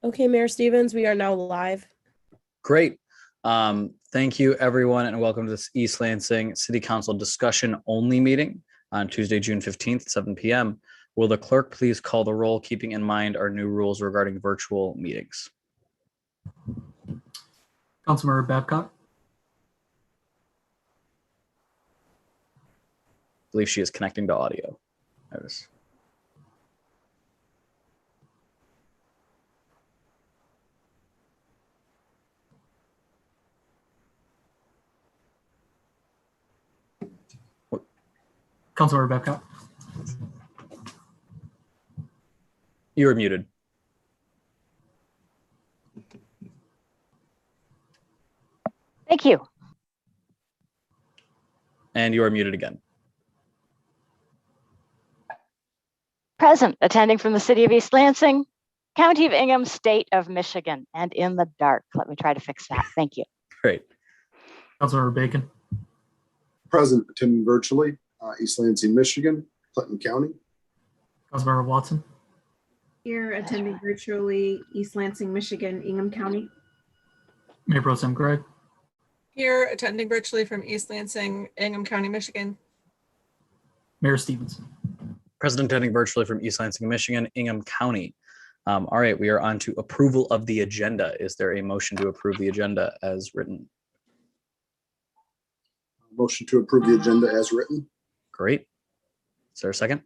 Okay, Mayor Stevens, we are now live. Great. Thank you, everyone, and welcome to this East Lansing City Council discussion only meeting on Tuesday, June 15th, 7 p.m. Will the clerk please call the roll, keeping in mind our new rules regarding virtual meetings? Councilmember Babcock. I believe she is connecting to audio. Notice. Councilmember Babcock. You are muted. Thank you. And you are muted again. Present, attending from the city of East Lansing, County of Ingham, State of Michigan, and in the dark. Let me try to fix that. Thank you. Great. Councilmember Bacon. Present, attending virtually, East Lansing, Michigan, Clinton County. Councilmember Watson. Here, attending virtually, East Lansing, Michigan, Ingham County. Mayor Pro Tem Gregg. Here, attending virtually from East Lansing, Ingham County, Michigan. Mayor Stevens. President attending virtually from East Lansing, Michigan, Ingham County. All right, we are on to approval of the agenda. Is there a motion to approve the agenda as written? Motion to approve the agenda as written. Great. Is there a second?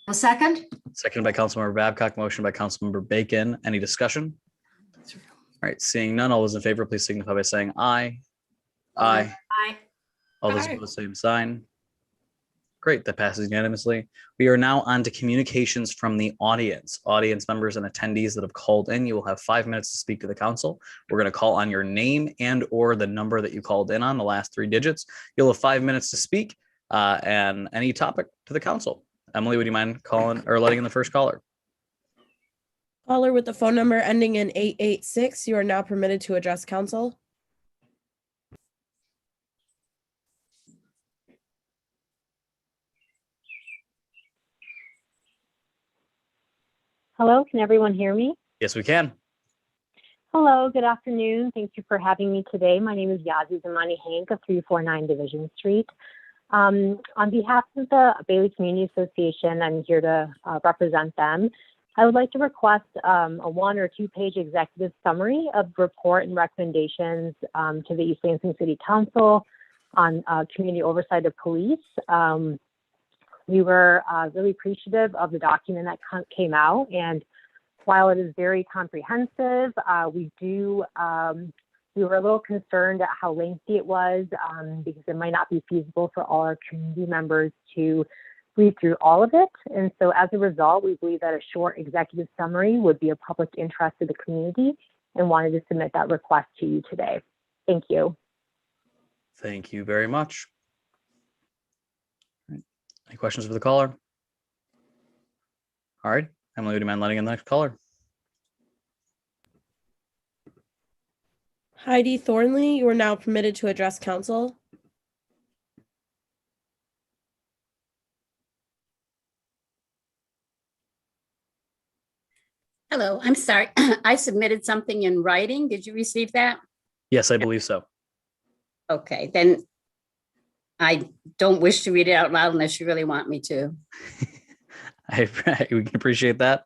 A second. Seconded by Councilmember Babcock, motion by Councilmember Bacon. Any discussion? All right, seeing none, all those in favor, please signify by saying aye. Aye. Aye. All those Aye. opposed, same sign. Great, that passes unanimously. We are now on to communications from the audience. Audience members and attendees that have called in, you will have 5 minutes to speak to the council. We're going to call on your name and or the number that you called in on, the last 3 digits. You'll have 5 minutes to speak and any topic to the council. Emily, would you mind calling or letting in the first caller? Caller with the phone number ending in 886, you are now permitted to address council. Hello, can everyone hear me? Yes, we can. Hello, good afternoon. Thank you for having me today. My name is Yazi Zamani Hank of 349 Division Street. On behalf of the Bailey Community Association, I'm here to represent them. I would like to request a 1 or 2 page executive summary of report and recommendations to the East Lansing City Council on community oversight of police. We were really appreciative of the document that came out, and while it is very comprehensive, we were a little concerned at how lengthy it was because it might not be feasible for all our community members to read through all of it. And so as a result, we believe that a short executive summary would be of public interest to the community and wanted to submit that request to you today. Thank you. Thank you very much. Any questions for the caller? All right, Emily, would you mind letting in the next caller? Heidi Thornley, you are now permitted to address council. Hello, I'm sorry. I submitted something in writing. Did you receive that? Yes, I believe so. Okay, then I don't wish to read it out loud unless you really want me to. We can appreciate that.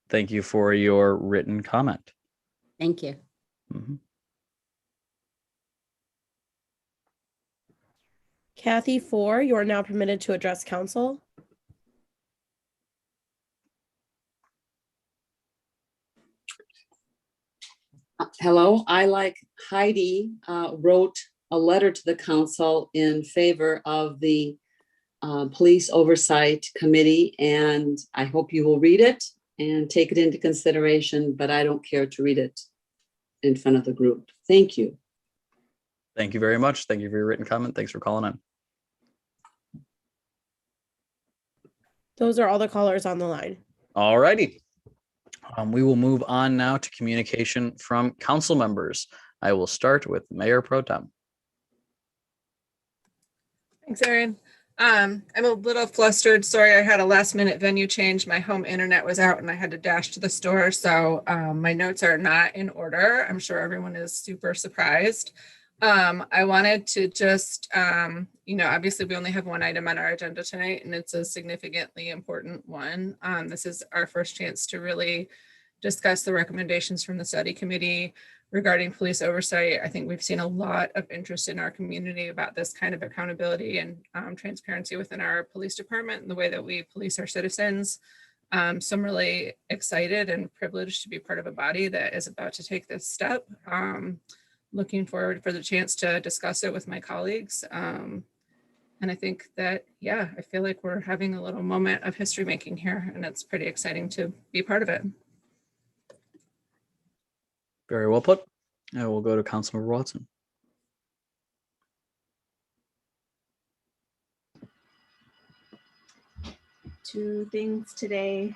Thank you for your written comment. Thank you. Kathy Four, you are now permitted to address council. Hello, I, like Heidi, wrote a letter to the council in favor of the Police Oversight Committee, and I hope you will read it and take it into consideration, but I don't care to read it in front of the group. Thank you. Thank you very much. Thank you for your written comment. Thanks for calling in. Those are all the callers on the line. All righty. We will move on now to communication from council members. I will start with Mayor Pro Tem. Thanks, Aaron. I'm a little flustered. Sorry, I had a last minute venue change. My home internet was out and I had to dash to the store. So my notes are not in order. I'm sure everyone is super surprised. I wanted to just, obviously we only have one item on our agenda tonight and it's a significantly important one. This is our first chance to really discuss the recommendations from the study committee regarding police oversight. I think we've seen a lot of interest in our community about this kind of accountability and transparency within our police department and the way that we police our citizens. So I'm really excited and privileged to be part of a body that is about to take this step. Looking forward for the chance to discuss it with my colleagues. And I think that, I feel like we're having a little moment of history making here and it's pretty exciting to be part of it. Very well put. I will go to Councilmember Watson. Two things today.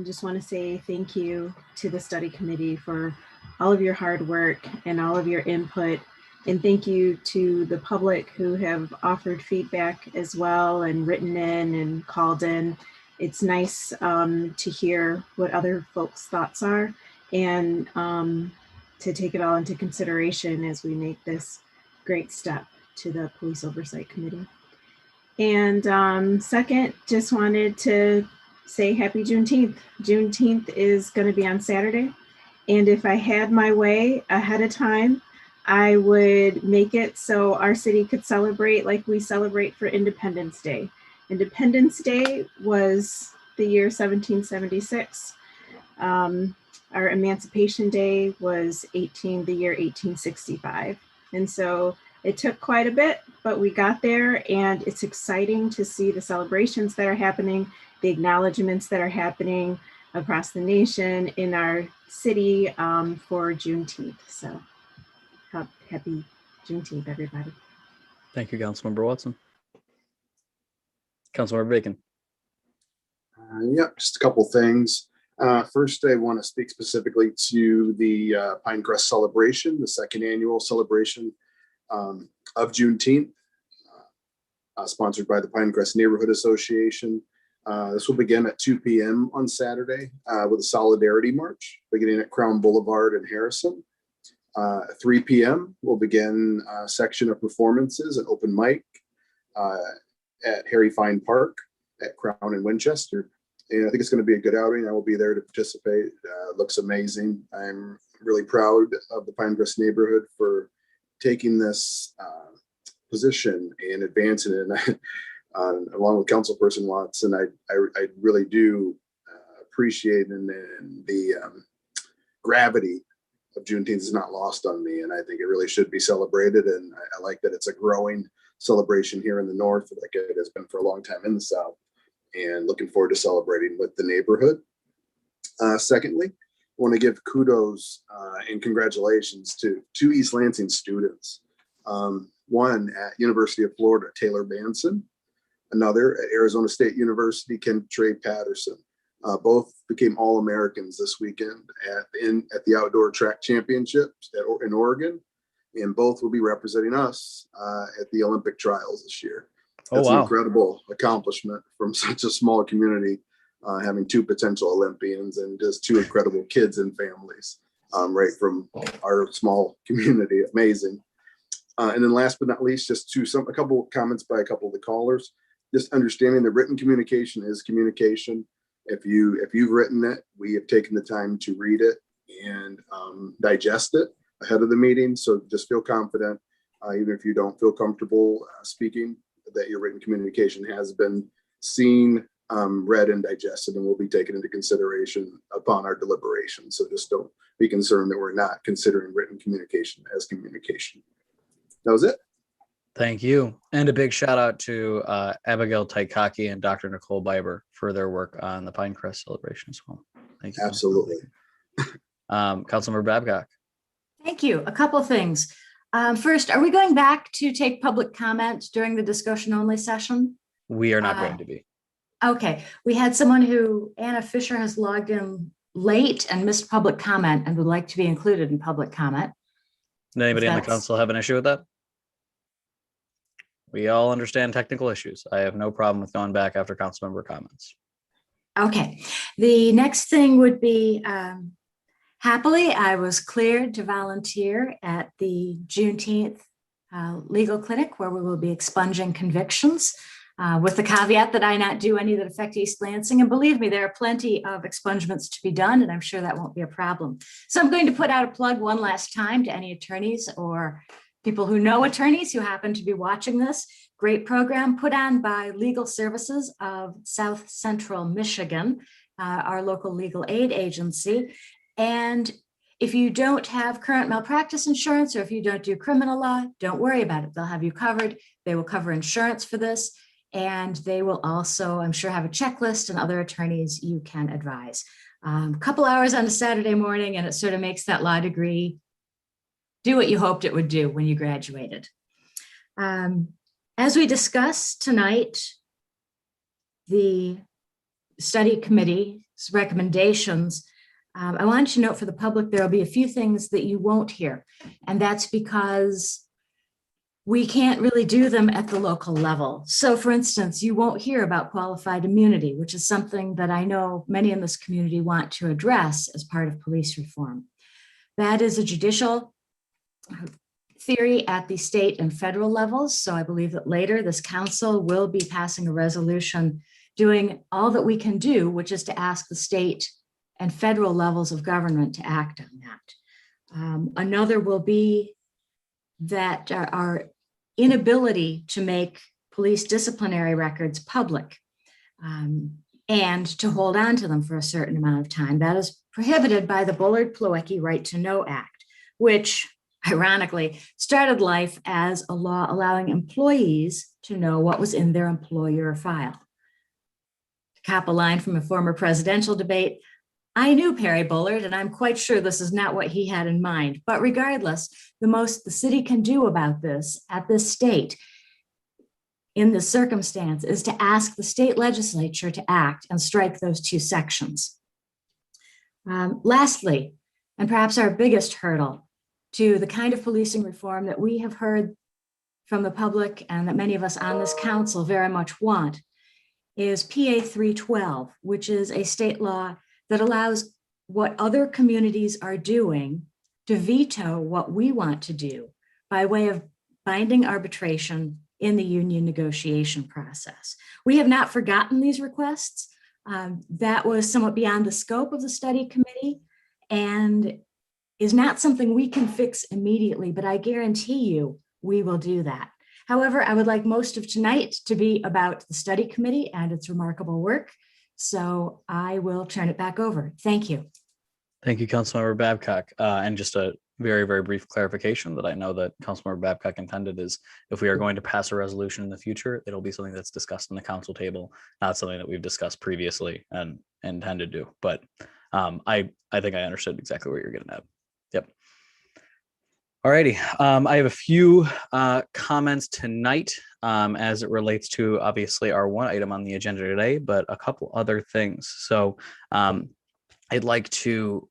Just want to say thank you to the study committee for all of your hard work and all of your input. And thank you to the public who have offered feedback as well and written in and called in. It's nice to hear what other folks' thoughts are and to take it all into consideration as we make this great step to the Police Oversight Committee. And second, just wanted to say happy Juneteenth. Juneteenth is going to be on Saturday. And if I had my way ahead of time, I would make it so our city could celebrate like we celebrate for Independence Day. Independence Day was the year 1776. Our Emancipation Day was the year 1865. And so it took quite a bit, but we got there and it's exciting to see the celebrations that are happening, the acknowledgements that are happening across the nation in our city for Juneteenth. So happy Juneteenth, everybody. Thank you, Councilmember Watson. Councilmember Bacon. Yep, just a couple things. First, I want to speak specifically to the Pinecrest celebration, the second annual celebration of Juneteenth, sponsored by the Pinecrest Neighborhood Association. This will begin at 2 p.m. on Saturday with a solidarity march beginning at Crown Boulevard in Harrison. At 3 p.m. we'll begin a section of performances, an open mic at Harry Fine Park at Crown and Winchester. And I think it's going to be a good outing. I will be there to participate. It looks amazing. I'm really proud of the Pinecrest neighborhood for taking this position and advancing it. And along with Councilperson Watson, I really do appreciate and the gravity of Juneteenth is not lost on me. And I think it really should be celebrated. And I like that it's a growing celebration here in the North, like it has been for a long time in the South. And looking forward to celebrating with the neighborhood. Secondly, I want to give kudos and congratulations to two East Lansing students. One at University of Florida, Taylor Banson. Another at Arizona State University, Ken Trey Patterson. Both became All-Americans this weekend at the Outdoor Track Championships in Oregon. And both will be representing us at the Olympic trials this year. That's an incredible accomplishment from such a small community, having two potential Olympians and just two incredible kids and families, right from our small community. Amazing. And then last but not least, just a couple of comments by a couple of the callers. Just understanding that written communication is communication. If you've written it, we have taken the time to read it and digest it ahead of the meeting. So just feel confident, even if you don't feel comfortable speaking, that your written communication has been seen, read, and digested, and will be taken into consideration upon our deliberation. So just don't be concerned that we're not considering written communication as communication. That was it. Thank you. And a big shout out to Abigail Taikaki and Dr. Nicole Biber for their work on the Pinecrest celebration as well. Thank you. Absolutely. Councilmember Babcock. Thank you. A couple of things. First, are we going back to take public comment during the discussion only session? We are not going to be. Okay. We had someone Anna Fisher has logged in late and missed public comment and would like to be included in public comment. Does anybody in the council have an issue with that? We all understand technical issues. I have no problem with going back after council member comments. Okay, the next thing would be, happily, I was cleared to volunteer at the Juneteenth legal clinic where we will be expunging convictions with the caveat that I not do any that affect East Lansing. And believe me, there are plenty of expungements to be done, and I'm sure that won't be a problem. So I'm going to put out a plug one last time to any attorneys or people who know attorneys who happen to be watching this. Great program put on by Legal Services of South Central Michigan, our local legal aid agency. And if you don't have current malpractice insurance, or if you don't do criminal law, don't worry about it. They'll have you covered. They will cover insurance for this. And they will also, I'm sure, have a checklist and other attorneys you can advise. A couple hours on a Saturday morning, and it sort of makes that law degree do what you hoped it would do when you graduated. As we discussed tonight, the study committee's recommendations, I want to note for the public, there will be a few things that you won't hear, and that's because we can't really do them at the local level. So for instance, you won't hear about qualified immunity, which is something that I know many in this community want to address as part of police reform. That is a judicial theory at the state and federal levels. So I believe that later this council will be passing a resolution doing all that we can do, which is to ask the state and federal levels of government to act on that. Another will be that our inability to make police disciplinary records public and to hold on to them for a certain amount of time. That is prohibited by the Bullard-Plewecki Right to Know Act, which ironically started life as a law allowing employees to know what was in their employer file. To cap a line from a former presidential debate, I knew Perry Bullard, and I'm quite sure this is not what he had in mind. But regardless, the most the city can do about this at this state in this circumstance is to ask the state legislature to act and strike those two sections. Lastly, and perhaps our biggest hurdle to the kind of policing reform that we have heard from the public and that many of us on this council very much want is PA 312, which is a state law that allows what other communities are doing to veto what we want to do by way of binding arbitration in the union negotiation process. We have not forgotten these requests. That was somewhat beyond the scope of the study committee and is not something we can fix immediately, but I guarantee you we will do that. However, I would like most of tonight to be about the study committee and its remarkable work. So I will turn it back over. Thank you. Thank you, Councilmember Babcock. And just a very, very brief clarification that I know that Councilmember Babcock intended is if we are going to pass a resolution in the future, it'll be something that's discussed in the council table, not something that we've discussed previously and intended to. But I think I understood exactly what you're getting at. Yep. All righty. I have a few comments tonight as it relates to obviously our one item on the agenda today, but a couple other things. So I'd like to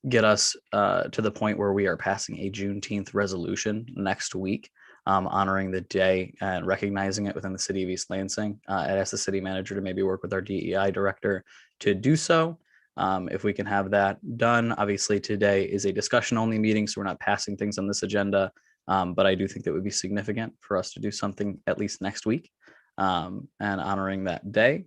get us to the point where we are passing a Juneteenth resolution next week, honoring the day and recognizing it within the city of East Lansing. I'd ask the city manager to maybe work with our DEI director to do so. If we can have that done. Obviously today is a discussion only meeting, so we're not passing things on this agenda, but I do think that would be significant for us to do something at least next week and honoring that day.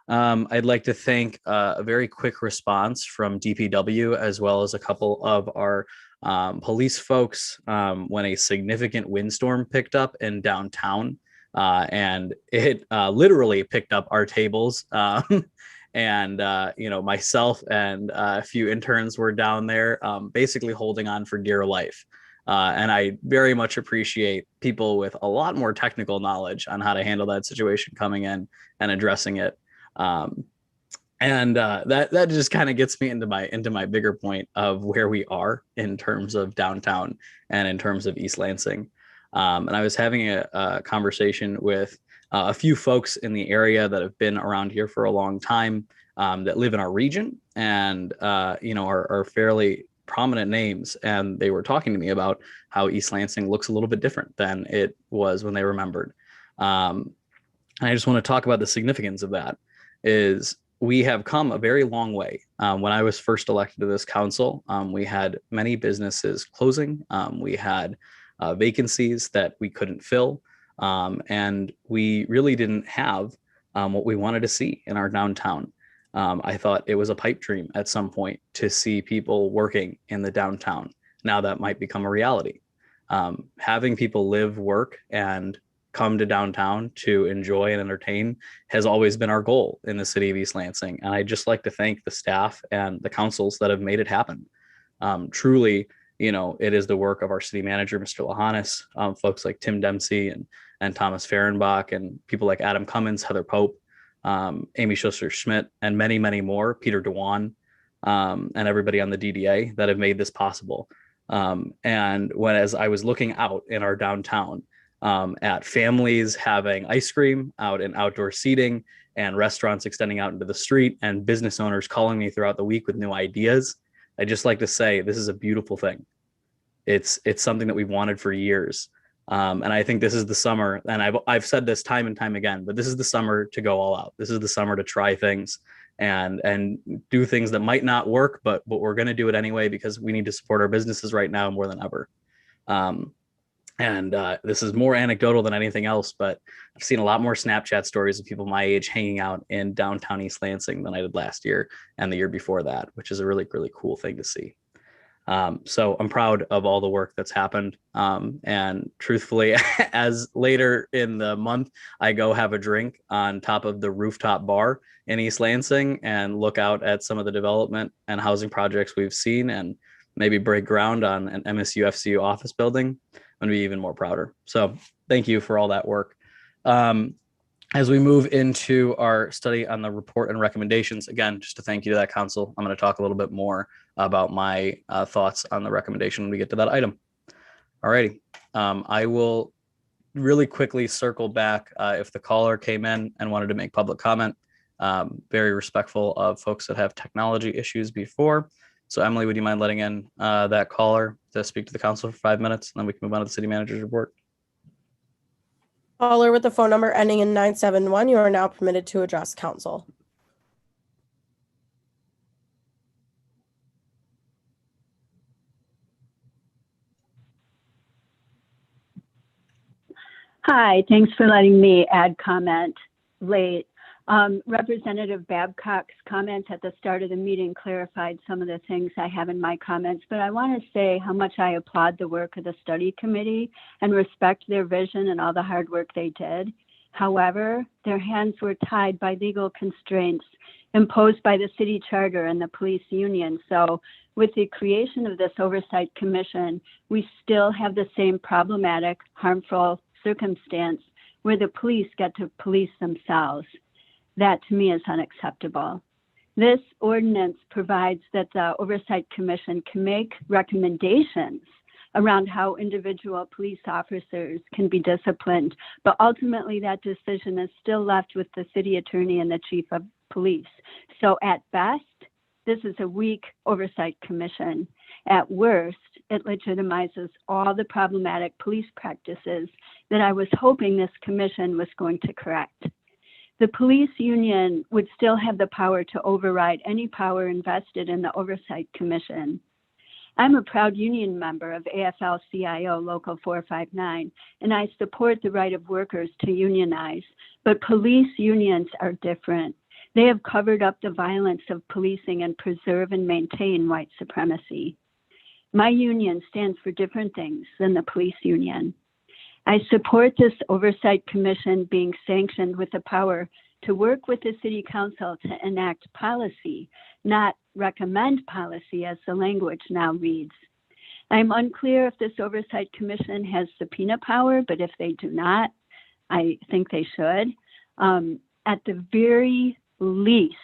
I'd like to thank a very quick response from DPW as well as a couple of our police folks when a significant windstorm picked up in downtown and it literally picked up our tables. And, myself and a few interns were down there basically holding on for dear life. And I very much appreciate people with a lot more technical knowledge on how to handle that situation coming in and addressing it. That just kind of gets me into my bigger point of where we are in terms of downtown and in terms of East Lansing. And I was having a conversation with a few folks in the area that have been around here for a long time that live in our region and, are fairly prominent names, and they were talking to me about how East Lansing looks a little bit different than it was when they remembered. And I just want to talk about the significance of that. Is we have come a very long way. When I was first elected to this council, we had many businesses closing. We had vacancies that we couldn't fill. And we really didn't have what we wanted to see in our downtown. I thought it was a pipe dream at some point to see people working in the downtown. Now that might become a reality. Having people live, work, and come to downtown to enjoy and entertain has always been our goal in the city of East Lansing. And I'd just like to thank the staff and the councils that have made it happen. Truly, it is the work of our city manager, Mr. Lahanis, folks like Tim Dempsey and Thomas Fehrenbach, and people like Adam Cummins, Heather Pope, Amy Schuster-Schmidt, and many, many more, Peter Dewan, and everybody on the DDA that have made this possible. And as I was looking out in our downtown, at families having ice cream out in outdoor seating and restaurants extending out into the street and business owners calling me throughout the week with new ideas, I just like to say, this is a beautiful thing. It's something that we've wanted for years. And I think this is the summer, and I've said this time and time again, but this is the summer to go all out. This is the summer to try things and do things that might not work, but we're going to do it anyway, because we need to support our businesses right now more than ever. And this is more anecdotal than anything else, but I've seen a lot more Snapchat stories of people my age hanging out in downtown East Lansing than I did last year and the year before that, which is a really, really cool thing to see. So I'm proud of all the work that's happened. And truthfully, as later in the month, I go have a drink on top of the rooftop bar in East Lansing and look out at some of the development and housing projects we've seen and maybe break ground on an MSU FCU office building, I'm going to be even more prouder. So thank you for all that work. As we move into our study on the report and recommendations, again, just to thank you to that council, I'm going to talk a little bit more about my thoughts on the recommendation when we get to that item. All righty. I will really quickly circle back if the caller came in and wanted to make public comment. Very respectful of folks that have technology issues before. So Emily, would you mind letting in that caller to speak to the council for 5 minutes, and then we can move on to the city manager's report. Caller with the phone number ending in 971, you are now permitted to address council. Hi, thanks for letting me add comment late. Representative Babcock's comments at the start of the meeting clarified some of the things I have in my comments, but I want to say how much I applaud the work of the study committee and respect their vision and all the hard work they did. However, their hands were tied by legal constraints imposed by the city charter and the police union. So with the creation of this oversight commission, we still have the same problematic, harmful circumstance where the police get to police themselves. That to me is unacceptable. This ordinance provides that the Oversight Commission can make recommendations around how individual police officers can be disciplined, but ultimately that decision is still left with the city attorney and the chief of police. So at best, this is a weak Oversight Commission. At worst, it legitimizes all the problematic police practices that I was hoping this commission was going to correct. The police union would still have the power to override any power invested in the Oversight Commission. I'm a proud union member of AFL-CIO Local 459, and I support the right of workers to unionize, but police unions are different. They have covered up the violence of policing and preserve and maintain white supremacy. My union stands for different things than the police union. I support this Oversight Commission being sanctioned with the power to work with the City Council to enact policy, not recommend policy as the language now reads. I'm unclear if this Oversight Commission has subpoena power, but if they do not, I think they should. At the very least,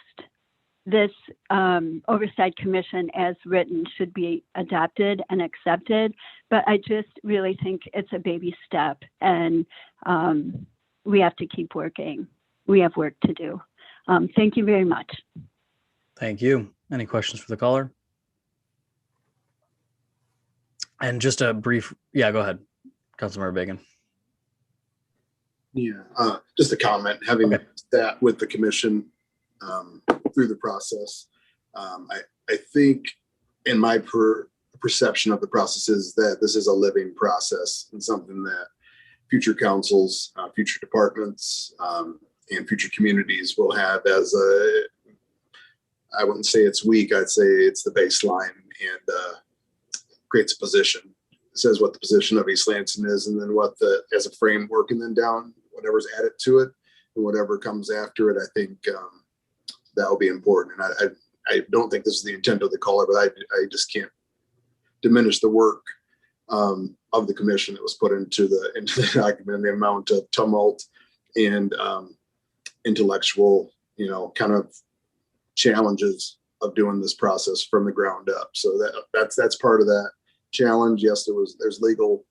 this Oversight Commission as written should be adopted and accepted, but I just really think it's a baby step, and we have to keep working. We have work to do. Thank you very much. Thank you. Any questions for the caller? And just a brief, yeah, go ahead, Councilmember Bacon. Yeah, just a comment, having Okay. that with the commission through the process. I think in my perception of the process is that this is a living process and something that future councils, future departments, and future communities will have as a, I wouldn't say it's weak, I'd say it's the baseline and creates a position. It says what the position of East Lansing is, and then what the, as a framework, and then down whatever's added to it and whatever comes after it. I think that will be important. And I don't think this is the intent of the caller, but I just can't diminish the work of the commission that was put into the document, the amount of tumult and intellectual, kind of challenges of doing this process from the ground up. So that's part of that challenge. Yes, there's legal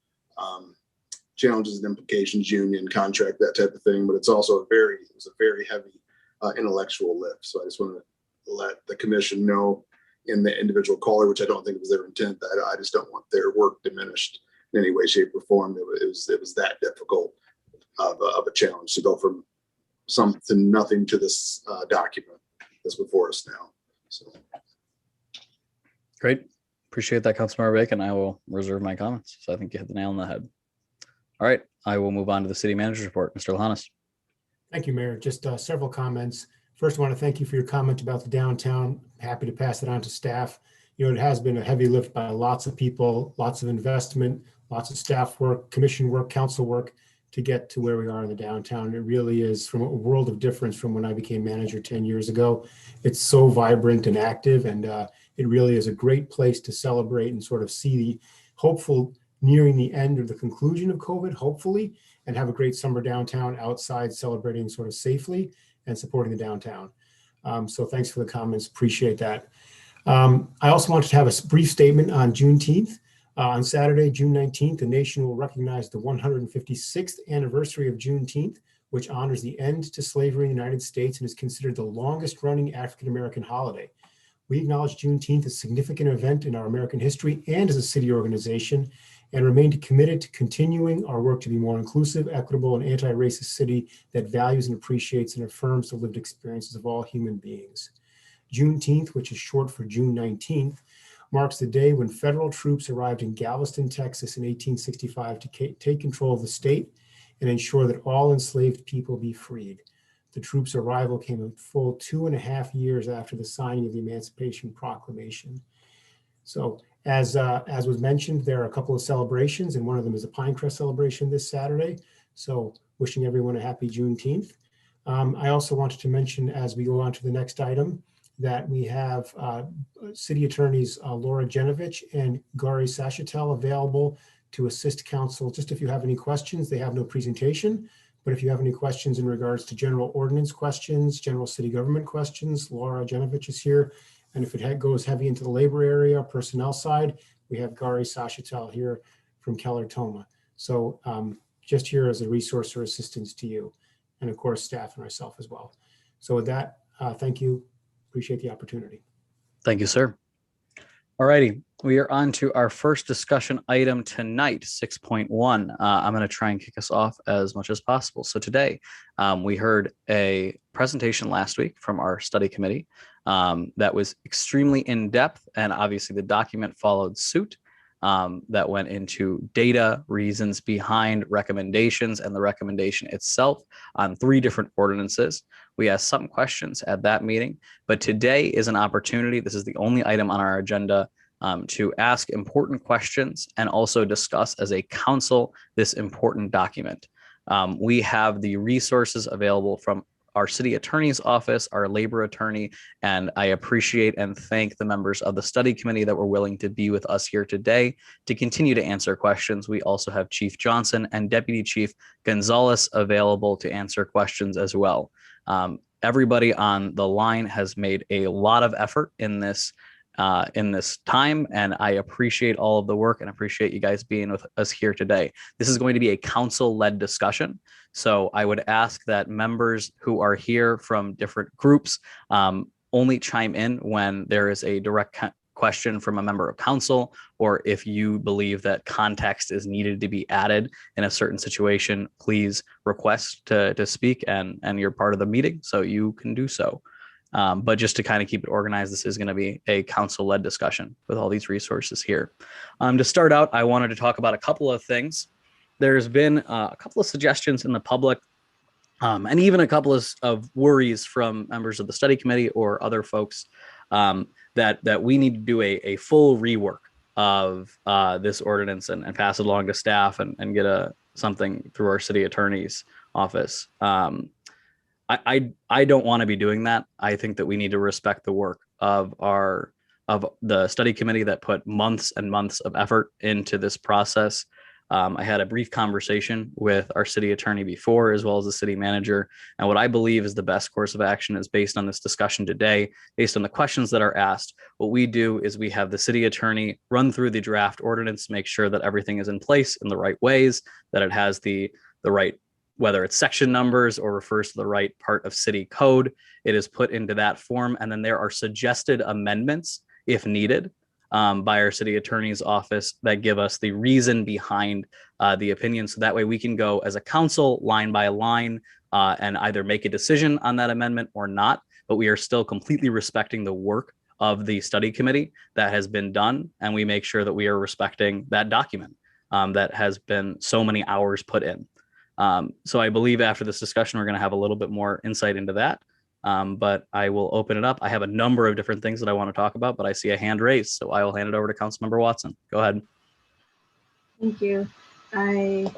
challenges and implications, union contract, that type of thing, but it's also a very heavy intellectual lift. So I just want to let the commission know in the individual caller, which I don't think was their intent, that I just don't want their work diminished in any way, shape, or form. It was that difficult of a challenge to go from something, nothing to this document that's before us now. So Great. Appreciate that, Councilmember Bacon. I will reserve my comments. So I think you hit the nail on the head. All right, I will move on to the city manager's report. Mr. Lahanas. Thank you, Mayor. Just several comments. First, I want to thank you for your comment about the downtown. Happy to pass it on to staff. It has been a heavy lift by lots of people, lots of investment, lots of staff work, commission work, council work to get to where we are in the downtown. It really is from a world of difference from when I became manager 10 years ago. It's so vibrant and active, and it really is a great place to celebrate and sort of see the hopeful nearing the end or the conclusion of COVID, hopefully, and have a great summer downtown outside celebrating sort of safely and supporting the downtown. So thanks for the comments, appreciate that. I also wanted to have a brief statement on Juneteenth. On Saturday, June 19th, the nation will recognize the 156th anniversary of Juneteenth, which honors the end to slavery in the United States and is considered the longest running African-American holiday. We acknowledge Juneteenth as a significant event in our American history and as a city organization, and remain committed to continuing our work to be more inclusive, equitable, and anti-racist city that values and appreciates and affirms the lived experiences of all human beings. Juneteenth, which is short for June 19th, marks the day when federal troops arrived in Galveston, Texas in 1865 to take control of the state and ensure that all enslaved people be freed. The troops' arrival came a full 2.5 years after the signing of the Emancipation Proclamation. So as was mentioned, there are a couple of celebrations, and one of them is a Pinecrest celebration this Saturday. So wishing everyone a happy Juneteenth. I also wanted to mention, as we go on to the next item, that we have city attorneys Laura Genovich and Gary Sachetel available to assist council. Just if you have any questions, they have no presentation, but if you have any questions in regards to general ordinance questions, general city government questions, Laura Genovich is here. And if it goes heavy into the labor area, personnel side, we have Gary Sachetel here from Keller Toma. So just here as a resource or assistance to you, and of course, staff and myself as well. So with that, thank you. Appreciate the opportunity. Thank you, sir. All righty, we are on to our first discussion item tonight, 6.1. I'm going to try and kick us off as much as possible. So today, we heard a presentation last week from our study committee that was extremely in-depth, and obviously the document followed suit. That went into data, reasons behind recommendations, and the recommendation itself on 3 different ordinances. We asked some questions at that meeting, but today is an opportunity. This is the only item on our agenda to ask important questions and also discuss as a council this important document. We have the resources available from our city attorney's office, our labor attorney, and I appreciate and thank the members of the study committee that were willing to be with us here today to continue to answer questions. We also have Chief Johnson and Deputy Chief Gonzalez available to answer questions as well. Everybody on the line has made a lot of effort in this time, and I appreciate all of the work and appreciate you guys being with us here today. This is going to be a council-led discussion, so I would ask that members who are here from different groups only chime in when there is a direct question from a member of council, or if you believe that context is needed to be added in a certain situation, please request to speak, and you're part of the meeting, so you can do so. But just to kind of keep it organized, this is going to be a council-led discussion with all these resources here. To start out, I wanted to talk about a couple of things. There's been a couple of suggestions in the public, and even a couple of worries from members of the study committee or other folks that we need to do a full rework of this ordinance and pass it along to staff and get something through our city attorney's office. I don't want to be doing that. I think that we need to respect the work of the study committee that put months and months of effort into this process. I had a brief conversation with our city attorney before, as well as the city manager. And what I believe is the best course of action is based on this discussion today, based on the questions that are asked. What we do is we have the city attorney run through the draft ordinance, make sure that everything is in place in the right ways, that it has the right, whether it's section numbers or refers to the right part of city code, it is put into that form. And then there are suggested amendments if needed by our city attorney's office that give us the reason behind the opinion. So that way we can go as a council line by line and either make a decision on that amendment or not, but we are still completely respecting the work of the study committee that has been done. And we make sure that we are respecting that document that has been so many hours put in. So I believe after this discussion, we're going to have a little bit more insight into that. But I will open it up. I have a number of different things that I want to talk about, but I see a hand raised, so I will hand it over to Councilmember Watson. Go ahead. Thank you. I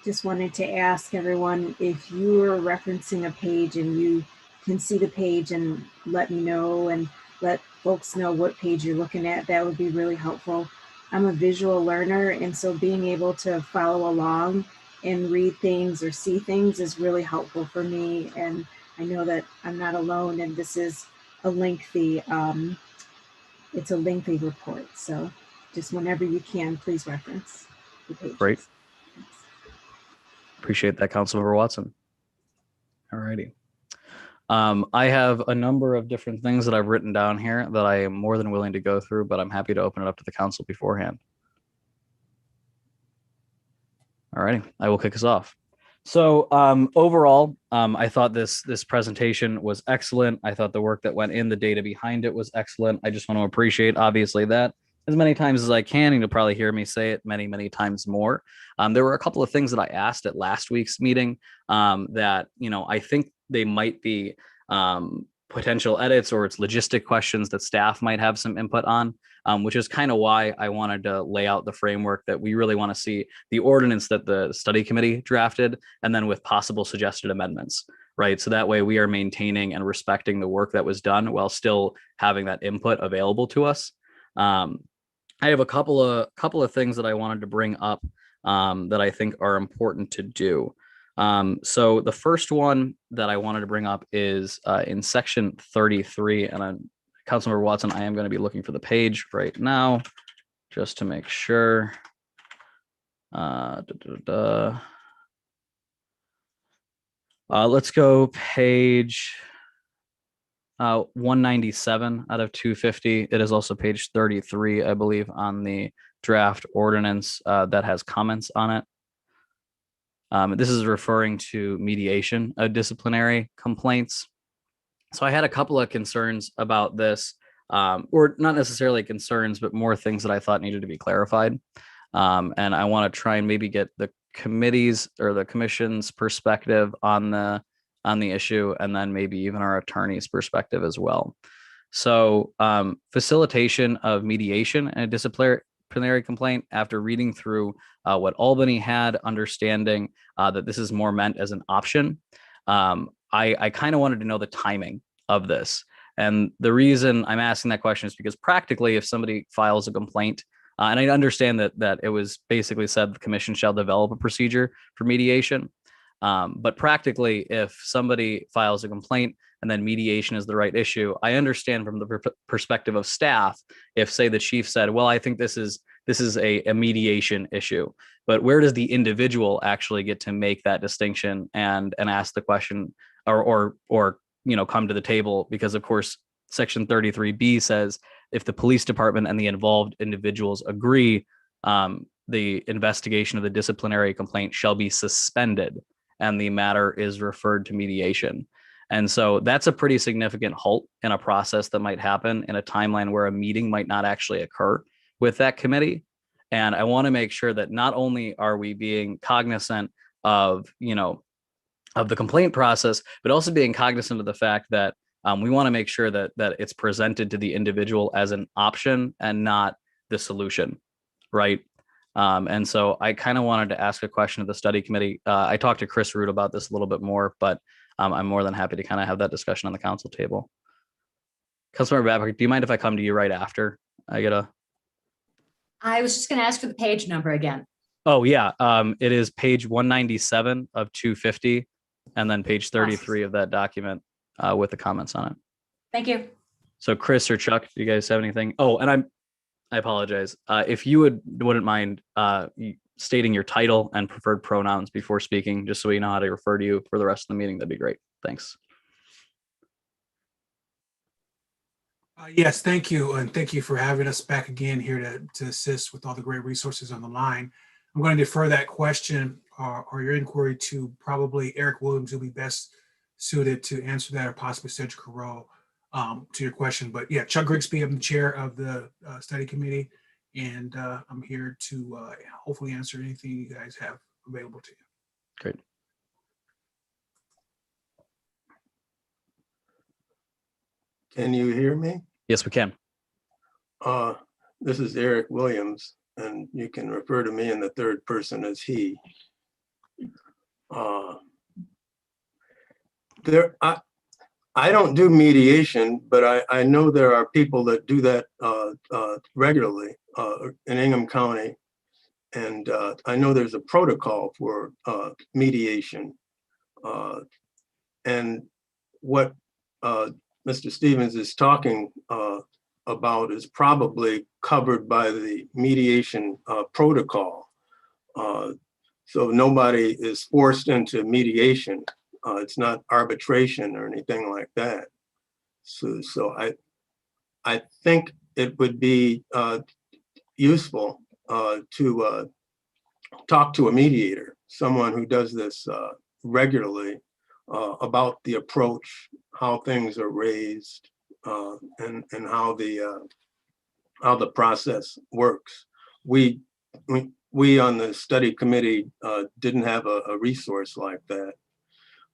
just wanted to ask everyone if you are referencing a page and you can see the page and let me know and let folks know what page you're looking at, that would be really helpful. I'm a visual learner, and so being able to follow along and read things or see things is really helpful for me. And I know that I'm not alone, and this is a lengthy, it's a lengthy report. So just whenever you can, please reference the pages. Great. Appreciate that, Councilmember Watson. All righty. I have a number of different things that I've written down here that I am more than willing to go through, but I'm happy to open it up to the council beforehand. All righty, I will kick us off. So overall, I thought this presentation was excellent. I thought the work that went in, the data behind it was excellent. I just want to appreciate, obviously, that as many times as I can, and you'll probably hear me say it many, many times more. There were a couple of things that I asked at last week's meeting that, I think they might be potential edits, or it's logistic questions that staff might have some input on, which is kind of why I wanted to lay out the framework that we really want to see the ordinance that the study committee drafted, and then with possible suggested amendments, right? So that way we are maintaining and respecting the work that was done while still having that input available to us. I have a couple of things that I wanted to bring up that I think are important to do. So the first one that I wanted to bring up is in section 33, and Councilmember Watson, I am going to be looking for the page right now just to make sure. Let's go page 197 out of 250. It is also page 33, I believe, on the draft ordinance that has comments on it. This is referring to mediation of disciplinary complaints. So I had a couple of concerns about this, or not necessarily concerns, but more things that I thought needed to be clarified. And I want to try and maybe get the committee's or the commission's perspective on the issue, and then maybe even our attorney's perspective as well. So facilitation of mediation and a disciplinary complaint, after reading through what Albany had, understanding that this is more meant as an option, I kind of wanted to know the timing of this. And the reason I'm asking that question is because practically, if somebody files a complaint, and I understand that it was basically said the commission shall develop a procedure for mediation. But practically, if somebody files a complaint and then mediation is the right issue, I understand from the perspective of staff, if, say, the chief said, well, I think this is a mediation issue, but where does the individual actually get to make that distinction and ask the question or come to the table? Because of course, Section 33B says if the police department and the involved individuals agree, the investigation of the disciplinary complaint shall be suspended and the matter is referred to mediation. And so that's a pretty significant halt in a process that might happen in a timeline where a meeting might not actually occur with that committee. And I want to make sure that not only are we being cognizant of, of the complaint process, but also being cognizant of the fact that we want to make sure that it's presented to the individual as an option and not the solution, right? And so I kind of wanted to ask a question of the study committee. I talked to Chris Root about this a little bit more, but I'm more than happy to kind of have that discussion on the council table. Councilmember Babcock, do you mind if I come to you right after I get a? I was just going to ask for the page number again. Oh yeah, it is page 197 of 250, and then page 33 of that document with the comments on it. Thank you. So Chris or Chuck, do you guys have anything? Oh, and I apologize. If you wouldn't mind stating your title and preferred pronouns before speaking, just so we know how to refer to you for the rest of the meeting, that'd be great. Thanks. Yes, thank you. And thank you for having us back again here to assist with all the great resources on the line. I'm going to defer that question or your inquiry to probably Eric Williams, who'll be best suited to answer that, or possibly Cedric Carroll to your question. But yeah, Chuck Grigsby, I'm the chair of the study committee, and I'm here to hopefully answer anything you guys have available to you. Great. Can you hear me? Yes, we can. This is Eric Williams, and you can refer to me in the third person as he. I don't do mediation, but I know there are people that do that regularly in Ingham County. And I know there's a protocol for mediation. And what Mr. Stevens is talking about is probably covered by the mediation protocol. So nobody is forced into mediation. It's not arbitration or anything like that. So I think it would be useful to talk to a mediator, someone who does this regularly, about the approach, how things are raised, and how the process works. We on the study committee didn't have a resource like that,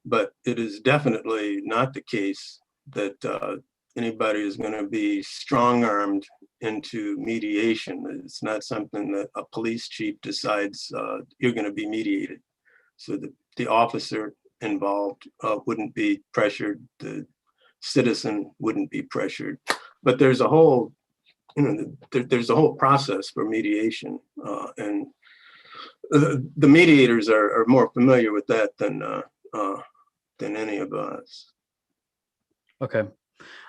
but it is definitely not the case that anybody is going to be strong-armed into mediation. It's not something that a police chief decides you're going to be mediated. So the officer involved wouldn't be pressured, the citizen wouldn't be pressured. But there's a whole, there's a whole process for mediation, and the mediators are more familiar with that than any of us. Okay.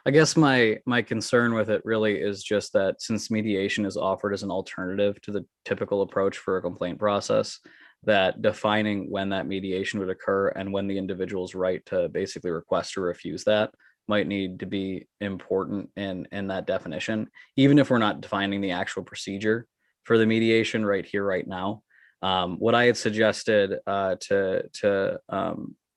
I guess my concern with it really is just that since mediation is offered as an alternative to the typical approach for a complaint process, that defining when that mediation would occur and when the individual's right to basically request or refuse that might need to be important in that definition, even if we're not defining the actual procedure for the mediation right here, right now. What I had suggested to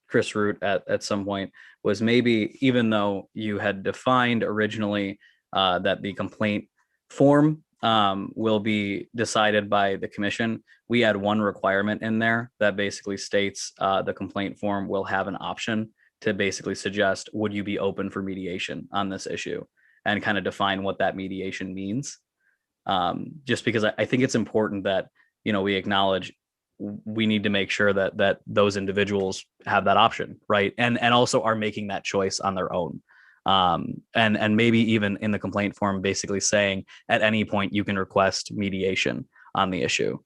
Chris Root at some point was maybe, even though you had defined originally that the complaint form will be decided by the commission, we add one requirement in there that basically states the complaint form will have an option to basically suggest, would you be open for mediation on this issue, and kind of define what that mediation means. Just because I think it's important that, we acknowledge we need to make sure that those individuals have that option, right? And also are making that choice on their own. And maybe even in the complaint form, basically saying at any point you can request mediation on the issue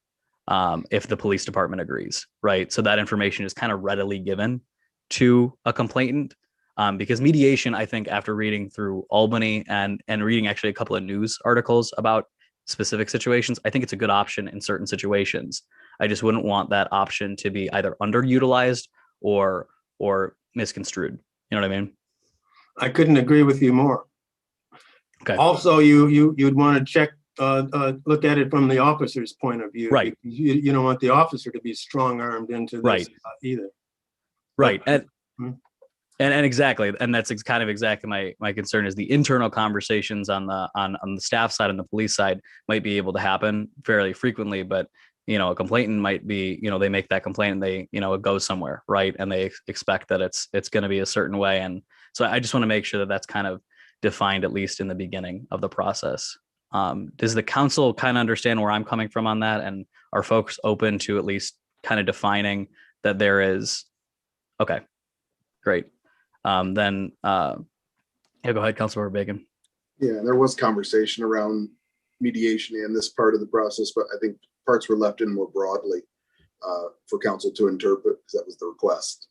if the police department agrees, right? So that information is kind of readily given to a complainant, because mediation, I think after reading through Albany and reading actually a couple of news articles about specific situations, I think it's a good option in certain situations. I just wouldn't want that option to be either underutilized or misconstrued. You know what I mean? I couldn't agree with you more. Okay. Also, you'd want to check, look at it from the officer's point of view. Right. You don't want the officer to be strong-armed into this Right. either. Right. But- And exactly, and that's kind of exactly my concern is the internal conversations on the staff side and the police side might be able to happen fairly frequently, but a complainant might be, they make that complaint and they, it goes somewhere, right? And they expect that it's going to be a certain way, and so I just want to make sure that that's kind of defined at least in the beginning of the process. Does the council kind of understand where I'm coming from on that, and are folks open to at least kind of defining that there is? Okay, great. Then yeah, go ahead, Councilmember Bacon. Yeah, there was conversation around mediation in this part of the process, but I think parts were left in more broadly for council to interpret, because that was the request,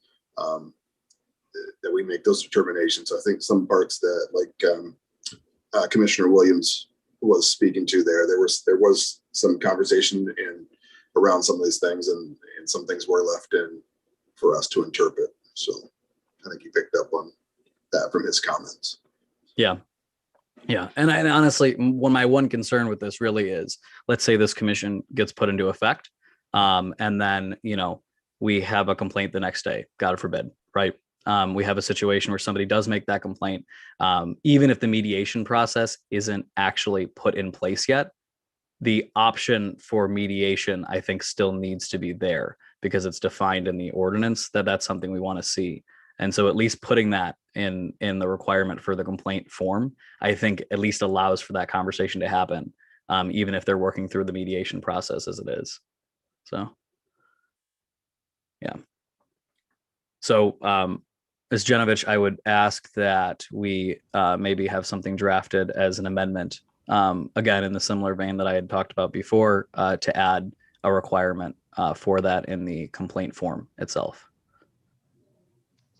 that we make those determinations. I think some parts that, like Commissioner Williams was speaking to there was some conversation around some of these things, and some things were left in for us to interpret. So I think he picked up on that from his comments. Yeah. And honestly, my one concern with this really is, let's say this commission gets put into effect, and then, we have a complaint the next day, God forbid, right? We have a situation where somebody does make that complaint. Even if the mediation process isn't actually put in place yet, the option for mediation, I think, still needs to be there, because it's defined in the ordinance that's something we want to see. And so at least putting that in the requirement for the complaint form, I think at least allows for that conversation to happen, even if they're working through the mediation process as it is. So, yeah. So, Ms. Genovich, I would ask that we maybe have something drafted as an amendment, again, in the similar vein that I had talked about before, to add a requirement for that in the complaint form itself.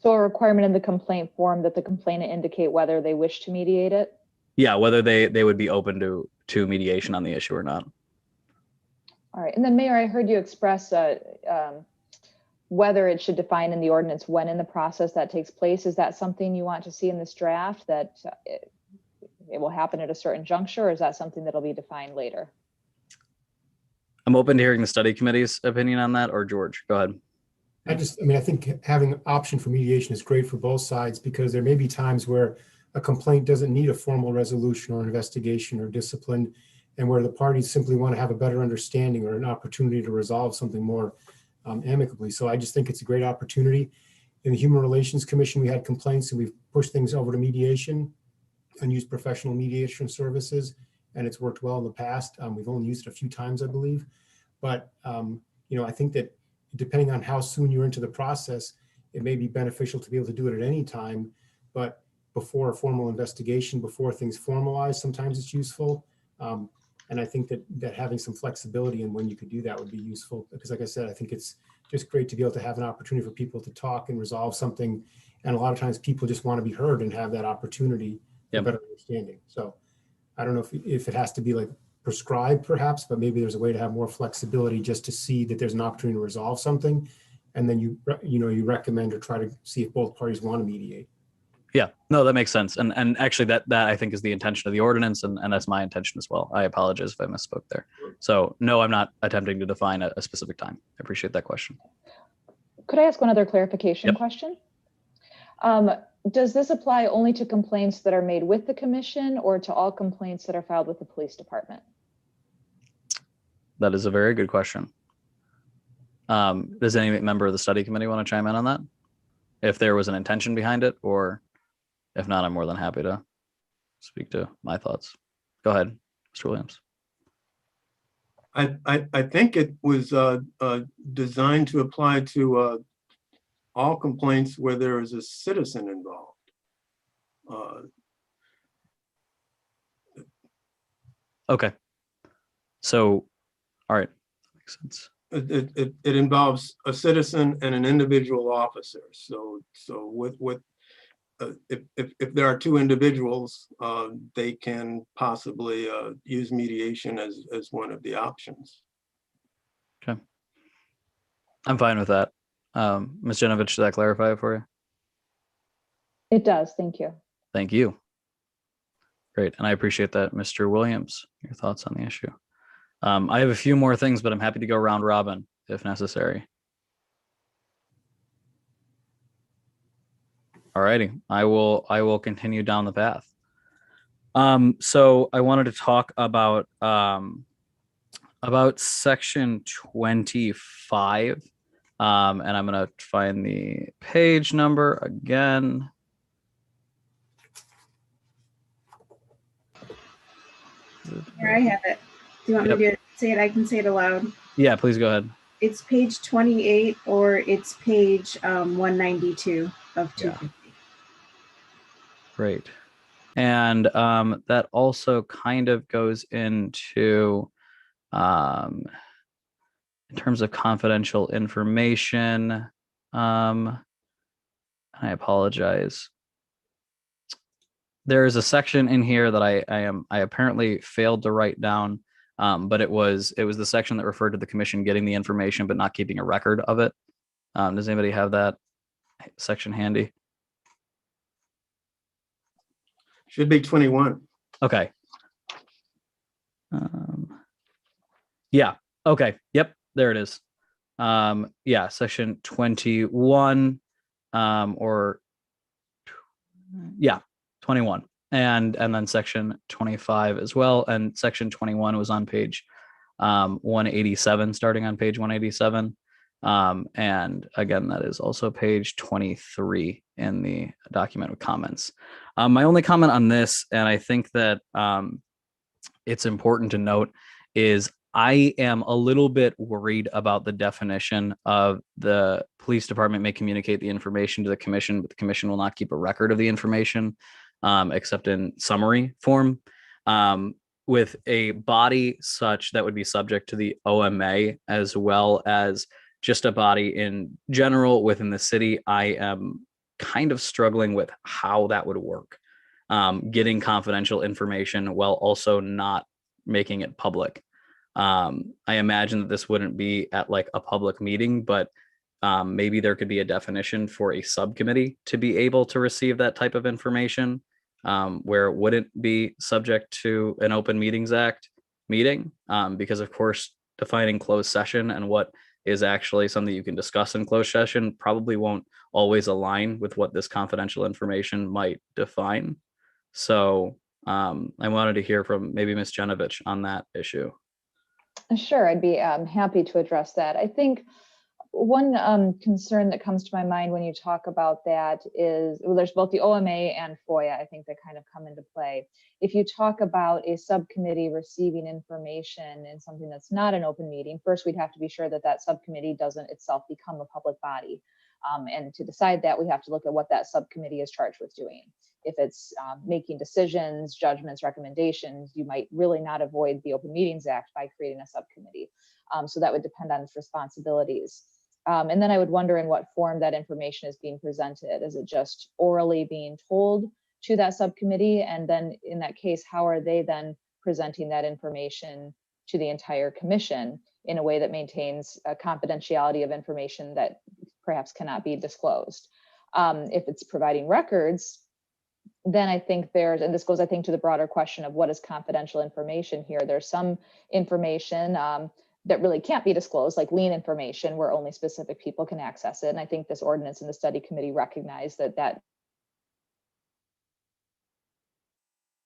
So a requirement in the complaint form that the complainant indicate whether they wish to mediate it? Yeah, whether they would be open to mediation on the issue or not. All right. And then Mayor, I heard you express whether it should define in the ordinance when in the process that takes place. Is that something you want to see in this draft, that it will happen at a certain juncture, or is that something that'll be defined later? I'm open to hearing the study committee's opinion on that, or George, go ahead. I think having an option for mediation is great for both sides, because there may be times where a complaint doesn't need a formal resolution or investigation or discipline, and where the parties simply want to have a better understanding or an opportunity to resolve something more amicably. So I just think it's a great opportunity. In the Human Relations Commission, we had complaints, and we've pushed things over to mediation and used professional mediation services, and it's worked well in the past. We've only used it a few times, I believe. But I think that depending on how soon you're into the process, it may be beneficial to be able to do it at any time, but before a formal investigation, before things formalize, sometimes it's useful. And I think that having some flexibility in when you could do that would be useful, because like I said, I think it's just great to be able to have an opportunity for people to talk and resolve something. And a lot of times people just want to be heard and have that opportunity for better understanding. So I don't know if it has to be like prescribed perhaps, but maybe there's a way to have more flexibility just to see that there's an opportunity to resolve something. And then you recommend or try to see if both parties want to mediate. Yeah, no, that makes sense. And actually that I think is the intention of the ordinance, and that's my intention as well. I apologize if I misspoke there. So no, I'm not attempting to define a specific time. I appreciate that question. Could I ask one other clarification question? Does this apply only to complaints that are made with the commission, or to all complaints that are filed with the police department? That is a very good question. Does any member of the study committee want to chime in on that? If there was an intention behind it, or if not, I'm more than happy to speak to my thoughts. Go ahead, Mr. Williams. I think it was designed to apply to all complaints where there is a citizen involved. Okay. So, all right, makes sense. It involves a citizen and an individual officer. So if there are two individuals, they can possibly use mediation as one of the options. Okay. I'm fine with that. Ms. Genovich, does that clarify it for you? It does, thank you. Thank you. Great. And I appreciate that, Mr. Williams. Your thoughts on the issue. I have a few more things, but I'm happy to go round robin if necessary. All righty. I will continue down the path. So I wanted to talk about section 25. And I'm going to find the page number again. Here, I have it. Do you want me to say it? I can say it aloud. Yeah, please go ahead. It's page 28 or it's page 192 of 250. Great. And that also kind of goes into in terms of confidential information. I apologize. There is a section in here that I apparently failed to write down, but it was the section that referred to the commission getting the information but not keeping a record of it. Does anybody have that section handy? Should be 21. Okay. Yeah. Okay. Yep. There it is. Yeah. Section 21, or yeah, 21, and then section 25 as well. And section 21 was on page 187, starting on page 187. And again, that is also page 23 in the document with comments. My only comment on this, and I think that it's important to note, is I am a little bit worried about the definition of the police department may communicate the information to the commission, but the commission will not keep a record of the information except in summary form. With a body such that would be subject to the OMA, as well as just a body in general within the city, I am kind of struggling with how that would work. Getting confidential information while also not making it public. I imagine that this wouldn't be at like a public meeting, but maybe there could be a definition for a subcommittee to be able to receive that type of information, where it wouldn't be subject to an Open Meetings Act meeting, because of course, defining closed session and what is actually something you can discuss in closed session probably won't always align with what this confidential information might define. So I wanted to hear from maybe Ms. Genovich on that issue. Sure, I'd be happy to address that. I think one concern that comes to my mind when you talk about that is, well, there's both the OMA and FOIA, I think, that kind of come into play. If you talk about a subcommittee receiving information in something that's not an open meeting, first we'd have to be sure that that subcommittee doesn't itself become a public body. And to decide that, we have to look at what that subcommittee is charged with doing. If it's making decisions, judgments, recommendations, you might really not avoid the Open Meetings Act by creating a subcommittee. So that would depend on its responsibilities. And then I would wonder in what form that information is being presented. Is it just orally being told to that subcommittee? And then in that case, how are they then presenting that information to the entire commission in a way that maintains a confidentiality of information that perhaps cannot be disclosed? If it's providing records, then I think there's, and this goes, I think, to the broader question of what is confidential information here. There's some information that really can't be disclosed, like lien information, where only specific people can access it. And I think this ordinance and the study committee recognized that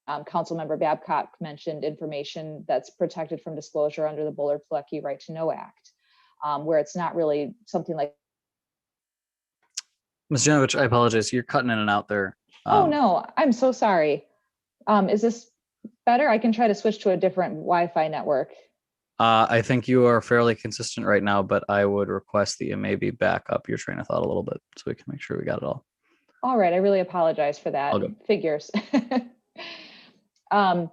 Councilmember Babcock mentioned information that's protected from disclosure under the Bullard-Flecky Right to Know Act, where it's not really something like. Ms. Genovich, I apologize. You're cutting in and out there. Oh, no, I'm so sorry. Is this better? I can try to switch to a different Wi-Fi network. I think you are fairly consistent right now, but I would request that you maybe back up your train of thought a little bit so we can make sure we got it all. All right, I really apologize for that. Figures. I'm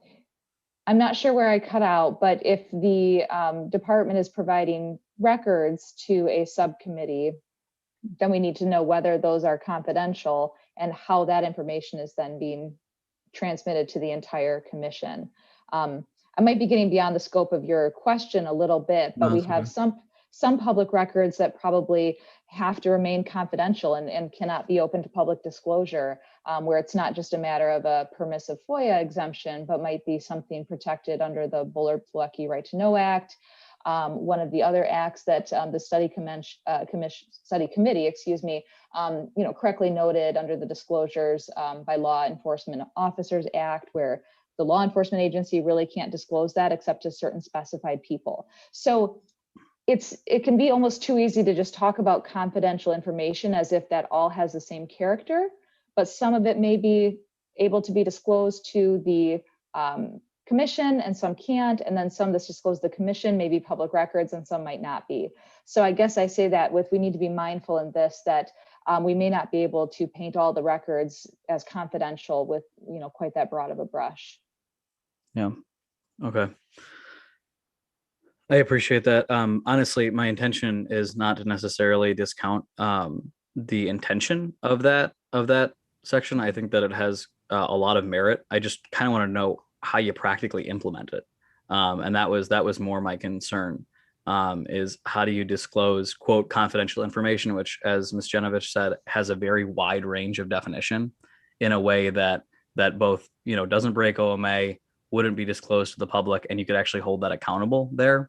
not sure where I cut out, but if the department is providing records to a subcommittee, then we need to know whether those are confidential and how that information is then being transmitted to the entire commission. I might be getting beyond the scope of your question a little bit, but we have some some public records that probably have to remain confidential and cannot be open to public disclosure, where it's not just a matter of a permissive FOIA exemption, but might be something protected under the Bullard-Plecki Right to Know Act. One of the other acts that the study committee, excuse me, correctly noted under the Disclosures by Law Enforcement Officers Act, where the law enforcement agency really can't disclose that except to certain specified people. So it can be almost too easy to just talk about confidential information as if that all has the same character, but some of it may be able to be disclosed to the commission and some can't, and then some that's disclosed to the commission may be public records and some might not be. So I guess I say that we need to be mindful in this, that we may not be able to paint all the records as confidential with quite that broad of a brush. Yeah. Okay. I appreciate that. Honestly, my intention is not to necessarily discount the intention of that section. I think that it has a lot of merit. I just kind of want to know how you practically implement it. And that was more my concern, is how do you disclose, quote, confidential information, which, as Ms. Genovich said, has a very wide range of definition in a way that both, doesn't break OMA, wouldn't be disclosed to the public, and you could actually hold that accountable there.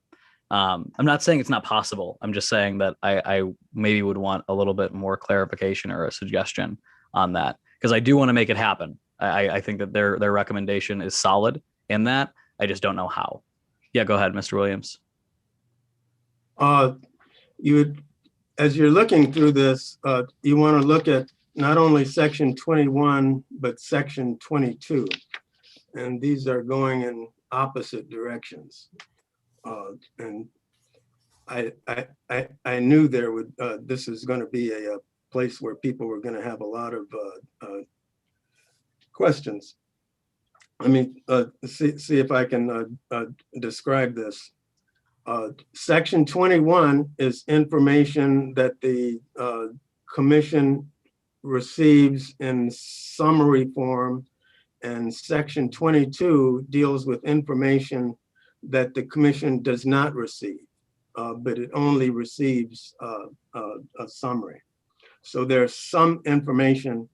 I'm not saying it's not possible. I'm just saying that I maybe would want a little bit more clarification or a suggestion on that, because I do want to make it happen. I think that their recommendation is solid in that. I just don't know how. Yeah, go ahead, Mr. Williams. As you're looking through this, you want to look at not only section 21, but section 22. And these are going in opposite directions. And I knew this is going to be a place where people were going to have a lot of questions. Let me see if I can describe this. Section 21 is information that the commission receives in summary form, and section 22 deals with information that the commission does not receive, but it only receives a summary. So there's some information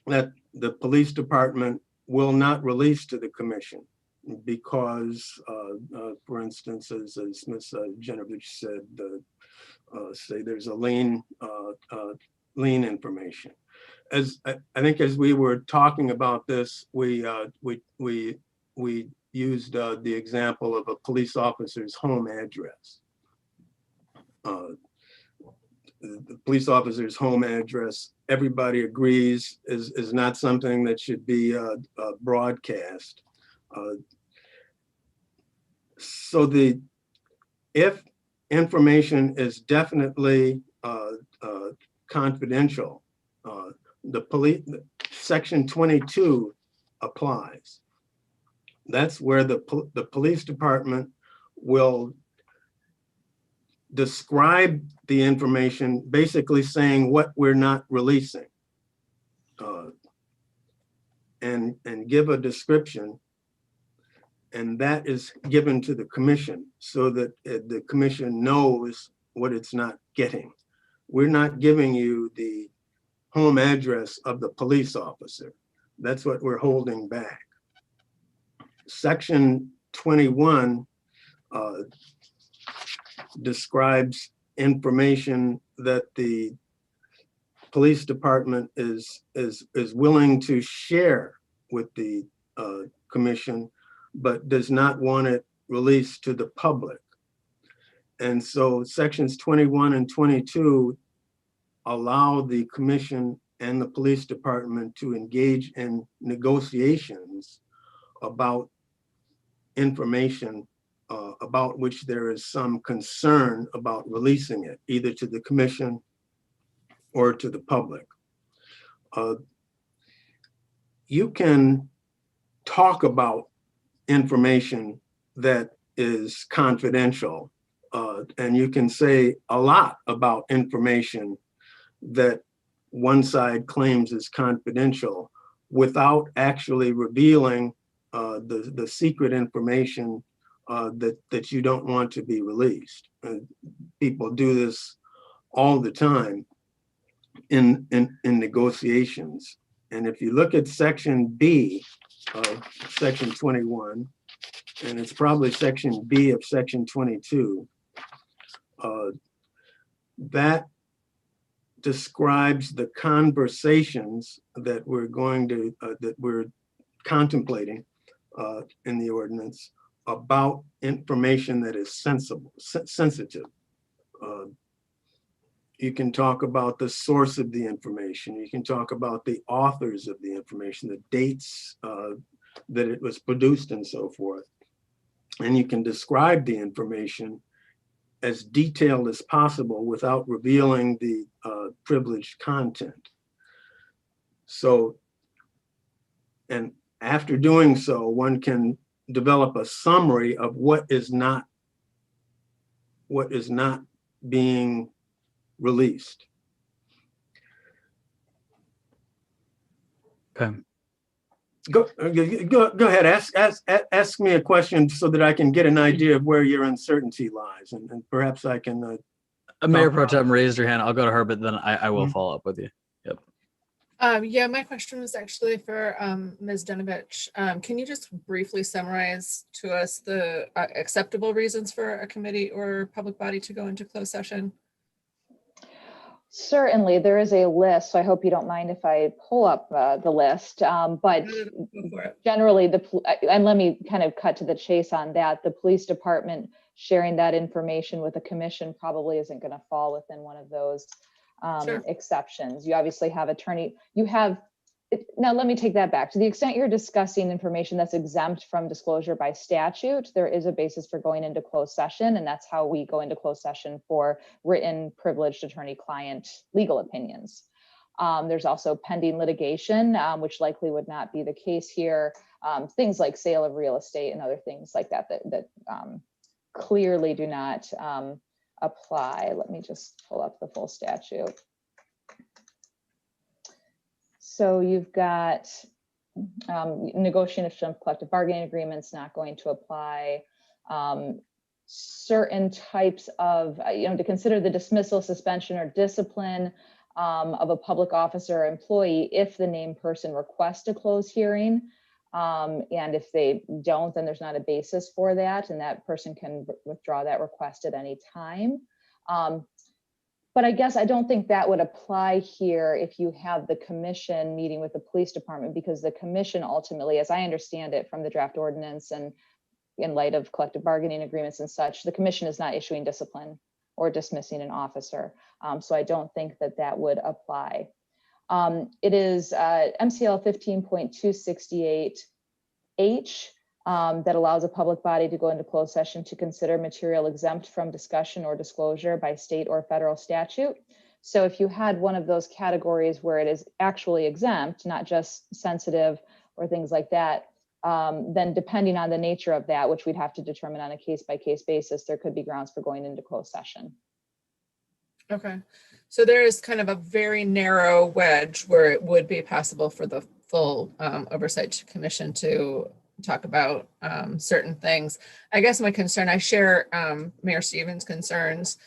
that the police department will not release to the commission because, for instance, as Ms. Genovich said, say there's a lien information. As I think as we were talking about this, we used the example of a police officer's home address. The police officer's home address, everybody agrees, is not something that should be broadcast. So if information is definitely confidential, section 22 applies. That's where the police department will describe the information, basically saying what we're not releasing, and give a description, and that is given to the commission so that the commission knows what it's not getting. We're not giving you the home address of the police officer. That's what we're holding back. Section 21 describes information that the police department is willing to share with the commission, but does not want it released to the public. And so sections 21 and 22 allow the commission and the police department to engage in negotiations about information about which there is some concern about releasing it, either to the commission or to the public. You can talk about information that is confidential, and you can say a lot about information that one side claims is confidential without actually revealing the secret information that you don't want to be released. People do this all the time in negotiations. And if you look at section B of section 21, and it's probably section B of section 22, that describes the conversations that we're going to, that we're contemplating in the ordinance about information that is sensitive. You can talk about the source of the information. You can talk about the authors of the information, the dates that it was produced and so forth. And you can describe the information as detailed as possible without revealing the privileged content. So, and after doing so, one can develop a summary of what is not being released. Okay. Go ahead, ask me a question so that I can get an idea of where your uncertainty lies, and perhaps I can. Mayor Pro Tem raised your hand. I'll go to her, but then I will follow up with you. Yep. Yeah, my question was actually for Ms. Denovich. Can you just briefly summarize to us the acceptable reasons for a committee or public body to go into closed session? Certainly, there is a list, so I hope you don't mind if I pull up the list. But generally, and let me kind of cut to the chase on that. The police department sharing that information with the commission probably isn't going to fall within one of those exceptions. You obviously have attorney, now let me take that back. To the extent you're discussing information that's exempt from disclosure by statute, there is a basis for going into closed session, and that's how we go into closed session for written privileged attorney-client legal opinions. There's also pending litigation, which likely would not be the case here. Things like sale of real estate and other things like that that clearly do not apply. Let me just pull up the full statute. So you've got negotiation of collective bargaining agreements not going to apply. Certain types of, to consider the dismissal, suspension, or discipline of a public officer or employee if the named person requests a closed hearing. And if they don't, then there's not a basis for that, and that person can withdraw that request at any time. But I guess I don't think that would apply here if you have the commission meeting with the police department, because the commission ultimately, as I understand it from the draft ordinance and in light of collective bargaining agreements and such, the commission is not issuing discipline or dismissing an officer. So I don't think that that would apply. It is MCL 15.268H that allows a public body to go into closed session to consider material exempt from discussion or disclosure by state or federal statute. So if you had one of those categories where it is actually exempt, not just sensitive or things like that, then depending on the nature of that, which we'd have to determine on a case-by-case basis, there could be grounds for going into closed session. Okay, so there is kind of a very narrow wedge where it would be possible for the full Oversight Commission to talk about certain things. I guess my concern, I share Mayor Stevens' concerns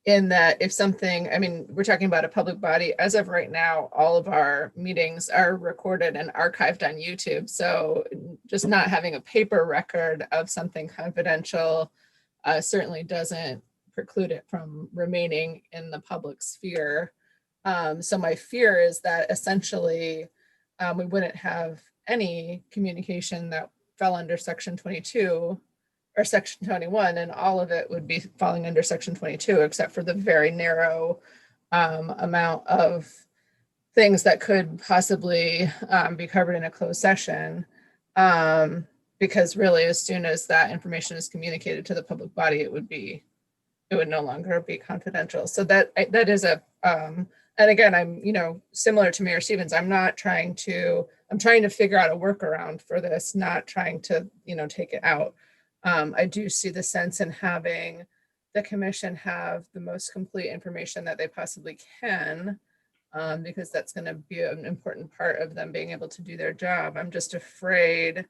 in that if something, I mean, we're talking about a public body. As of right now, all of our meetings are recorded and archived on YouTube. So just not having a paper record of something confidential certainly doesn't preclude it from remaining in the public sphere. So my fear is that essentially we wouldn't have any communication that fell under section 22 or section 21, and all of it would be falling under section 22, except for the very narrow amount of things that could possibly be covered in a closed session. Because really, as soon as that information is communicated to the public body, it would no longer be confidential. So that is a, and again, I'm, similar to Mayor Stevens, I'm trying to figure out a workaround for this, not trying to, take it out. I do see the sense in having the commission have the most complete information that they possibly can, because that's going to be an important part of them being able to do their job. I'm just afraid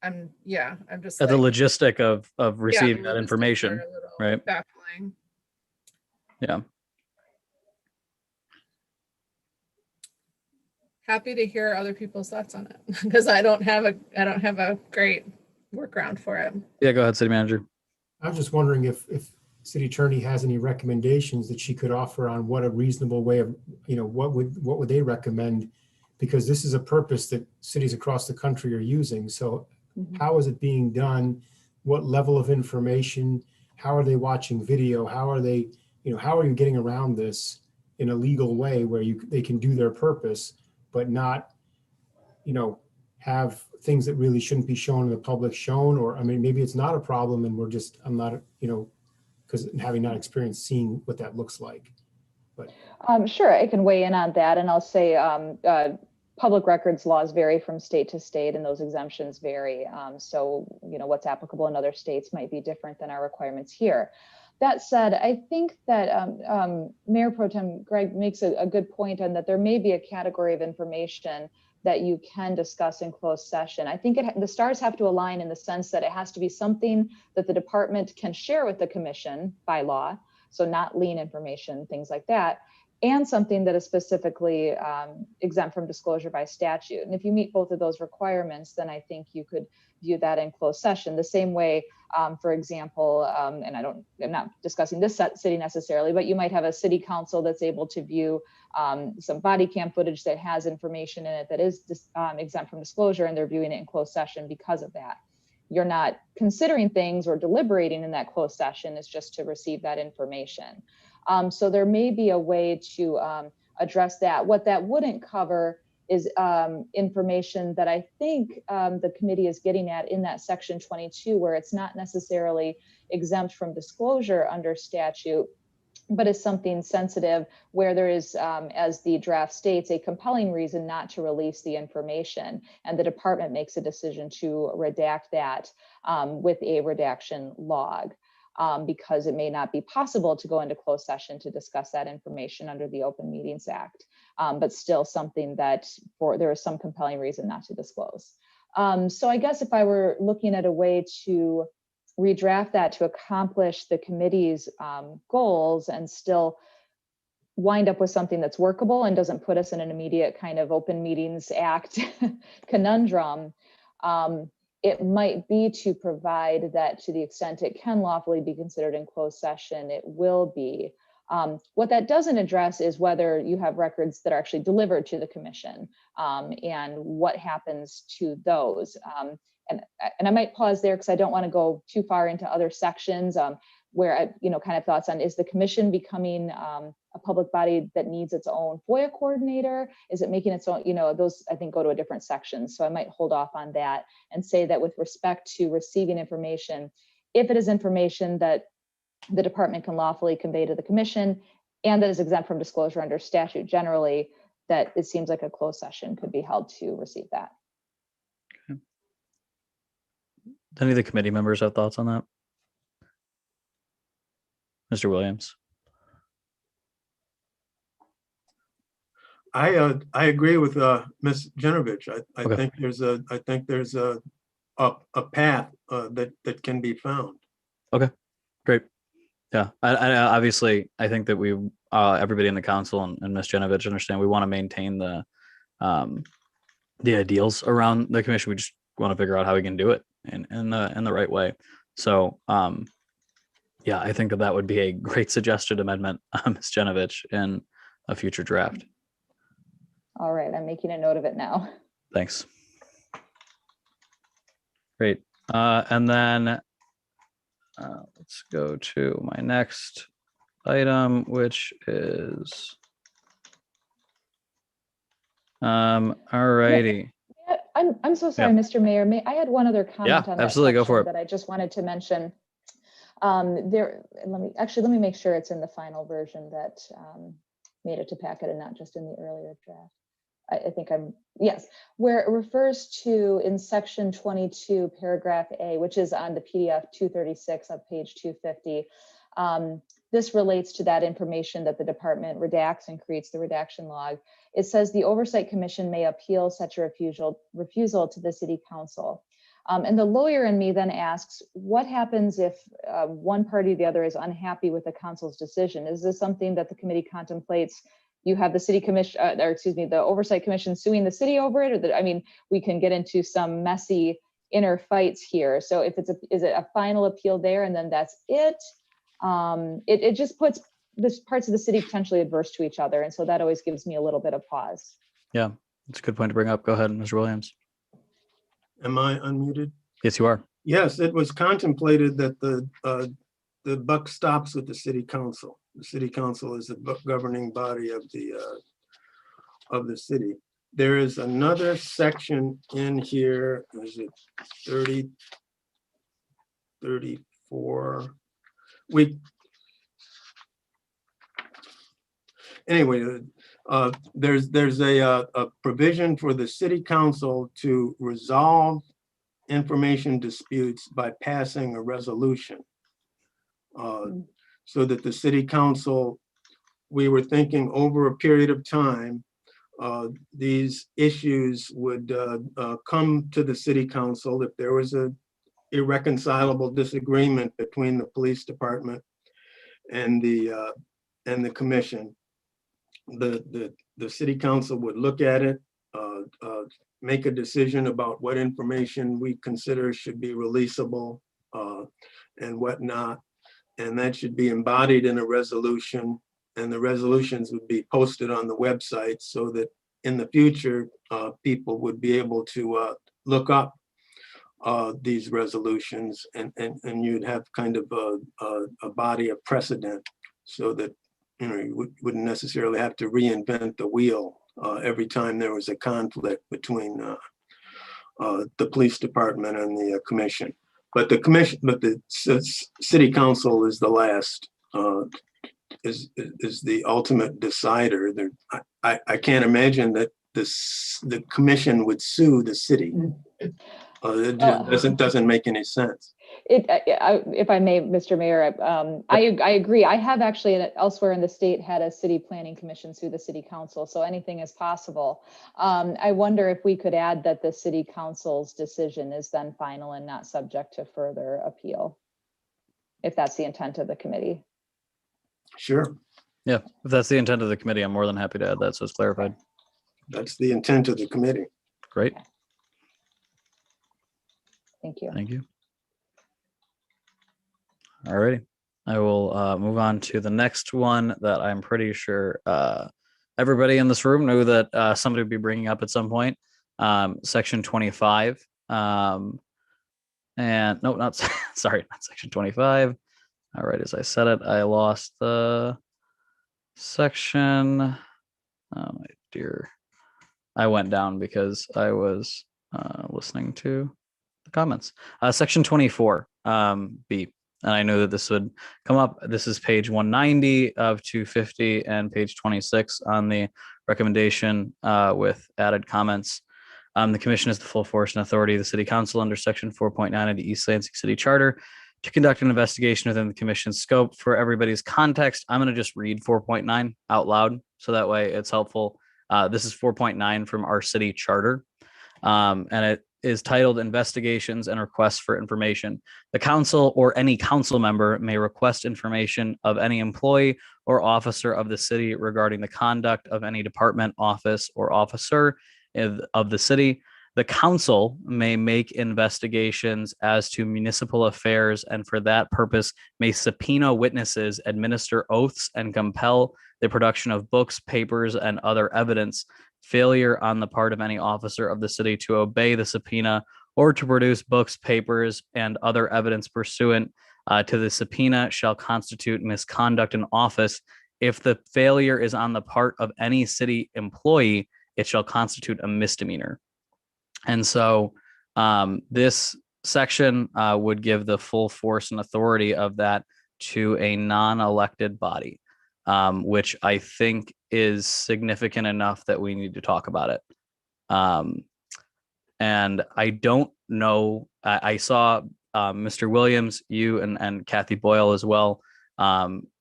I'm just The like, logistic of receiving the that logistics information, are a little right? baffling. Yeah. Happy to hear other people's thoughts on it because I don't have a great workaround for it. Yeah, go ahead, city manager. I was just wondering if city attorney has any recommendations that she could offer on what a reasonable way of, what would they recommend? Because this is a purpose that cities across the country are using. So how is it being done? What level of information? How are they watching video? How are they, how are you getting around this in a legal way where they can do their purpose, but not, have things that really shouldn't be shown in the public shown? Or, I mean, maybe it's not a problem and I'm not, because having not experienced seeing what that looks like. But sure, I can weigh in on that, and I'll say public records laws vary from state to state, and those exemptions vary. So, what's applicable in other states might be different than our requirements here. That said, I think that Mayor Pro Tem Greg makes a good point on that there may be a category of information that you can discuss in closed session. I think the stars have to align in the sense that it has to be something that the department can share with the commission by law, so not lien information, things like that, and something that is specifically exempt from disclosure by statute. And if you meet both of those requirements, then I think you could view that in closed session. The same way, for example, and I'm not discussing this city necessarily, but you might have a city council that's able to view some body cam footage that has information in it that is exempt from disclosure, and they're viewing it in closed session because of that. You're not considering things or deliberating in that closed session, it's just to receive that information. So there may be a way to address that. What that wouldn't cover is information that I think the committee is getting at in that section 22, where it's not necessarily exempt from disclosure under statute, but is something sensitive where there is, as the draft states, a compelling reason not to release the information, and the department makes a decision to redact that with a redaction log. Because it may not be possible to go into closed session to discuss that information under the Open Meetings Act, but still something that there is some compelling reason not to disclose. So I guess if I were looking at a way to redraft that to accomplish the committee's goals and still wind up with something that's workable and doesn't put us in an immediate kind of Open Meetings Act conundrum, it might be to provide that to the extent it can lawfully be considered in closed session, it will be. What that doesn't address is whether you have records that are actually delivered to the commission and what happens to those. And I might pause there because I don't want to go too far into other sections where I, kind of thoughts on, is the commission becoming a public body that needs its own FOIA coordinator? Is it making its own, those I think go to a different section. So I might hold off on that and say that with respect to receiving information, if it is information that the department can lawfully convey to the commission and that is exempt from disclosure under statute generally, that it seems like a closed session could be held to receive that. Okay. Any of the committee members have thoughts on that? Mr. Williams. I agree with Ms. Genovich. I Okay. think there's a path that can be found. Okay, great. Yeah, I obviously I think that we everybody in the council and Ms. Genovich understand we want to maintain the ideals around the commission. We just want to figure out how we can do it in the right way. So yeah, I think that would be a great suggested amendment, Ms. Genovich, in a future draft. All right, I'm making a note of it now. Thanks. Great. And then let's go to my next item, which is all righty. Yeah, I'm so sorry, Mr. Mayor. I had one other comment on that absolutely, go for it. that I just wanted to mention. Let me make sure it's in the final version that made it to packet and not just in the earlier draft. I think yes, where it refers to in section 22, paragraph A, which is on the PDF 236 of page 250. This relates to that information that the department redacts and creates the redaction log. It says the Oversight Commission may appeal such a refusal to the City Council. And the lawyer in me then asks, what happens if one party or the other is unhappy with the council's decision? Is this something that the committee contemplates? You have the city commission, or excuse me, the oversight commission suing the city over it, or I mean, we can get into some messy inner fights here. So if is it a final appeal there and then that's it? It just puts this parts of the city potentially adverse to each other. And so that always gives me a little bit of pause. Yeah, it's a good point to bring up. Go ahead, Mr. Williams. Am I unmuted? Yes, you are. Yes, it was contemplated that the buck stops with the city council. The city council is the governing body of the city. There is another section in here, is it 30, 34? Anyway, there's a provision for the city council to resolve information disputes by passing a resolution. So that the city council, we were thinking over a period of time, these issues would come to the city council if there was a irreconcilable disagreement between the police department and the commission. The city council would look at it, make a decision about what information we consider should be releasable and what not. And that should be embodied in a resolution, and the resolutions would be posted on the website so that in the future, people would be able to look up these resolutions, and you'd have kind of a body of precedent so that you wouldn't necessarily have to reinvent the wheel every time there was a conflict between the police department and the commission. But the city council is the last, is the ultimate decider. I can't imagine that the commission would sue the city. It just doesn't make any sense. If I may, Mr. Mayor, I agree. I have actually elsewhere in the state had a city planning commission sue the city council, so anything is possible. I wonder if we could add that the city council's decision is then final and not subject to further appeal, if that's the intent of the committee. Sure. Yeah, if that's the intent of the committee, I'm more than happy to add that so it's clarified. That's the intent of the committee. Great. Thank you. Thank you. All righty. I will move on to the next one that I'm pretty sure everybody in this room knew that somebody would be bringing up at some point. Section 25. And no, not sorry, not section 25. All right, as I said it, I lost the section. Oh my dear. I went down because I was listening to the comments. Section 24, B. And I knew that this would come up. This is page 190 of 250 and page 26 on the recommendation with added comments. The commission is the full force and authority of the city council under section 4.9 of the East Lansing City Charter to conduct an investigation within the commission's scope. For everybody's context, I'm going to just read 4.9 out loud so that way it's helpful. This is 4.9 from our city charter, and it is titled Investigations and Requests for Information. The council or any council member may request information of any employee or officer of the city regarding the conduct of any department, office, or officer of the city. The council may make investigations as to municipal affairs, and for that purpose may subpoena witnesses, administer oaths, and compel the production of books, papers, and other evidence. Failure on the part of any officer of the city to obey the subpoena or to produce books, papers, and other evidence pursuant to the subpoena shall constitute misconduct in office. If the failure is on the part of any city employee, it shall constitute a misdemeanor. And so this section would give the full force and authority of that to a non-elected body, which I think is significant enough that we need to talk about it. And I don't know, I saw Mr. Williams, you and Kathy Boyle as well,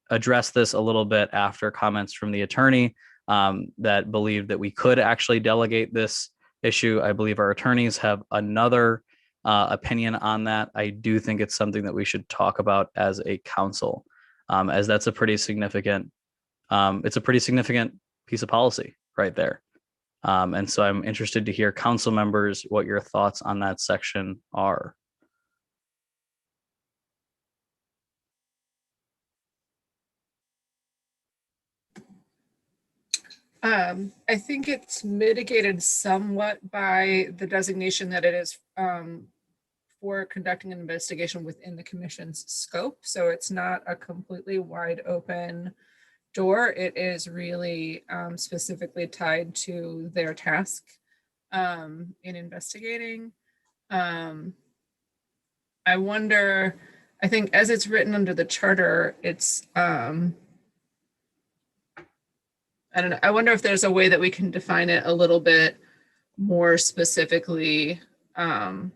address this a little bit after comments from the attorney that believed that we could actually delegate this issue. I believe our attorneys have another opinion on that. I do think it's something that we should talk about as a council, as that's a pretty significant, it's a pretty significant piece of policy right there. And so I'm interested to hear council members, what your thoughts on that section are. I think it's mitigated somewhat by the designation that it is for conducting an investigation within the commission's scope. So it's not a completely wide open door. It is really specifically tied to their task in investigating. I wonder, I think as it's written under the charter, it's, I don't know. I wonder if there's a way that we can define it a little bit more specifically. I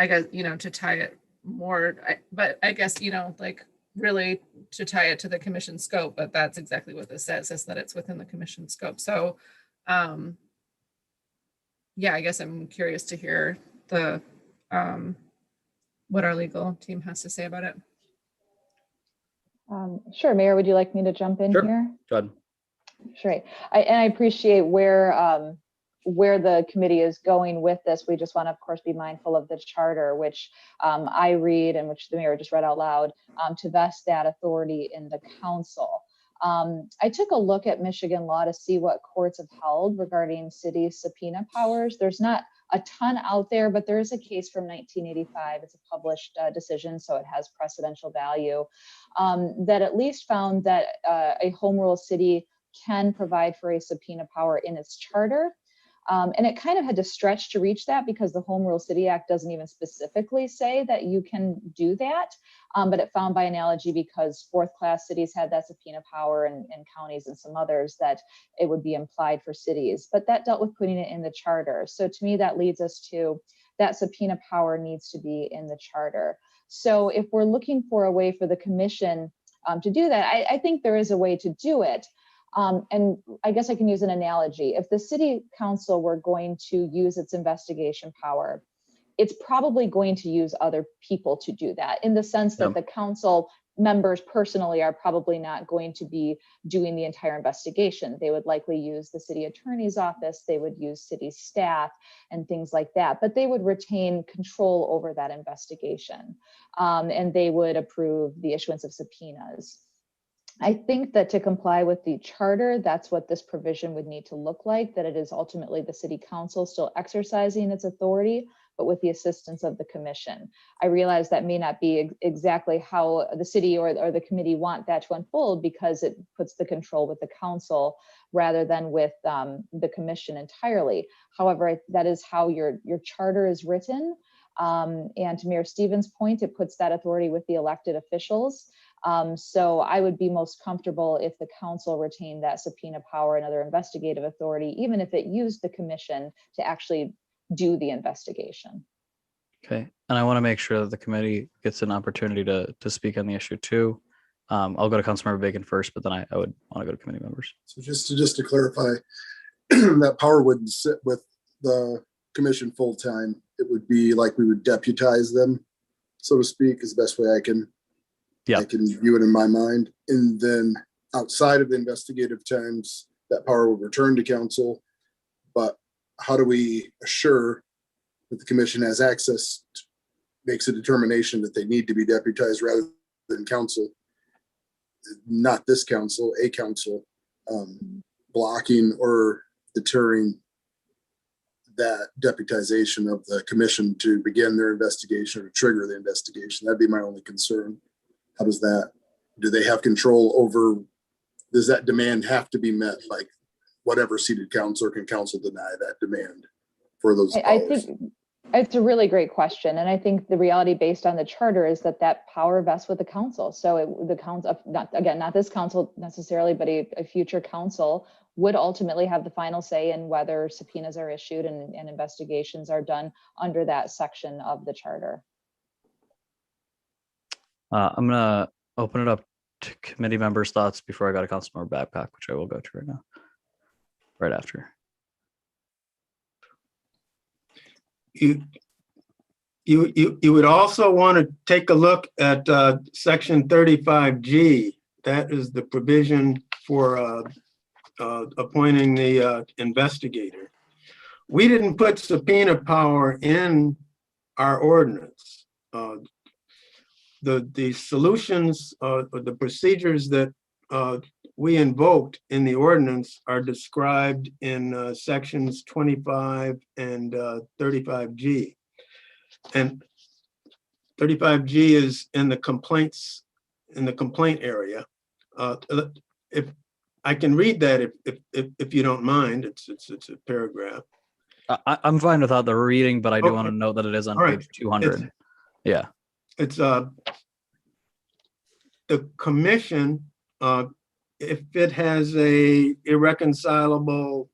guess, to tie it more, but I guess, like really to tie it to the commission scope, but that's exactly what this says, is that it's within the commission scope. So, yeah, I guess I'm curious to hear the, what our legal team has to say about it. Sure, Mayor, would you like me to jump in Sure. here? Go ahead. Sure. I appreciate where the committee is going with this. We just want to, of course, be mindful of the charter, which I read and which the mayor just read out loud, to vest that authority in the council. I took a look at Michigan law to see what courts have held regarding city subpoena powers. There's not a ton out there, but there is a case from 1985. It's a published decision, so it has precedential value, that at least found that a home rule city can provide for a subpoena power in its charter. And it kind of had to stretch to reach that because the Home Rule City Act doesn't even specifically say that you can do that. But it found by analogy, because fourth class cities had that subpoena power and counties and some others, that it would be implied for cities. But that dealt with putting it in the charter. So to me, that leads us to that subpoena power needs to be in the charter. So if we're looking for a way for the commission to do that, I think there is a way to do it. And I guess I can use an analogy. If the city council were going to use its investigation power, it's probably going to use other people to do that, in the sense that the council members personally are probably not going to be doing the entire investigation. They would likely use the city attorney's office, they would use city staff and things like that, but they would retain control over that investigation, and they would approve the issuance of subpoenas. I think that to comply with the charter, that's what this provision would need to look like, that it is ultimately the city council still exercising its authority, but with the assistance of the commission. I realize that may not be exactly how the city or the committee want that to unfold, because it puts the control with the council rather than with the commission entirely. However, that is how your charter is written. And to Mayor Stevens' point, it puts that authority with the elected officials. So I would be most comfortable if the council retained that subpoena power and other investigative authority, even if it used the commission to actually do the investigation. Okay, and I want to make sure that the committee gets an opportunity to speak on the issue too. I'll go to Councilmember Bacon first, but then I would want to go to committee members. So just to clarify, that power wouldn't sit with the commission full time. It would be like we would deputize them, so to speak, is the best way I can view it in my mind. And then outside of the investigative times, that power will return to council. But how do we assure that the commission has access, makes a determination that they need to be deputized rather than council, not this council, a council, blocking or deterring that deputization of the commission to begin their investigation or to trigger the investigation? That'd be my only concern. How does that, do they have control over, does that demand have to be met? Like whatever seated councilor can council deny that demand for those powers? I think it's a really great question. And I think the reality based on the charter is that that power vests with the council. So the council, not this council necessarily, but a future council would ultimately have the final say in whether subpoenas are issued and investigations are done under that section of the charter. I'm going to open it up to committee members' thoughts before I go to Councilmember Babcock, which I will go to right now, right after. You would also want to take a look at section 35G. That is the provision for appointing the investigator. We didn't put subpoena power in our ordinance. The solutions, the procedures that we invoked in the ordinance are described in sections 25 and 35G. And 35G is in the complaint area. If I can read that, if you don't mind, it's a paragraph. I'm fine without the reading, but I do Okay. want to note that it is on All right. page 200. Yeah. It's the commission, if it has a irreconcilable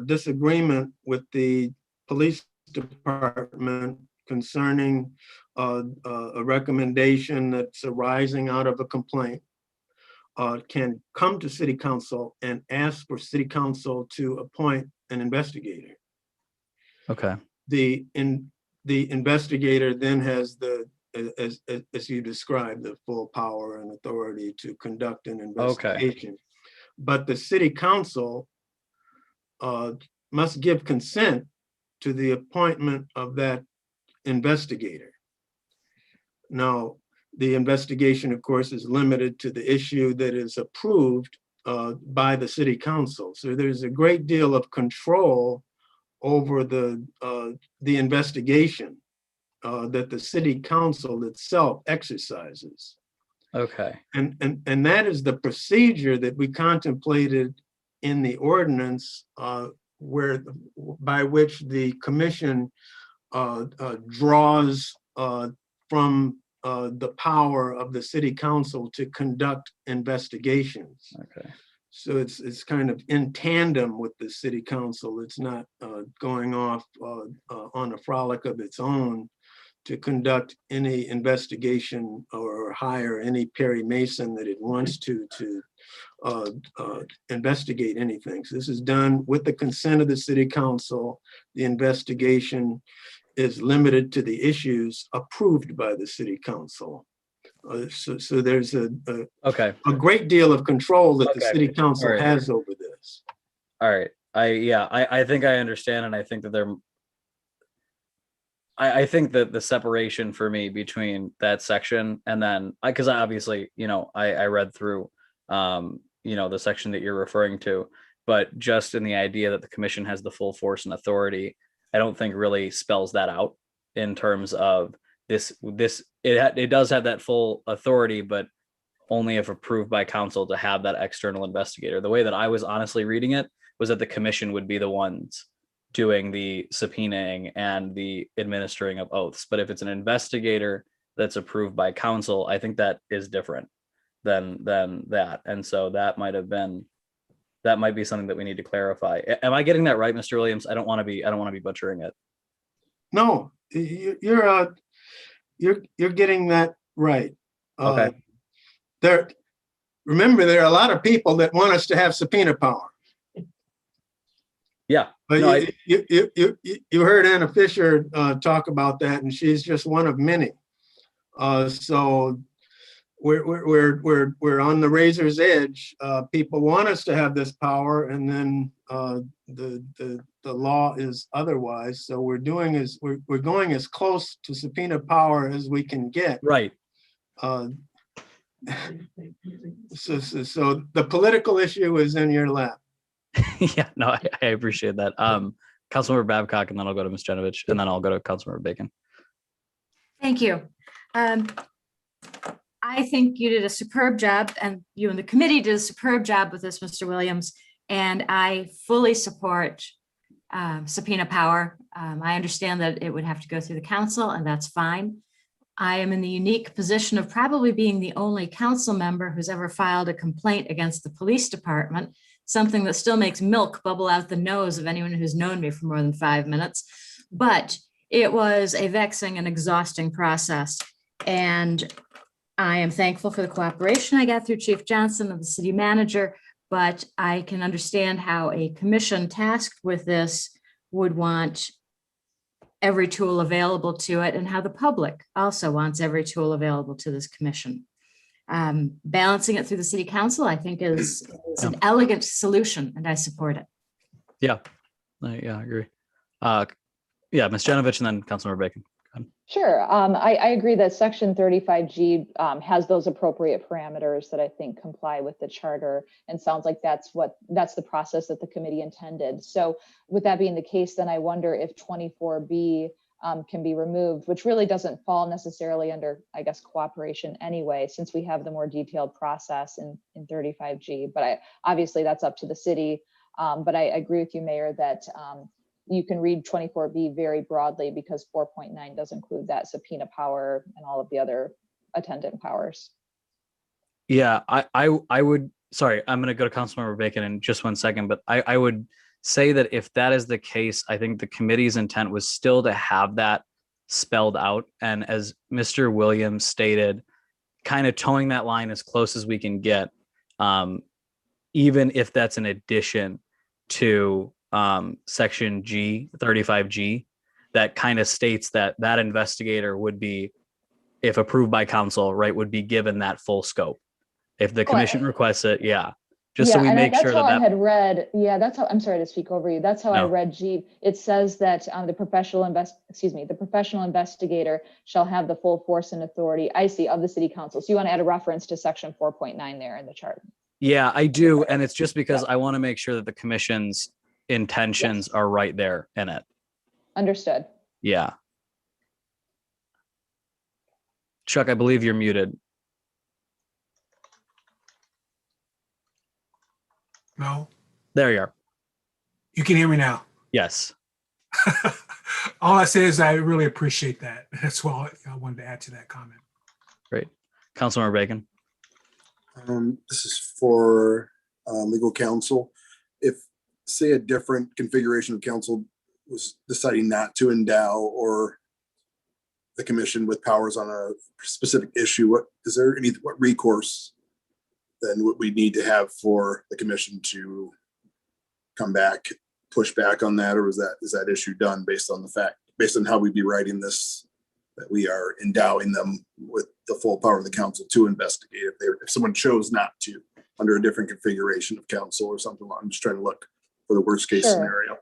disagreement with the police department concerning a recommendation that's arising out of a complaint, can come to city council and ask for city council to appoint an investigator. Okay. The investigator then has as you described, the full power and authority to conduct an investigation. Okay. But the city council must give consent to the appointment of that investigator. Now, the investigation, of course, is limited to the issue that is approved by the city council. So there's a great deal of control over the investigation that the city council itself exercises. Okay. And that is the procedure that we contemplated in the ordinance by which the commission draws from the power of the city council to conduct investigations. Okay. So it's kind of in tandem with the city council. It's not going off on a frolic of its own to conduct any investigation or hire any Perry Mason that it wants to investigate anything. So this is done with the consent of the city council. The investigation is limited to the issues approved by the city council. So there's a great deal of control that the city council has over this. All right. I think I understand, and I think that I think that the separation for me between that section and then because I obviously, I read through the section that you're referring to, but just in the idea that the commission has the full force and authority, I don't think really spells that out in terms of it does have that full authority, but only if approved by council to have that external investigator. The way that I was honestly reading it was that the commission would be the ones doing the subpoenaing and the administering of oaths. But if it's an investigator that's approved by council, I think that is different than that. And so that might be something that we need to clarify. Am I getting that right, Mr. Williams? I don't want to be butchering it. No, you're getting that right. Okay. Remember, there are a lot of people that want us to have subpoena power. Yeah. But no, you heard Anna Fisher talk about that, and she's just one of many. So we're on the razor's edge. People want us to have this power, and then the law is otherwise. So we're going as close to subpoena power as we can get. Right. So the political issue is in your lap. Yeah, no, I appreciate that. Councilmember Babcock, and then I'll go to Ms. Genovich, and then I'll go to Councilmember Bacon. Thank you. I think you did a superb job, and you and the committee did a superb job with this, Mr. Williams, and I fully support subpoena power. I understand that it would have to go through the council, and that's fine. I am in the unique position of probably being the only council member who's ever filed a complaint against the police department, something that still makes milk bubble out the nose of anyone who's known me for more than 5 minutes. But it was a vexing and exhausting process. And I am thankful for the cooperation I got through Chief Johnson and the city manager, but I can understand how a commission tasked with this would want every tool available to it and how the public also wants every tool available to this commission. Balancing it through the city council, I think is an elegant solution, and I support it. Yeah, I agree. Yeah, Ms. Genovich and then Councilmember Bacon. Sure. I agree that Section 35G has those appropriate parameters that I think comply with the charter, and sounds like that's the process that the committee intended. So with that being the case, then I wonder if 24B can be removed, which really doesn't fall necessarily under, I guess, cooperation anyway, since we have the more detailed process in 35G. But obviously that's up to the city. But I agree with you, Mayor, that you can read 24B very broadly because 4.9 does include that subpoena power and all of the other attendant powers. Yeah, I would, sorry, I'm going to go to Councilmember Bacon in just 1 second, but I would say that if that is the case, I think the committee's intent was still to have that spelled out. And as Mr. Williams stated, kind of towing that line as close as we can get, even if that's an addition to Section G, 35G, that kind of states that that investigator would be, if approved by council, right, would be given that full scope. If the commission requests it, just so we make sure that I had read, that's how, I'm sorry to speak over you. That's how I read G. It says that the professional investigator shall have the full force and authority, of the city council. So you want to add a reference to Section 4.9 there in the chart. Yeah, I do. And it's just because I want to make sure that the commission's intentions are right there in it. Understood. Yeah. Chuck, I believe you're muted. No. There you are. You can hear me now. Yes. All I say is I really appreciate that. That's all I wanted to add to that comment. Great. Councilmember Bacon. This is for legal counsel. If, say, a different configuration of council was deciding not to endow or the commission with powers on a specific issue, what recourse then would we need to have for the commission to come back, push back on that, or is that issue done based on how we'd be writing this, that we are endowing them with the full power of the council to investigate if someone chose not to under a different configuration of council or something? I'm just trying to look for the worst case scenario.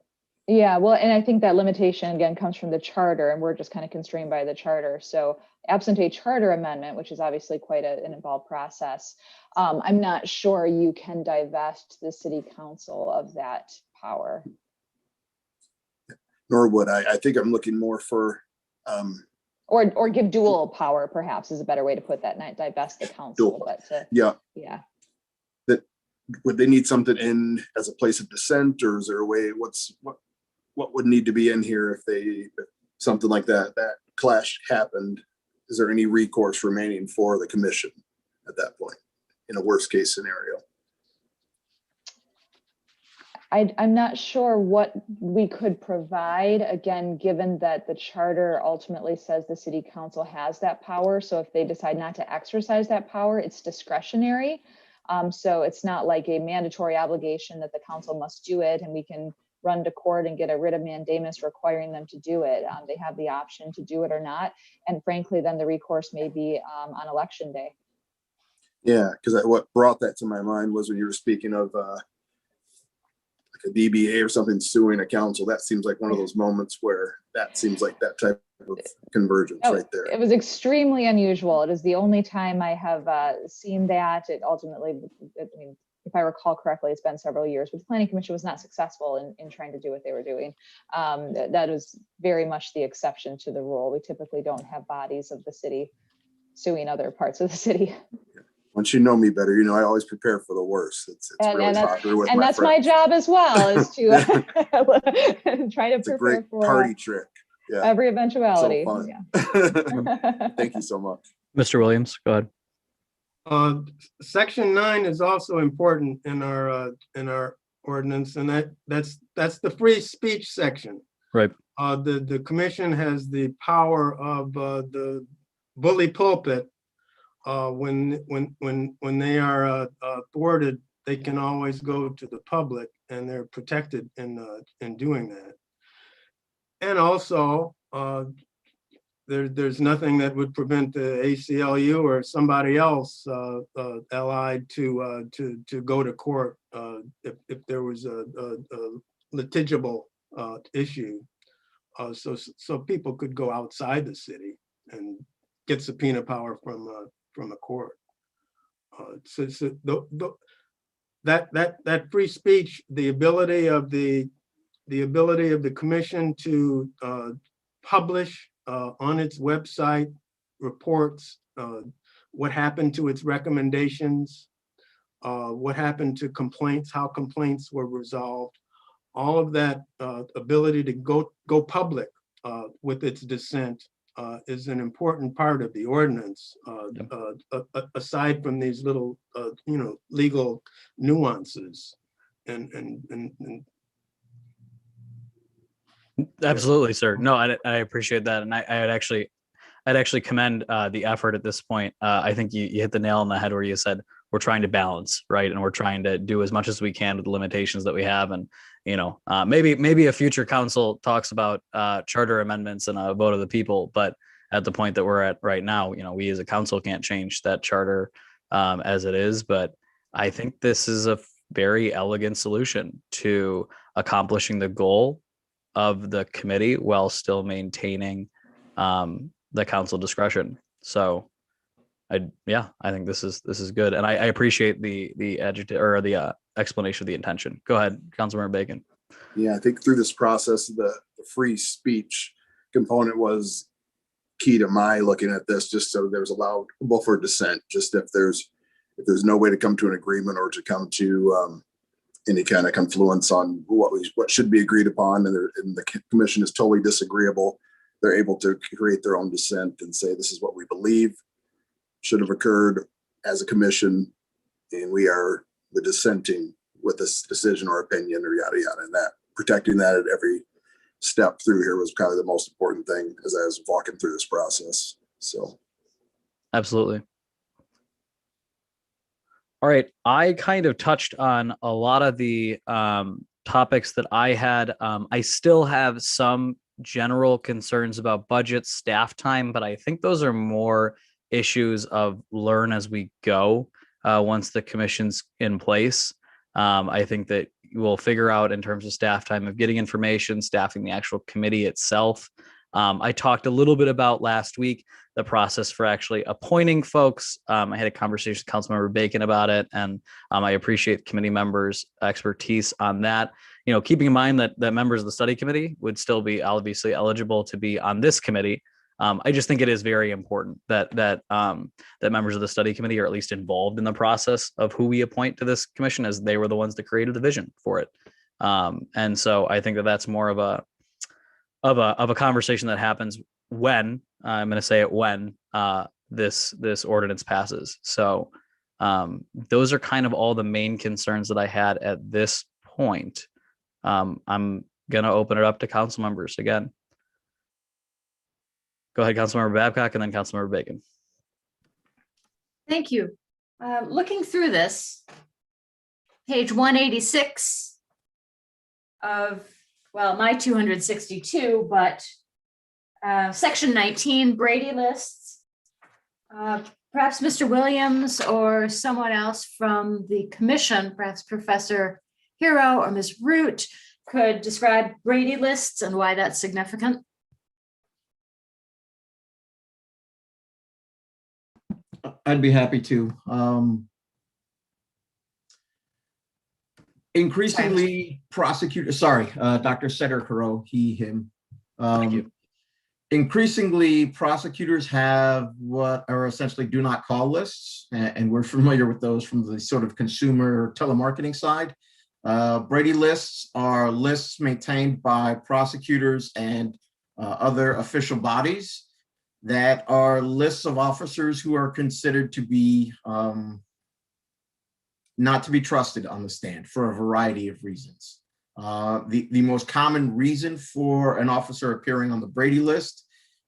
Yeah, well, and I think that limitation again comes from the charter, and we're just kind of constrained by the charter. So absent a charter amendment, which is obviously quite an involved process, I'm not sure you can divest the city council of that power. Nor would I think I'm looking more for or give dual power, perhaps, is a better way to put that, not divest the council. That would they need something in as a place of dissent, or is there a way, what would need to be in here if something like that clash happened? Is there any recourse remaining for the commission at that point in a worst case scenario? I'm not sure what we could provide, again, given that the charter ultimately says the city council has that power. So if they decide not to exercise that power, it's discretionary. So it's not like a mandatory obligation that the council must do it, and we can run to court and get a writ of mandamus requiring them to do it. They have the option to do it or not. And frankly, then the recourse may be on election day. Yeah, because what brought that to my mind was when you were speaking of like a DBA or something suing a council. That seems like one of those moments where that seems like that type of convergence right there. It was extremely unusual. It is the only time I have seen that. It ultimately, I mean, if I recall correctly, it's been several years, but the Planning Commission was not successful in trying to do what they were doing. That was very much the exception to the rule. We typically don't have bodies of the city suing other parts of the city. Once you know me better, you know I always prepare for the worst. It's really popular with my friends. My job as well, is to try to prepare for party trick. Yeah, every eventuality. So yeah. Thank you so much. Mr. Williams, go ahead. Section 9 is also important in our ordinance, and that's the free speech section. Right. The commission has the power of the bully pulpit. When they are thwarted, they can always go to the public, and they're protected in doing that. And also, there's nothing that would prevent the ACLU or somebody else allied to go to court if there was a litigiable issue. So people could go outside the city and get subpoena power from a court. That free speech, the ability of the commission to publish on its website reports, what happened to its recommendations, what happened to complaints, how complaints were resolved, all of that ability to go public with its dissent is an important part of the ordinance, aside from these little, legal nuances. And Absolutely, sir. No, I appreciate that, and I'd actually commend the effort at this point. I think you hit the nail on the head where you said we're trying to balance, right, and we're trying to do as much as we can with the limitations that we have, and maybe a future council talks about charter amendments and a vote of the people, but at the point that we're at right now, we as a council can't change that charter as it is. But I think this is a very elegant solution to accomplishing the goal of the committee while still maintaining the council discretion. So I think this is good, and I appreciate the adjective or the explanation of the intention. Go ahead, Councilmember Bacon. Yeah, I think through this process, the free speech component was key to my looking at this, just so there was allowable for dissent, just if there's no way to come to an agreement or to come to any kind of confluence on what should be agreed upon, and the commission is totally disagreeable, they're able to create their own dissent and say, this is what we believe should have occurred as a commission, and we are the dissenting with this decision or opinion or yada yada. And that protecting that at every step through here was probably the most important thing as I was walking through this process. So absolutely. All right, I kind of touched on a lot of the topics that I had. I still have some general concerns about budget, staff time, but I think those are more issues of learn as we go once the commission's in place. I think that we'll figure out in terms of staff time of getting information, staffing the actual committee itself. I talked a little bit about last week the process for actually appointing folks. I had a conversation with Councilmember Bacon about it, and I appreciate committee members' expertise on that. Keeping in mind that members of the study committee would still be obviously eligible to be on this committee. I just think it is very important that members of the study committee are at least involved in the process of who we appoint to this commission, as they were the ones that created the vision for it. And so I think that that's more of a conversation that happens when I'm going to say it when this ordinance passes. So those are kind of all the main concerns that I had at this point. I'm going to open it up to council members again. Go ahead, Councilmember Babcock, and then Councilmember Bacon. Thank you. Looking through this, page 186 of, well, my 262, but section 19, Brady lists. Perhaps Mr. Williams or someone else from the commission, perhaps Professor Hero or Ms. Root, could describe Brady lists and why that's significant. I'd be happy to. Increasingly, prosecutors, Dr. Setter-Caro, he, him. Thank you. Increasingly, prosecutors have what are essentially do not call lists, and we're familiar with those from the sort of consumer telemarketing side. Brady lists are lists maintained by prosecutors and other official bodies that are lists of officers who are considered to be not to be trusted on the stand for a variety of reasons. The most common reason for an officer appearing on the Brady list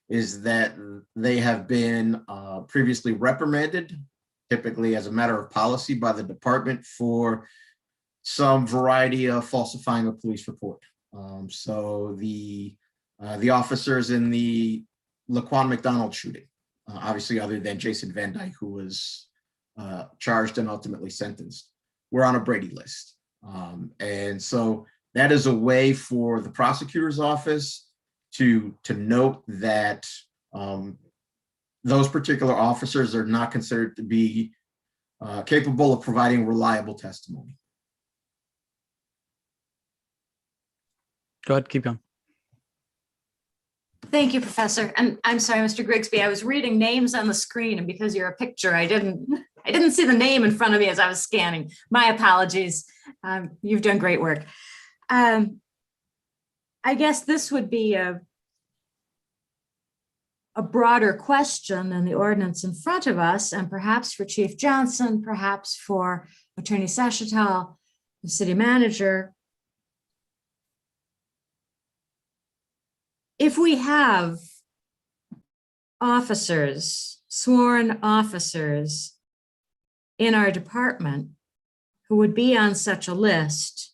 is that they have been previously reprimanded, typically as a matter of policy by the department, for some variety of falsifying a police report. So the the officers in the Laquan McDonald shooting, obviously other than Jason Van Dyke, who was charged and ultimately sentenced, were on a Brady list. And so that is a way for the prosecutor's office to note that those particular officers are not considered to be capable of providing reliable testimony. Go ahead, keep going. Thank you, Professor. And I'm sorry, Mr. Grigsby, I was reading names on the screen, and because you're a picture, I didn't see the name in front of me as I was scanning. My apologies. You've done great work. I guess this would be a broader question than the ordinance in front of us, and perhaps for Chief Johnson, perhaps for Attorney Sachetal, the city manager. If we have officers, sworn officers in our department who would be on such a list,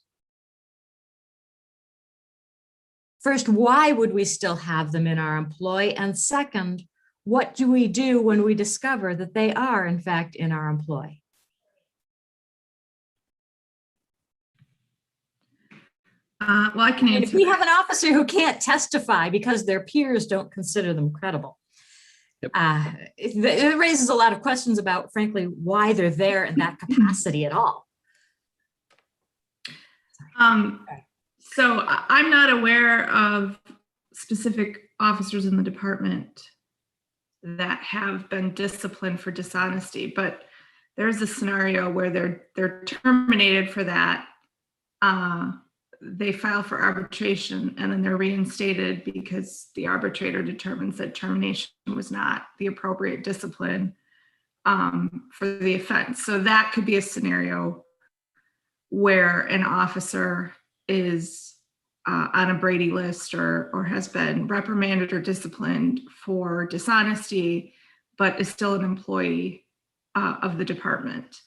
first, why would we still have them in our employ? And second, what do we do when we discover that they are, in fact, in our employ? Well, I can answer. If we have an officer who can't testify because their peers don't consider them credible, it raises a lot of questions about, frankly, why they're there in that capacity at all. So I'm not aware of specific officers in the department that have been disciplined for dishonesty, but there's a scenario where they're terminated for that. They file for arbitration and then they're reinstated because the arbitrator determines that termination was not the appropriate discipline for the offense. So that could be a scenario where an officer is on a Brady list or has been reprimanded or disciplined for dishonesty, but is still an employee of the department.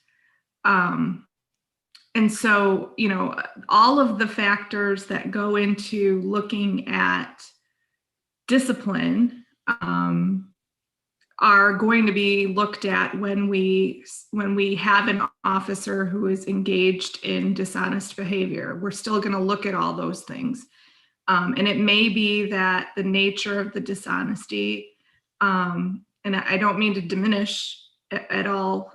And so, you know, all of the factors that go into looking at discipline are going to be looked at when we have an officer who is engaged in dishonest behavior. We're still going to look at all those things. And it may be that the nature of the dishonesty, and I don't mean to diminish at all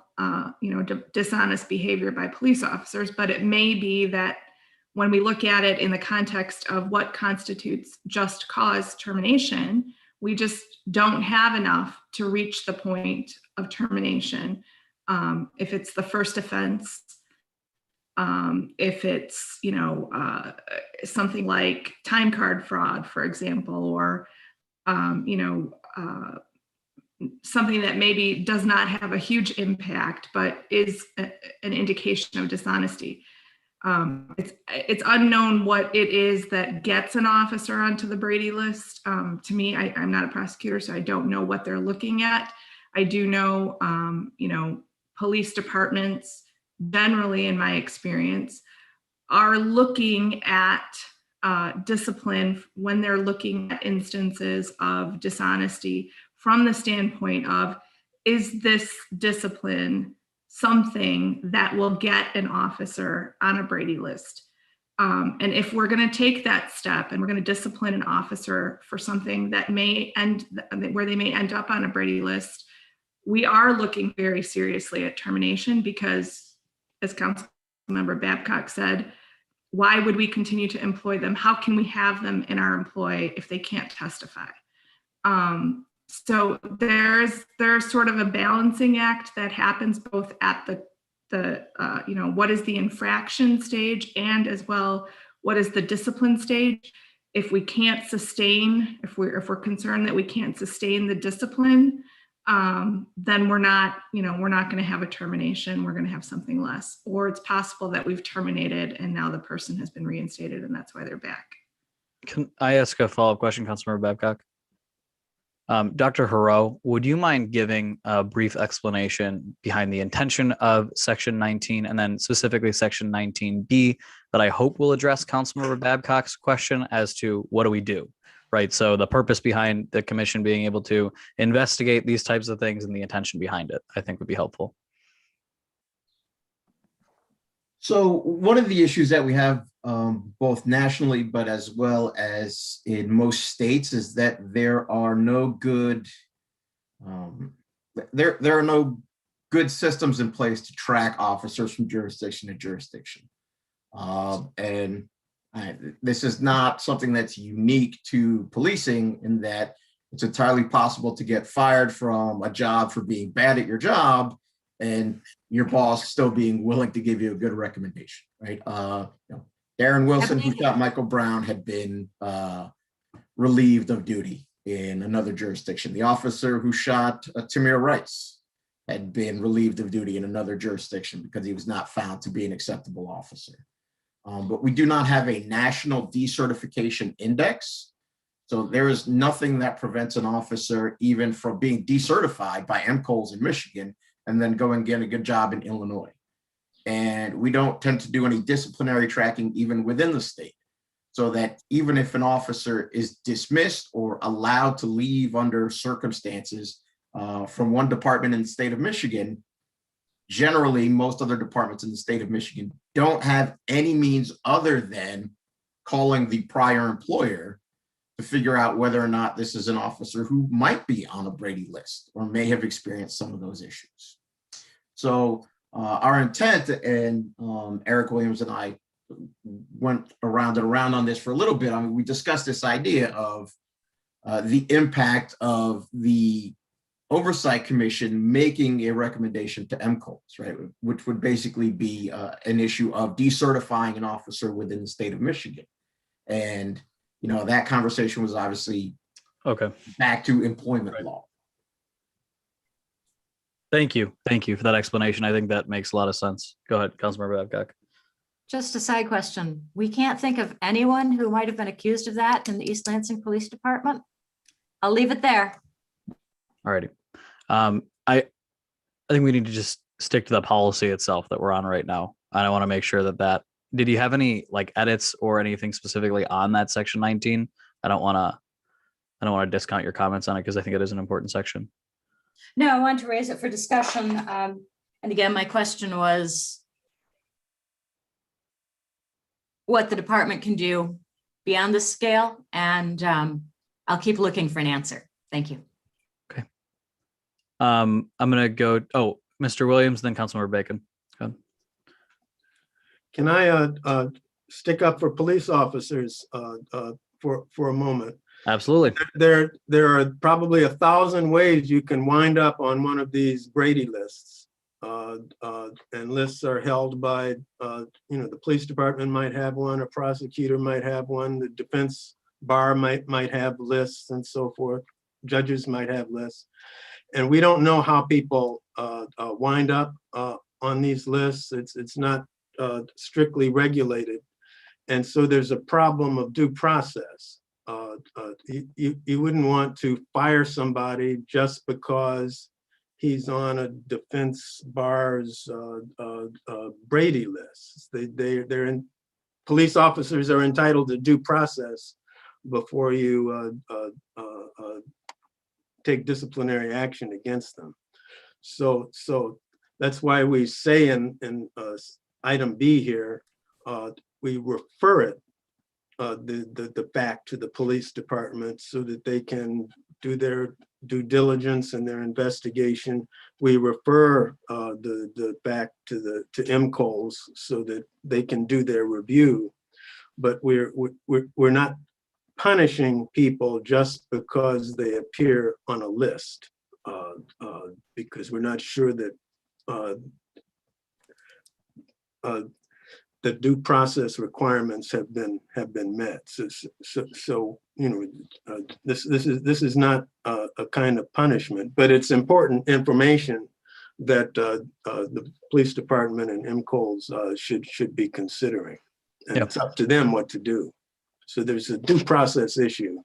dishonest behavior by police officers, but it may be that when we look at it in the context of what constitutes just cause termination, we just don't have enough to reach the point of termination. If it's the first offense, if it's, something like time card fraud, for example, or, something that maybe does not have a huge impact, but is an indication of dishonesty. It's unknown what it is that gets an officer onto the Brady list. To me, I'm not a prosecutor, so I don't know what they're looking at. I do know, police departments, generally in my experience, are looking at discipline when they're looking at instances of dishonesty from the standpoint of, is this discipline something that will get an officer on a Brady list? And if we're going to take that step and we're going to discipline an officer for something that where they may end up on a Brady list, we are looking very seriously at termination because, as Councilmember Babcock said, why would we continue to employ them? How can we have them in our employ if they can't testify? So there's sort of a balancing act that happens both at the what is the infraction stage and as well what is the discipline stage. If we can't sustain, if we're concerned that we can't sustain the discipline, then we're not going to have a termination. We're going to have something less, or it's possible that we've terminated and now the person has been reinstated and that's why they're back. Can I ask a follow-up question, Councilmember Babcock? Dr. Haro, would you mind giving a brief explanation behind the intention of Section 19 and then specifically Section 19B that I hope will address Councilmember Babcock's question as to what do we do? right? So the purpose behind the commission being able to investigate these types of things and the intention behind it, I think would be helpful. So one of the issues that we have both nationally, but as well as in most states, is that there are no good there are no good systems in place to track officers from jurisdiction to jurisdiction. This is not something that's unique to policing, in that it's entirely possible to get fired from a job for being bad at your job and your boss still being willing to give you a good recommendation, right? Darren Wilson, who shot Michael Brown, had been relieved of duty in another jurisdiction. The officer who shot Tamir Rice had been relieved of duty in another jurisdiction because he was not found to be an acceptable officer. But we do not have a national decertification index. So there is nothing that prevents an officer even from being decertified by MCOLs in Michigan and then go and get a good job in Illinois. And we don't tend to do any disciplinary tracking even within the state. So that even if an officer is dismissed or allowed to leave under circumstances from one department in the state of Michigan, generally most other departments in the state of Michigan don't have any means other than calling the prior employer to figure out whether or not this is an officer who might be on a Brady list or may have experienced some of those issues. So our intent, and Eric Williams and I went around and around on this for a little bit. I mean, we discussed this idea of the impact of the Oversight Commission making a recommendation to MCOLs, right? Which would basically be an issue of decertifying an officer within the state of Michigan. And, you know, that conversation was obviously back to employment law. Thank you. Thank you for that explanation. I think that makes a lot of sense. Go ahead, Councilmember Babcock. Just a side question. We can't think of anyone who might have been accused of that in the East Lansing Police Department. I'll leave it there. All righty. I think we need to just stick to the policy itself that we're on right now. And I want to make sure that did you have any like edits or anything specifically on that section 19? I don't want to discount your comments on it because I think it is an important section. No, I want to raise it for discussion. And again, my question was what the department can do beyond this scale. And I'll keep looking for an answer. Thank you. Okay. I'm going to go, Mr. Williams, then Councilmember Bacon. Go ahead. Can I stick up for police officers for a moment? Absolutely. There are probably 1,000 ways you can wind up on one of these Brady lists. And lists are held by, the police department might have one, a prosecutor might have one, the defense bar might have lists and so forth. Judges might have lists. And we don't know how people wind up on these lists. It's not strictly regulated. And so there's a problem of due process. You wouldn't want to fire somebody just because he's on a defense bar's Brady list. Police officers are entitled to due process before you take disciplinary action against them. So that's why we say in item B here, we refer it the fact to the police department so that they can do their due diligence and their investigation. We refer the fact to MCOLs so that they can do their review. But we're not punishing people just because they appear on a list, because we're not sure that the due process requirements have been met. So this is not a kind of punishment, but it's important information that the police department and MCOLs should be considering, and it's up to them what to do. So there's a due process issue.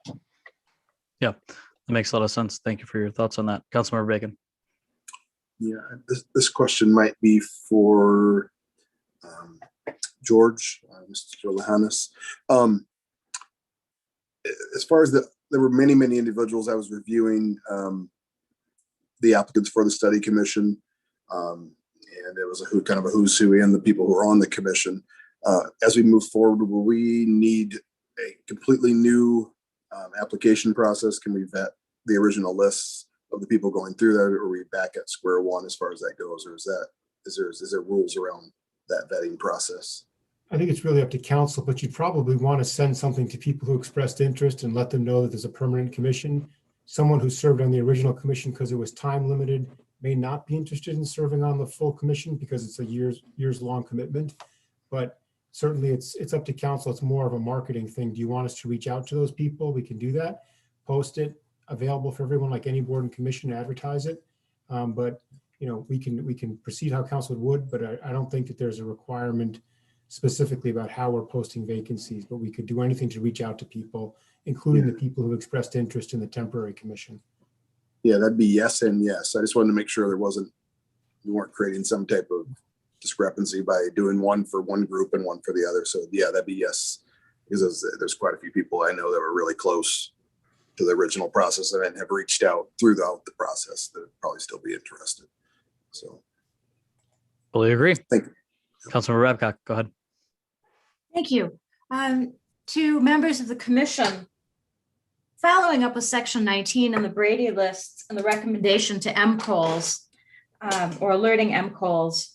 Yeah, that makes a lot of sense. Thank you for your thoughts on that, Councilmember Bacon. Yeah, this question might be for George, Mr. Johannes. as far as there were many individuals. I was reviewing the applicants for the study commission, and it was kind of a who's who and the people who are on the commission. As we move forward, will we need a completely new application process? Can we vet the original lists of the people going through that, or are we back at square one as far as that goes, or is there rules around that vetting process? I think it's really up to council, but you probably want to send something to people who expressed interest and let them know that there's a permanent commission. Someone who served on the original commission because it was time limited may not be interested in serving on the full commission because it's a years long commitment. But certainly it's up to council. It's more of a marketing thing. Do you want us to reach out to those people? We can do that, post it, available for everyone like any board and commission, advertise it. But we can proceed how council would, but I don't think that there's a requirement specifically about how we're posting vacancies, but we could do anything to reach out to people, including the people who expressed interest in the temporary commission. Yeah, that'd be yes and yes. I just wanted to make sure we weren't creating some type of discrepancy by doing one for one group and one for the other. So yeah, that'd be yes, because there's quite a few people I know that were really close to the original process and have reached out throughout the process that would probably still be interested. So Fully agree. Thank you. Councilmember Babcock, go ahead. Thank you. To members of the commission, following up with section 19 and the Brady lists and the recommendation to MCOLs or alerting MCOLs,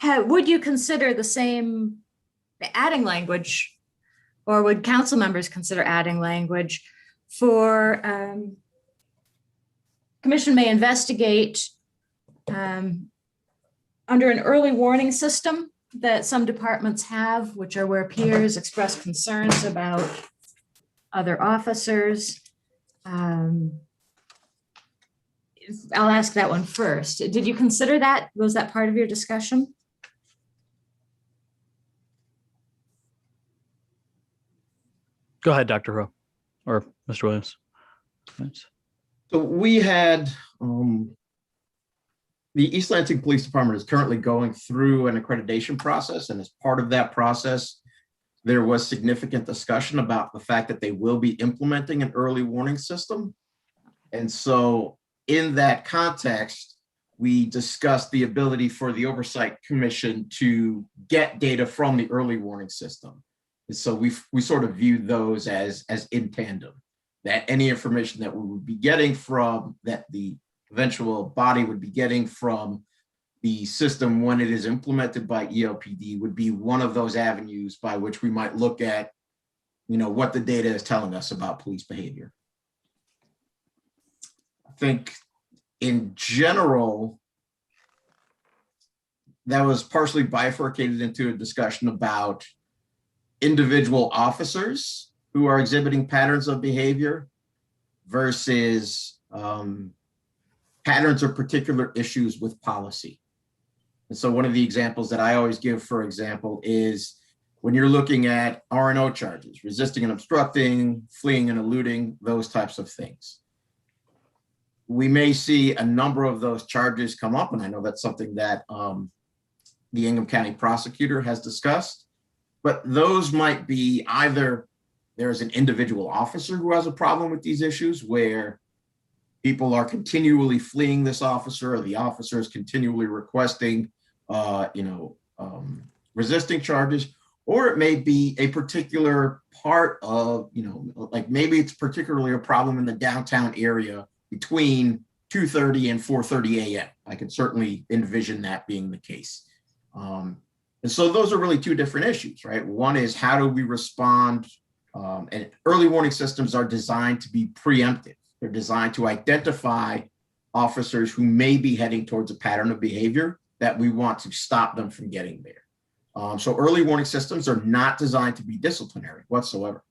would you consider the same adding language, or would council members consider adding language for commission may investigate under an early warning system that some departments have, which are where peers express concerns about other officers? I'll ask that one first. Did you consider that? Was that part of your discussion? Go ahead, Dr. Ho or Mr. Williams. Thanks. So we had the East Lansing Police Department is currently going through an accreditation process, and as part of that process, there was significant discussion about the fact that they will be implementing an early warning system. And so in that context, we discussed the ability for the Oversight Commission to get data from the early warning system. And so we sort of viewed those as in tandem, that any information that we would be getting from, that the eventual body would be getting from the system when it is implemented by ELPD would be one of those avenues by which we might look at, what the data is telling us about police behavior. I think in general, that was partially bifurcated into a discussion about individual officers who are exhibiting patterns of behavior versus patterns or particular issues with policy. And so one of the examples that I always give, for example, is when you're looking at R&O charges, resisting and obstructing, fleeing and eluding, those types of things. We may see a number of those charges come up, and I know that's something that the Ingham County prosecutor has discussed, but those might be either there's an individual officer who has a problem with these issues where people are continually fleeing this officer, or the officer is continually requesting, resisting charges, or it may be a particular part of, like maybe it's particularly a problem in the downtown area between 2:30 and 4:30 a.m. I could certainly envision that being the case. And so those are really two different issues, right? One is how do we respond? And early warning systems are designed to be preemptive. They're designed to identify officers who may be heading towards a pattern of behavior that we want to stop them from getting there. So early warning systems are not designed to be disciplinary whatsoever.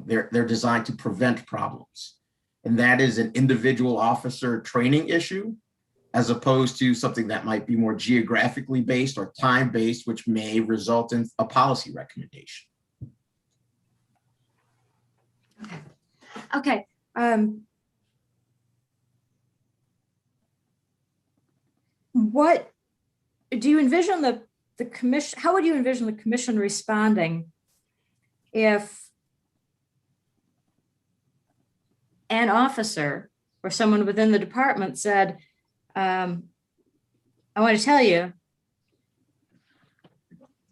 They're designed to prevent problems. And that is an individual officer training issue, as opposed to something that might be more geographically based or time-based, which may result in a policy recommendation. Okay. What do you envision the commission? How would you envision the commission responding if an officer or someone within the department said, I want to tell you,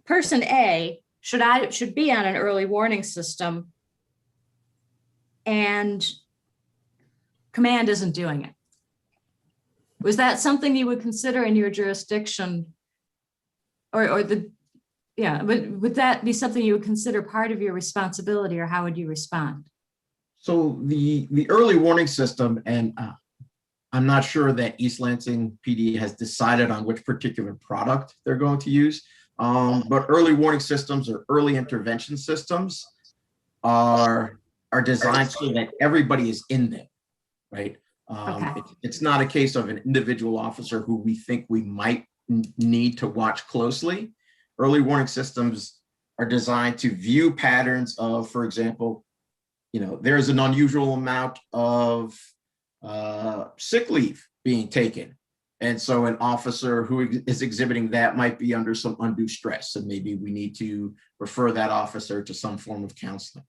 person A should be on an early warning system, and command isn't doing it. Was that something you would consider in your jurisdiction? Would that be something you would consider part of your responsibility, or how would you respond? So the early warning system, and I'm not sure that East Lansing PD has decided on which particular product they're going to use, but early warning systems or early intervention systems are designed so that everybody is in them, right? It's not a case of an individual officer who we think we might need to watch closely. Early warning systems are designed to view patterns of, for example, there's an unusual amount of sick leave being taken. And so an officer who is exhibiting that might be under some undue stress. And maybe we need to refer that officer to some form of counseling.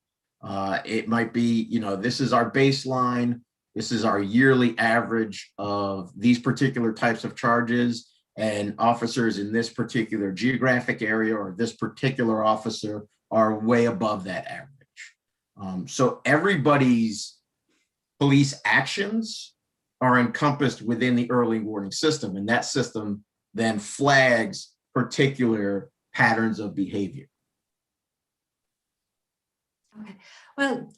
It might be, this is our baseline. This is our yearly average of these particular types of charges, and officers in this particular geographic area or this particular officer are way above that average. So everybody's police actions are encompassed within the early warning system, and that system then flags particular patterns of behavior. Okay. Well,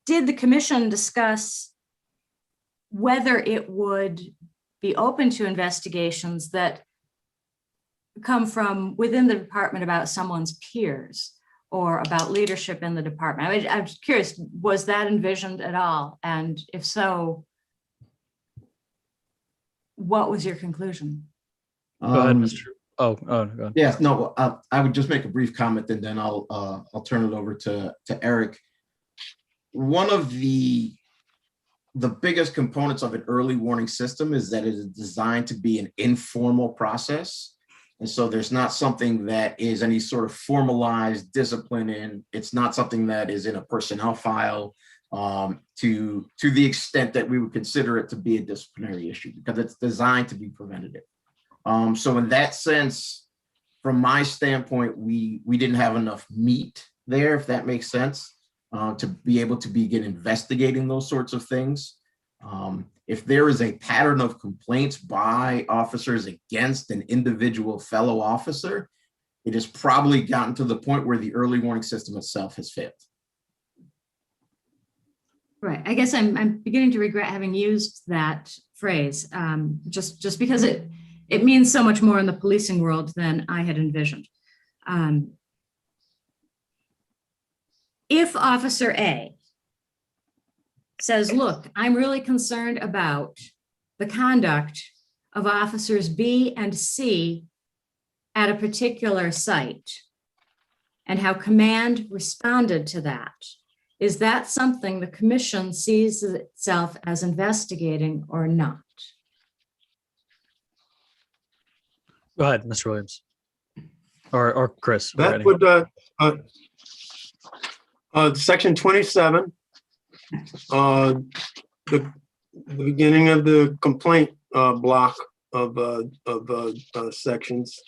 did the commission discuss whether it would be open to investigations that come from within the department about someone's peers or about leadership in the department? I'm curious, was that envisioned at all? And if so, what was your conclusion? Go ahead, Mr. Go ahead. Yes, no, I would just make a brief comment, and then I'll turn it over to Eric. One of the biggest components of an early warning system is that it is designed to be an informal process. And so there's not something that is any sort of formalized discipline in. It's not something that is in a personnel file to the extent that we would consider it to be a disciplinary issue, because it's designed to be preventative. So in that sense, from my standpoint, we didn't have enough meat there, if that makes sense, to be able to begin investigating those sorts of things. If there is a pattern of complaints by officers against an individual fellow officer, it has probably gotten to the point where the early warning system itself has failed. Right. I guess I'm beginning to regret having used that phrase, just because it means so much more in the policing world than I had envisioned. If Officer A says, look, I'm really concerned about the conduct of officers B and C at a particular site and how command responded to that, is that something the commission sees itself as investigating or not? Go ahead, Mr. Williams. Or Chris. That would, Section 27, the beginning of the complaint block of sections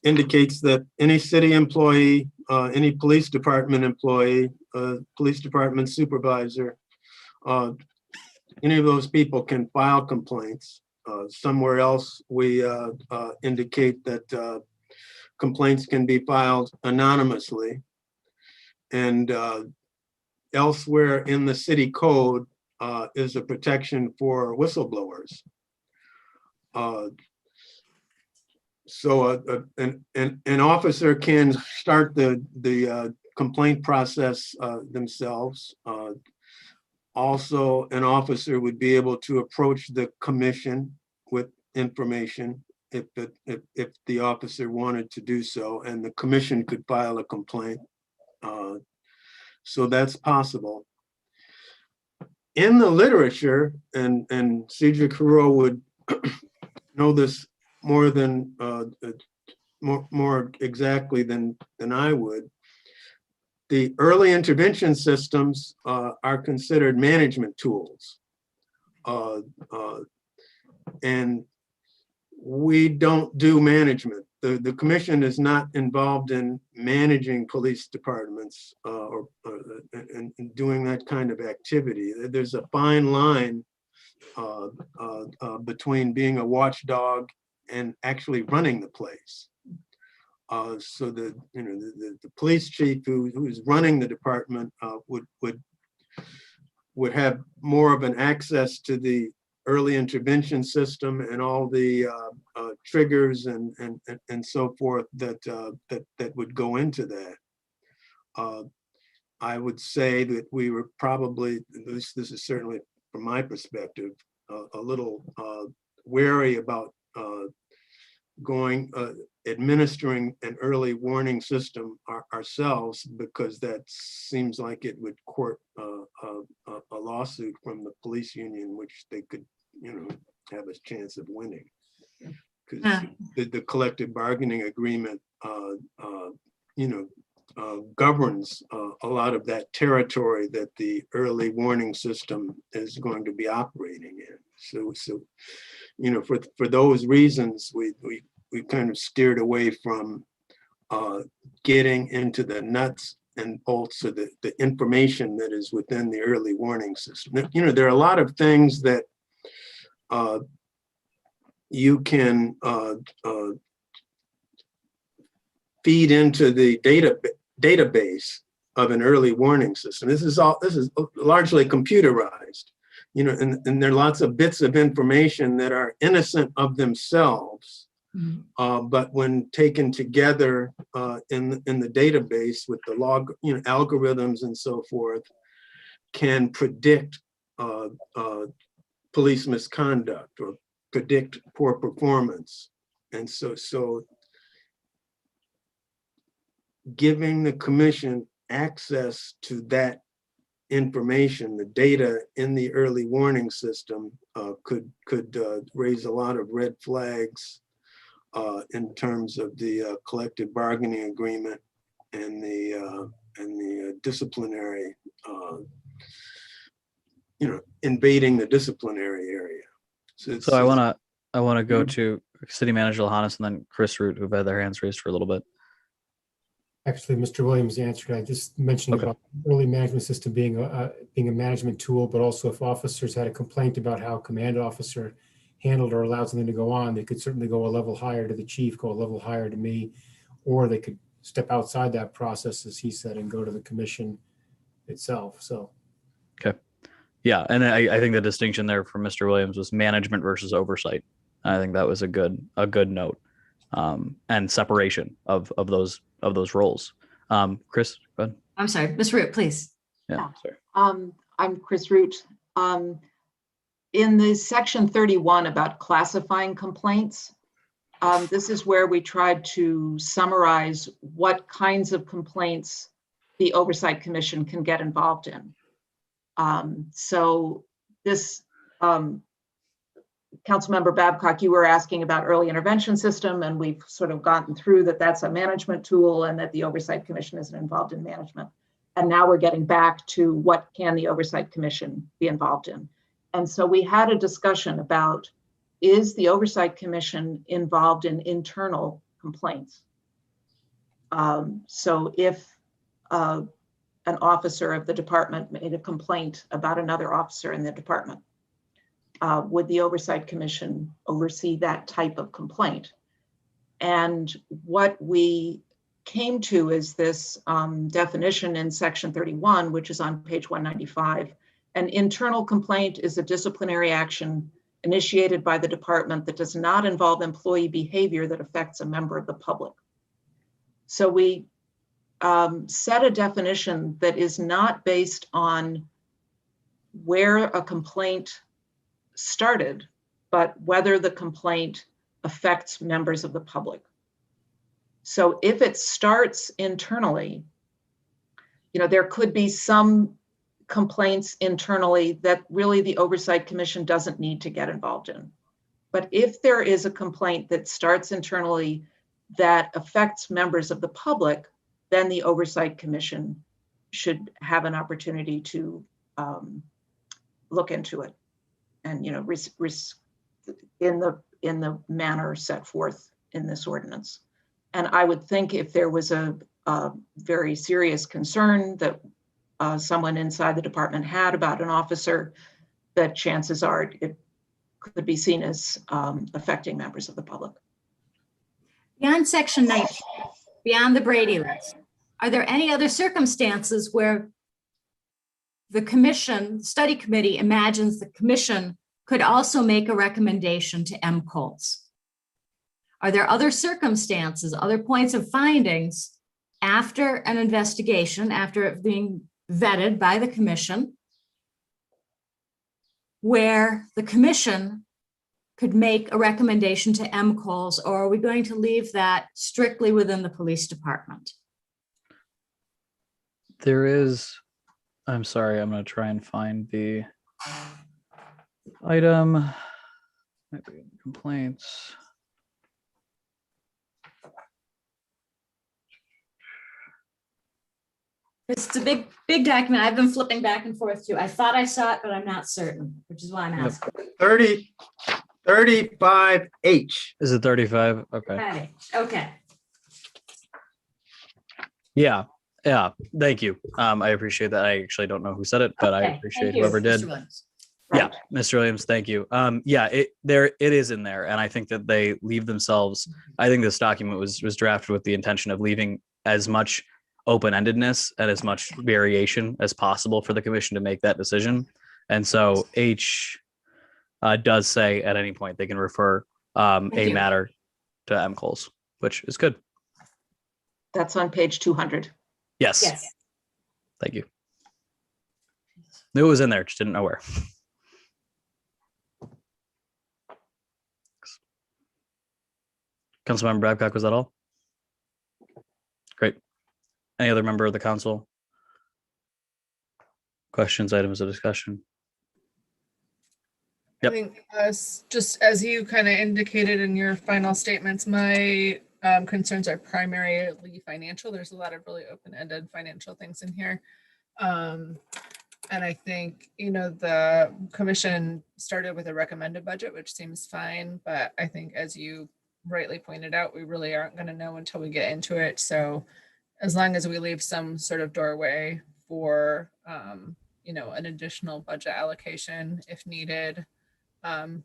indicates that any city employee, any police department employee, police department supervisor, any of those people can file complaints. Somewhere else, we indicate that complaints can be filed anonymously. And elsewhere in the city code is a protection for whistleblowers. So an officer can start the complaint process themselves. Also, an officer would be able to approach the commission with information if the officer wanted to do so, and the commission could file a complaint. So that's possible. In the literature, and Cedric Hero would know this more than more exactly than I would. the early intervention systems are considered management tools. And we don't do management. The commission is not involved in managing police departments or doing that kind of activity. There's a fine line between being a watchdog and actually running the place. So the police chief who is running the department would have more of an access to the early intervention system and all the triggers and so forth that would go into that. I would say that we were probably, this is certainly from my perspective, a little wary about administering an early warning system ourselves, because that seems like it would court a lawsuit from the police union, which they could, have a chance of winning. Because the collective bargaining agreement, governs a lot of that territory that the early warning system is going to be operating in. So for those reasons, we kind of steered away from getting into the nuts and bolts of the information that is within the early warning system. There are a lot of things that you can feed into the database of an early warning system. This is largely computerized, and there are lots of bits of information that are innocent of themselves, but when taken together in the database with the log, algorithms and so forth, can predict police misconduct or predict poor performance. And so giving the commission access to that information, the data in the early warning system, could raise a lot of red flags in terms of the collective bargaining agreement and the disciplinary, invading the disciplinary area. So I want to go to City Manager Lahanas and then Chris Root, who've had their hands raised for a little bit. Actually, Mr. Williams answered. I just mentioned about early management system being a management tool, but also if officers had a complaint about how a command officer handled or allowed something to go on, they could certainly go a level higher to the chief, go a level higher to me, or they could step outside that process, as he said, and go to the commission itself. So, okay. Yeah, and I think the distinction there from Mr. Williams was management versus oversight. I think that was a good note, and separation of those roles. Chris, go ahead. I'm sorry, Ms. Root, please. Yeah, sorry. I'm Chris Root. In the section 31 about classifying complaints, this is where we tried to summarize what kinds of complaints the Oversight Commission can get involved in. So this, Councilmember Babcock, you were asking about early intervention system, and we've sort of gotten through that that's a management tool and that the Oversight Commission isn't involved in management. And now we're getting back to what can the Oversight Commission be involved in. And so we had a discussion about, is the Oversight Commission involved in internal complaints? So if an officer of the department made a complaint about another officer in the department, would the Oversight Commission oversee that type of complaint? And what we came to is this definition in section 31, which is on page 195. An internal complaint is a disciplinary action initiated by the department that does not involve employee behavior that affects a member of the public. So we set a definition that is not based on where a complaint started, but whether the complaint affects members of the public. So if it starts internally, there could be some complaints internally that really the Oversight Commission doesn't need to get involved in. But if there is a complaint that starts internally that affects members of the public, then the Oversight Commission should have an opportunity to look into it and, in the manner set forth in this ordinance. And I would think if there was a very serious concern that someone inside the department had about an officer, that chances are it could be seen as affecting members of the public. Beyond section 19, beyond the Brady list, are there any other circumstances where the commission, study committee imagines the commission could also make a recommendation to MCOLS? Are there other circumstances, other points of findings after an investigation, after it being vetted by the commission, where the commission could make a recommendation to MCOLS, or are we going to leave that strictly within the police department? There is, I'm sorry, I'm going to try and find the item. Maybe complaints. It's a big document. I've been flipping back and forth too. I thought I saw it, but I'm not certain, which is why I'm asking. 35H. Is it 35? Okay. Okay. Yeah. Thank you. I appreciate that. I actually don't know who said it, but I appreciate whoever did. Mr. Williams. Yeah, Mr. Williams, thank you. Yeah, it is in there, and I think that they leave themselves. I think this document was drafted with the intention of leaving as much open-endedness and as much variation as possible for the commission to make that decision. And so H does say at any point they can refer a matter to MCOLS, which is good. That's on page 200. Yes. Thank you. Knew it was in there, just didn't know where. Councilmember Babcock, was that all? Great. Any other member of the council? Questions, items of discussion? I think just as you kind of indicated in your final statements, my concerns are primarily financial. There's a lot of really open-ended financial things in here. And I think, the commission started with a recommended budget, which seems fine, but I think as you rightly pointed out, we really aren't going to know until we get into it. So as long as we leave some sort of doorway for, an additional budget allocation if needed,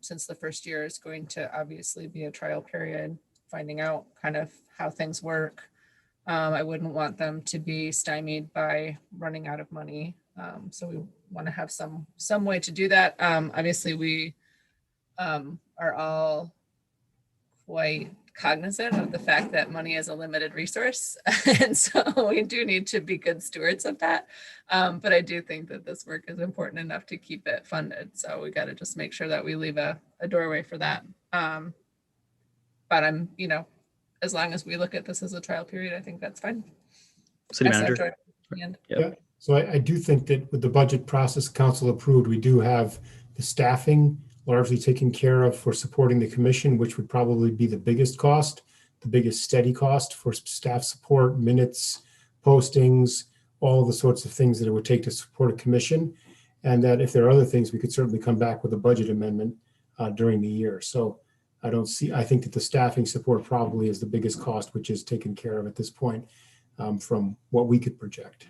since the first year is going to obviously be a trial period, finding out kind of how things work. I wouldn't want them to be stymied by running out of money. So we want to have some way to do that. Obviously, we are all quite cognizant of the fact that money is a limited resource. And so we do need to be good stewards of that. But I do think that this work is important enough to keep it funded. So we got to just make sure that we leave a doorway for that. But I'm, as long as we look at this as a trial period, I think that's fine. City manager. Yeah. So I do think that with the budget process council approved, we do have the staffing largely taken care of for supporting the commission, which would probably be the biggest cost, the biggest steady cost for staff support, minutes, postings, all the sorts of things that it would take to support a commission. And that if there are other things, we could certainly come back with a budget amendment during the year. So I think that the staffing support probably is the biggest cost, which is taken care of at this point from what we could project.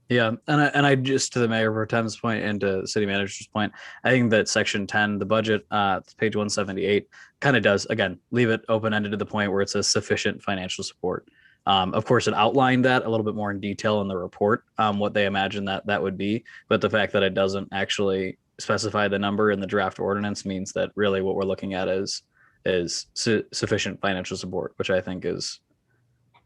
Yeah, and I just, to the mayor pro tem's point and to city manager's point, I think that section 10, the budget, page 178, kind of does, again, leave it open-ended to the point where it says sufficient financial support. Of course, it outlined that a little bit more in detail in the report, what they imagine that would be, but the fact that it doesn't actually specify the number in the draft ordinance means that really what we're looking at is sufficient financial support, which I think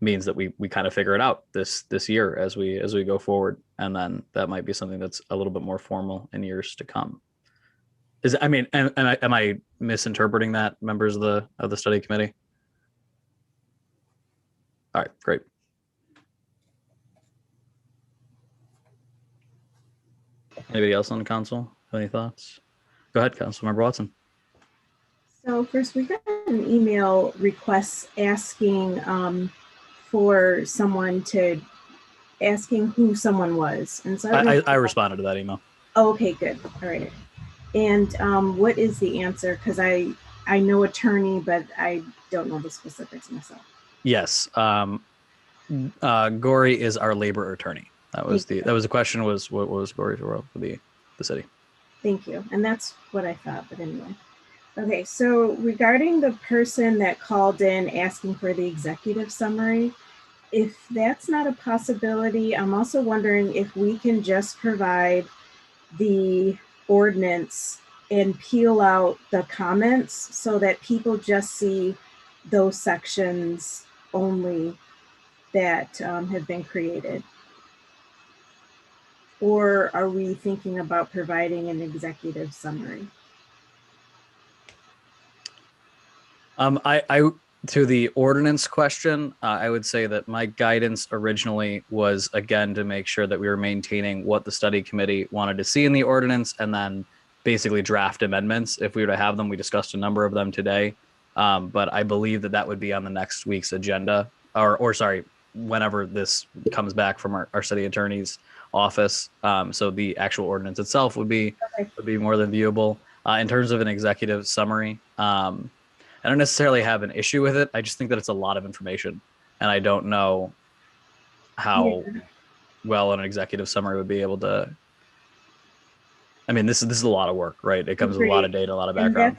means that we kind of figure it out this year as we go forward, and then that might be something that's a little bit more formal in years to come. Am I misinterpreting that, members of the study committee? All right, great. Anybody else on the council have any thoughts? Go ahead, Councilmember Watson. So first, we got an email request asking for someone to asking who someone was. And so I responded to that email. Oh, okay, good. All right. And what is the answer? Because I know attorney, but I don't know the specifics myself. Yes. Gory is our labor attorney. That was the question, was what was Gory's role for the city? Thank you. And that's what I thought, but anyway. Okay, so regarding the person that called in asking for the executive summary, if that's not a possibility, I'm also wondering if we can just provide the ordinance and peel out the comments so that people just see those sections only that have been created. Or are we thinking about providing an executive summary? To the ordinance question, I would say that my guidance originally was, again, to make sure that we were maintaining what the study committee wanted to see in the ordinance, and then basically draft amendments if we were to have them. We discussed a number of them today, but I believe that would be on the next week's agenda, or sorry, whenever this comes back from our city attorney's office. So the actual ordinance itself would be more than viewable. In terms of an executive summary, I don't necessarily have an issue with it. I just think that it's a lot of information, and I don't know how well an executive summary would be able to. I mean, this is a lot of work, right? It comes with a lot of data, a lot of background.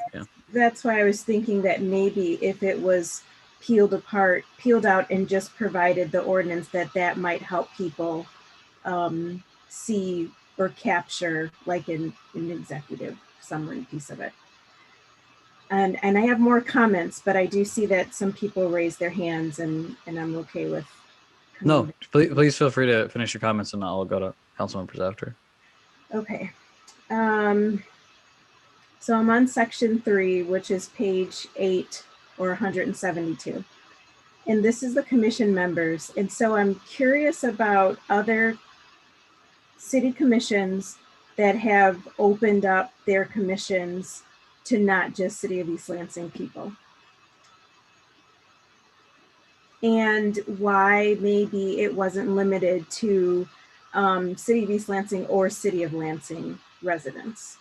That's why I was thinking that maybe if it was peeled out and just provided the ordinance, that might help people see or capture like an executive summary piece of it. And I have more comments, but I do see that some people raise their hands, and I'm okay with. No, please feel free to finish your comments, and I'll go to council members after. Okay. So I'm on section 3, which is page 8 or 172. And this is the commission members. And so I'm curious about other city commissions that have opened up their commissions to not just City of East Lansing people. And why maybe it wasn't limited to City of East Lansing or City of Lansing residents.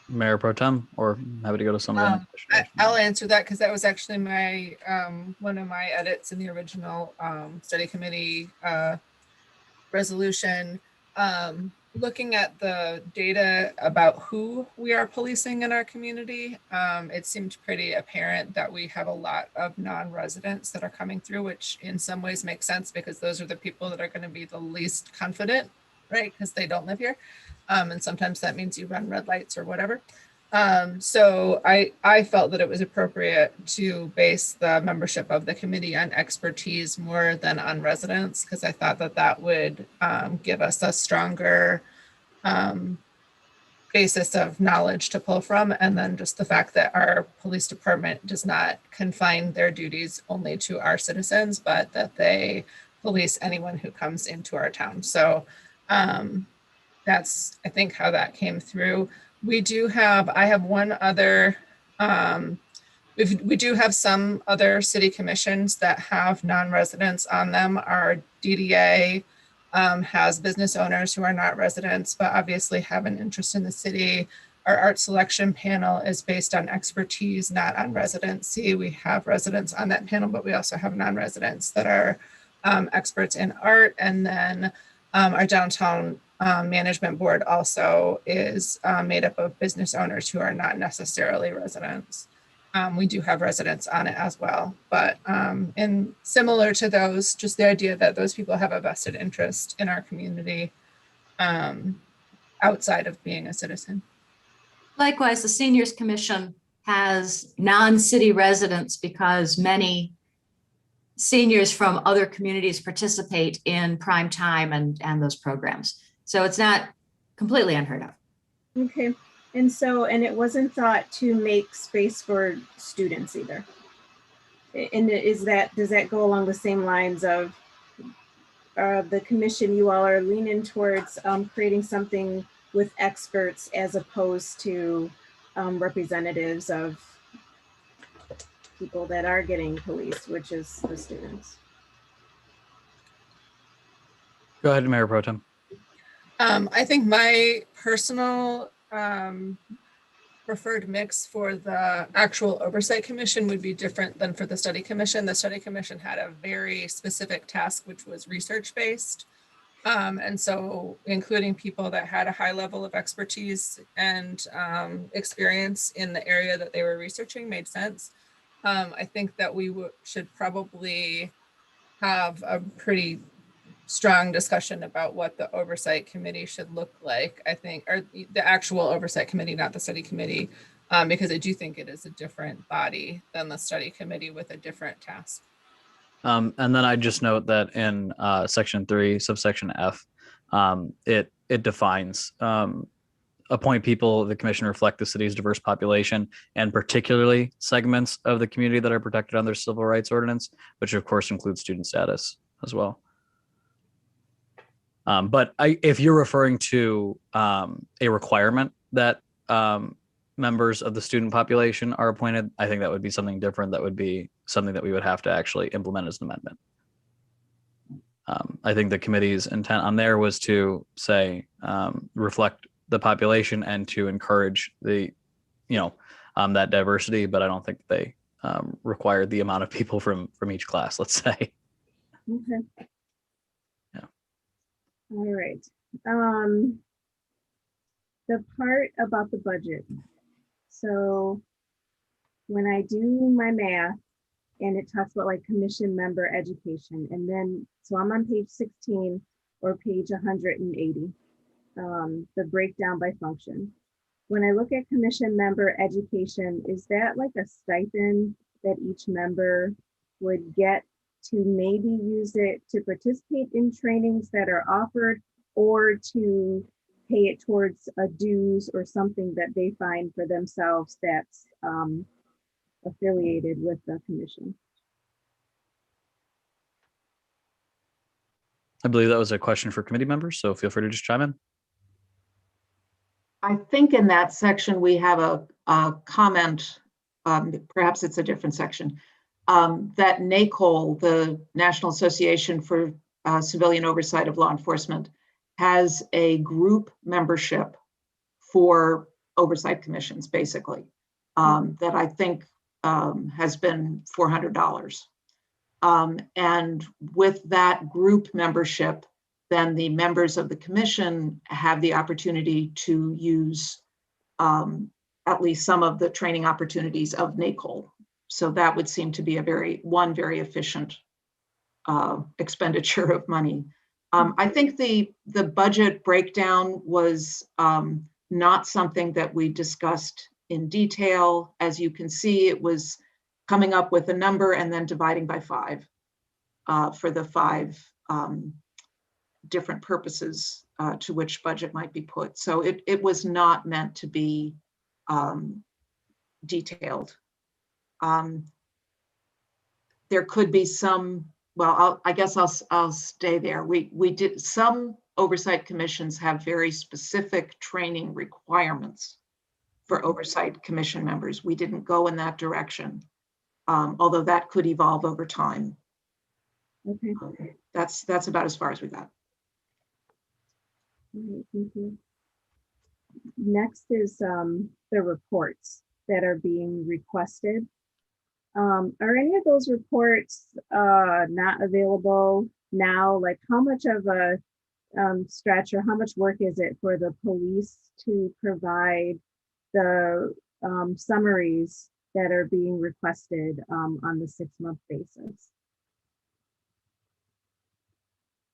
Mayor Pro Tem, or happy to go to somebody. I'll answer that because that was actually my one of my edits in the original study committee resolution. Looking at the data about who we are policing in our community, it seemed pretty apparent that we have a lot of non-residents that are coming through, which in some ways makes sense because those are the people that are going to be the least confident, right? Because they don't live here. And sometimes that means you run red lights or whatever. So I felt that it was appropriate to base the membership of the committee on expertise more than on residents, because I thought that would give us a stronger basis of knowledge to pull from. And then just the fact that our police department does not confine their duties only to our citizens, but that they police anyone who comes into our town. So that's, I think, how that came through. I have one other, we do have some other city commissions that have non-residents on them. Our DDA has business owners who are not residents, but obviously have an interest in the city. Our art selection panel is based on expertise, not on residency. We have residents on that panel, but we also have non-residents that are experts in art. And then our downtown management board also is made up of business owners who are not necessarily residents. We do have residents on it as well, but and similar to those, just the idea that those people have a vested interest in our community outside of being a citizen. Likewise, the Seniors Commission has non-city residents because many seniors from other communities participate in prime time and those programs. So it's not completely unheard of. Okay. And it wasn't thought to make space for students either. And does that go along the same lines of the commission, you all are leaning towards creating something with experts as opposed to representatives of people that are getting policed, which is the students. Go ahead, Mayor Pro Tem. I think my personal preferred mix for the actual Oversight Commission would be different than for the Study Commission. The Study Commission had a very specific task, which was research-based. And so including people that had a high level of expertise and experience in the area that they were researching made sense. I think that we should probably have a pretty strong discussion about what the Oversight Committee should look like. I think, or the actual Oversight Committee, not the Study Committee, because I do think it is a different body than the Study Committee with a different task. And then I just note that in section 3, subsection F, it defines appoint people, the commission reflect the city's diverse population and particularly segments of the community that are protected under civil rights ordinance, which of course includes student status as well. But if you're referring to a requirement that members of the student population are appointed, I think that would be something different. That would be something that we would have to actually implement as an amendment. I think the committee's intent on there was to say, reflect the population and to encourage the, that diversity, but I don't think they required the amount of people from each class, let's say. Okay. Yeah. All right. The part about the budget. So when I do my math and it talks about like commission member education, and then, so I'm on page 16 or page 180, the breakdown by function. When I look at commission member education, is that like a stipend that each member would get to maybe use it to participate in trainings that are offered, or to pay it towards a dues or something that they find for themselves that's affiliated with the commission? I believe that was a question for committee members, so feel free to just chime in. I think in that section, we have a comment, perhaps it's a different section, that NACOL, the National Association for Civilian Oversight of Law Enforcement, has a group membership for oversight commissions, basically, that I think has been $400. And with that group membership, then the members of the commission have the opportunity to use at least some of the training opportunities of NACOL. So that would seem to be a very efficient expenditure of money. I think the budget breakdown was not something that we discussed in detail. As you can see, it was coming up with a number and then dividing by 5 for the 5 different purposes to which budget might be put. So it was not meant to be detailed. There could be some, well, I guess I'll stay there. We did, some oversight commissions have very specific training requirements for oversight commission members. We didn't go in that direction, although that could evolve over time. Okay. That's about as far as we got. All right, thank you. Next is the reports that are being requested. Are any of those reports not available now? Like, how much of a stretch or how much work is it for the police to provide the summaries that are being requested on the 6-month basis?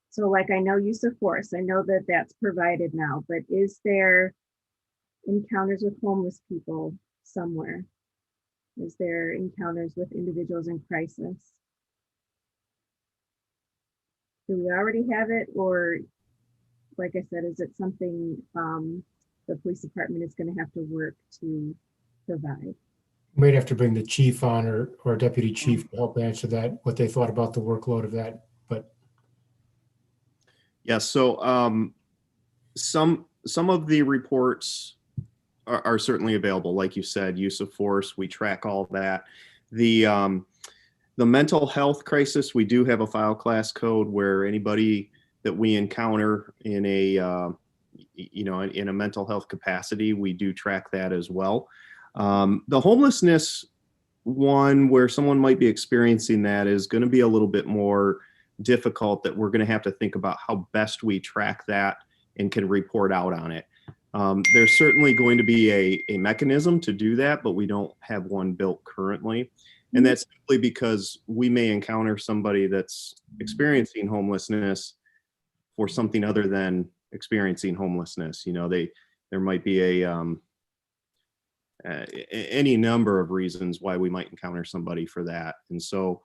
So like, I know use of force, I know that that's provided now, but is there encounters with homeless people somewhere? Is there encounters with individuals in crisis? Do we already have it? Or like I said, is it something the police department is going to have to work to provide? Might have to bring the chief on or deputy chief to help answer that, what they thought about the workload of that, but. Yeah, so some of the reports are certainly available. Like you said, use of force, we track all that. The mental health crisis, we do have a file class code where anybody that we encounter in a in a mental health capacity, we do track that as well. The homelessness one, where someone might be experiencing that, is going to be a little bit more difficult, that we're going to have to think about how best we track that and can report out on it. There's certainly going to be a mechanism to do that, but we don't have one built currently. And that's simply because we may encounter somebody that's experiencing homelessness for something other than experiencing homelessness. There might be any number of reasons why we might encounter somebody for that. And so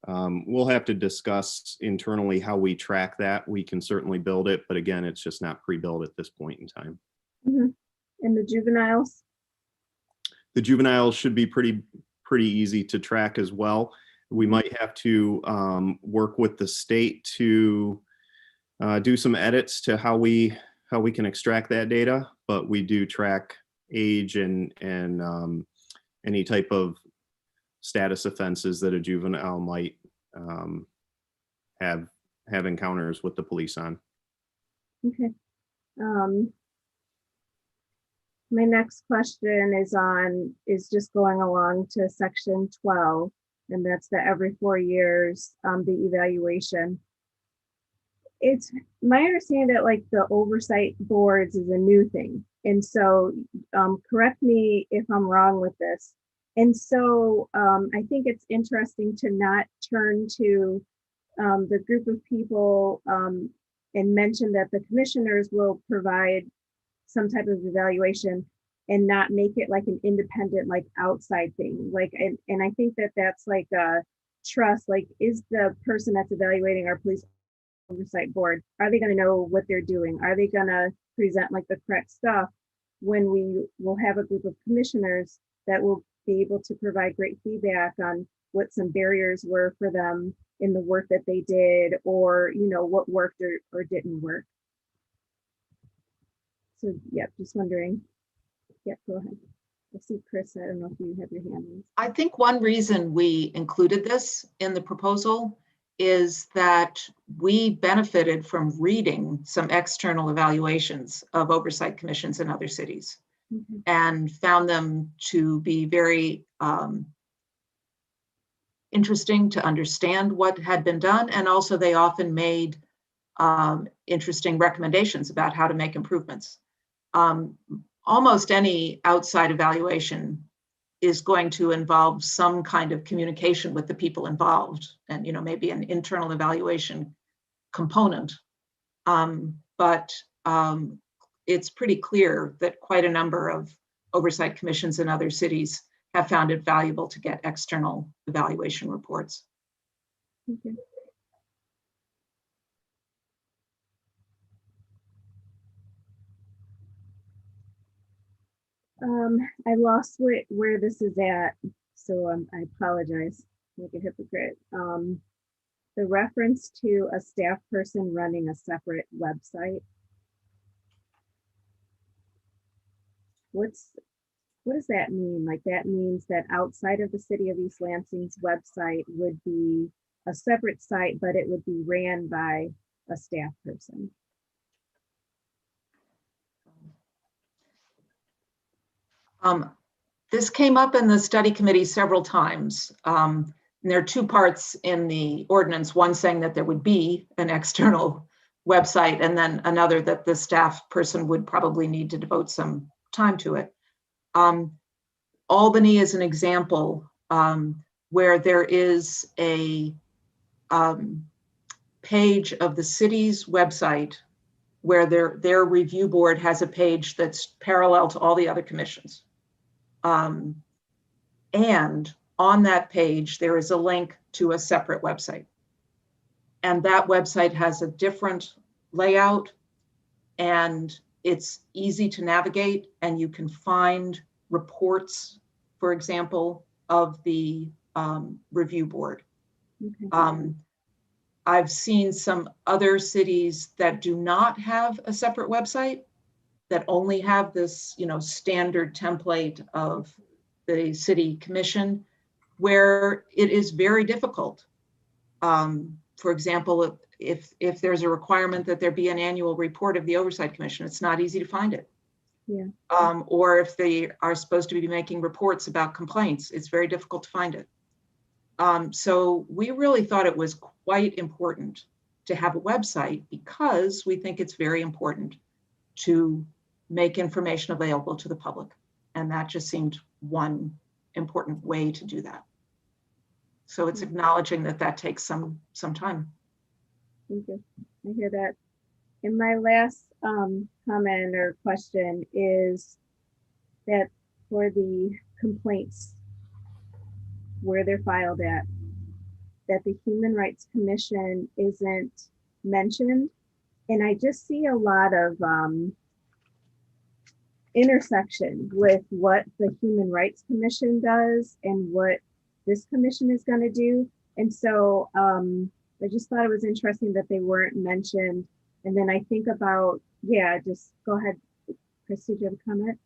we'll have to discuss internally how we track that. We can certainly build it, but again, it's just not pre-built at this point in time. And the juveniles? The juveniles should be pretty easy to track as well. We might have to work with the state to do some edits to how we can extract that data, but we do track age and any type of status offenses that a juvenile might have encounters with the police on. Okay. My next question is just going along to section 12, and that's the every 4 years, the evaluation. It's my understanding that like the oversight boards is a new thing. And so correct me if I'm wrong with this. And so I think it's interesting to not turn to the group of people and mention that the commissioners will provide some type of evaluation and not make it like an independent, like outside thing. Like, and I think that that's like a trust, like is the person that's evaluating our police oversight board, are they going to know what they're doing? Are they going to present like the correct stuff when we will have a group of commissioners that will be able to provide great feedback on what some barriers were for them in the work that they did, or, what worked or didn't work. So, yeah, just wondering. Yeah, go ahead. I see Chris, I don't know if you have your hand raised. I think one reason we included this in the proposal is that we benefited from reading some external evaluations of oversight commissions in other cities and found them to be very interesting to understand what had been done. And also they often made interesting recommendations about how to make improvements. Almost any outside evaluation is going to involve some kind of communication with the people involved and, maybe an internal evaluation component. But it's pretty clear that quite a number of oversight commissions in other cities have found it valuable to get external evaluation reports. Okay. I lost where this is at, so I apologize, like a hypocrite. The reference to a staff person running a separate website. What does that mean? Like that means that outside of the City of East Lansing's website would be a separate site, but it would be ran by a staff person. This came up in the study committee several times. And there are two parts in the ordinance, one saying that there would be an external website, and then another that the staff person would probably need to devote some time to it. Albany is an example where there is a page of the city's website where their review board has a page that's parallel to all the other commissions. And on that page, there is a link to a separate website. And that website has a different layout, and it's easy to navigate, and you can find reports, for example, of the review board. Okay. I've seen some other cities that do not have a separate website, that only have this, standard template of the city commission. where it is very difficult. For example, if there's a requirement that there be an annual report of the Oversight Commission, it's not easy to find it. Yeah. Or if they are supposed to be making reports about complaints, it's very difficult to find it. So we really thought it was quite important to have a website because we think it's very important to make information available to the public. And that just seemed one important way to do that. So it's acknowledging that that takes some time. Thank you. I hear that. And my last comment or question is that for the complaints, where they're filed at, that the Human Rights Commission isn't mentioned. And I just see a lot of intersection with what the Human Rights Commission does and what this commission is going to do. And so I just thought it was interesting that they weren't mentioned. And then I think about, yeah, just go ahead, Christy, do you have a comment?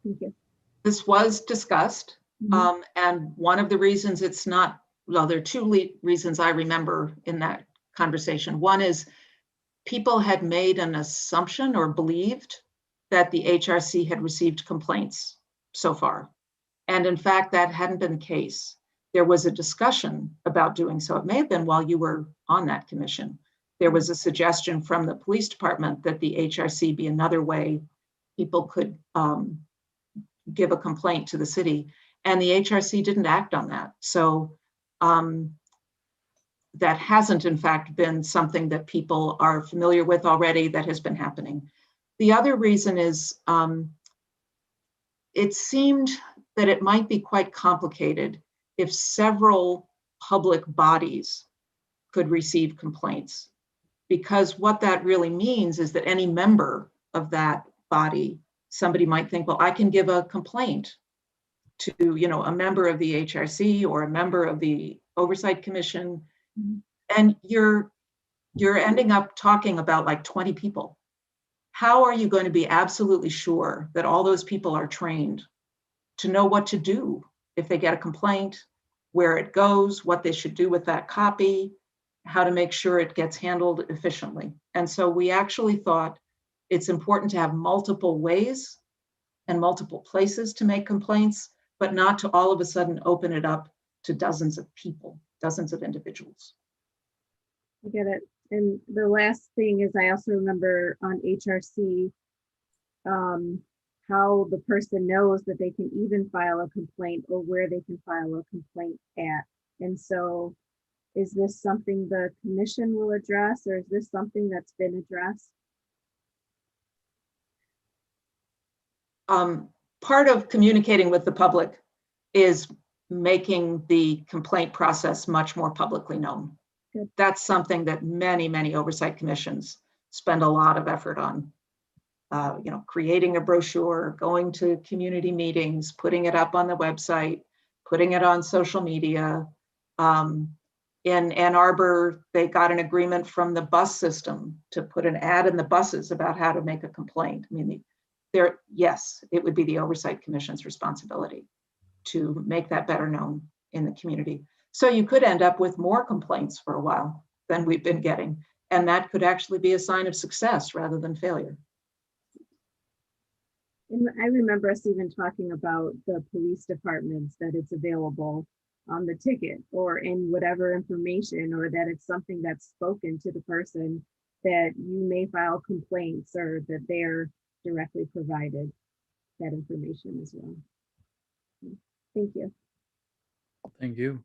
Thank you. This was discussed. And one of the reasons it's not, well, there are two reasons I remember in that conversation. One is people had made an assumption or believed that the HRC had received complaints so far. And in fact, that hadn't been the case. There was a discussion about doing so. It may have been while you were on that commission. There was a suggestion from the police department that the HRC be another way people could give a complaint to the city. And the HRC didn't act on that. So that hasn't in fact been something that people are familiar with already that has been happening. The other reason is it seemed that it might be quite complicated if several public bodies could receive complaints, because what that really means is that any member of that body, somebody might think, well, I can give a complaint to, you know, a member of the HRC or a member of the Oversight Commission, and you're ending up talking about like 20 people. How are you going to be absolutely sure that all those people are trained to know what to do if they get a complaint, where it goes, what they should do with that copy, how to make sure it gets handled efficiently? And so we actually thought it's important to have multiple ways and multiple places to make complaints, but not to all of a sudden open it up to dozens of people, dozens of individuals. I get it. And the last thing is I also remember on HRC, how the person knows that they can even file a complaint or where they can file a complaint at. And so is this something the commission will address, or is this something that's been addressed? Part of communicating with the public is making the complaint process much more publicly known. Good. That's something that many oversight commissions spend a lot of effort on. You know, creating a brochure, going to community meetings, putting it up on the website, putting it on social media. In Ann Arbor, they got an agreement from the bus system to put an ad in the buses about how to make a complaint. I mean, yes, it would be the Oversight Commission's responsibility to make that better known in the community. So you could end up with more complaints for a while than we've been getting. And that could actually be a sign of success rather than failure. And I remember us even talking about the police departments, that it's available on the ticket or in whatever information, or that it's something that's spoken to the person that you may file complaints, or that they're directly provided that information as well. Thank you. Thank you.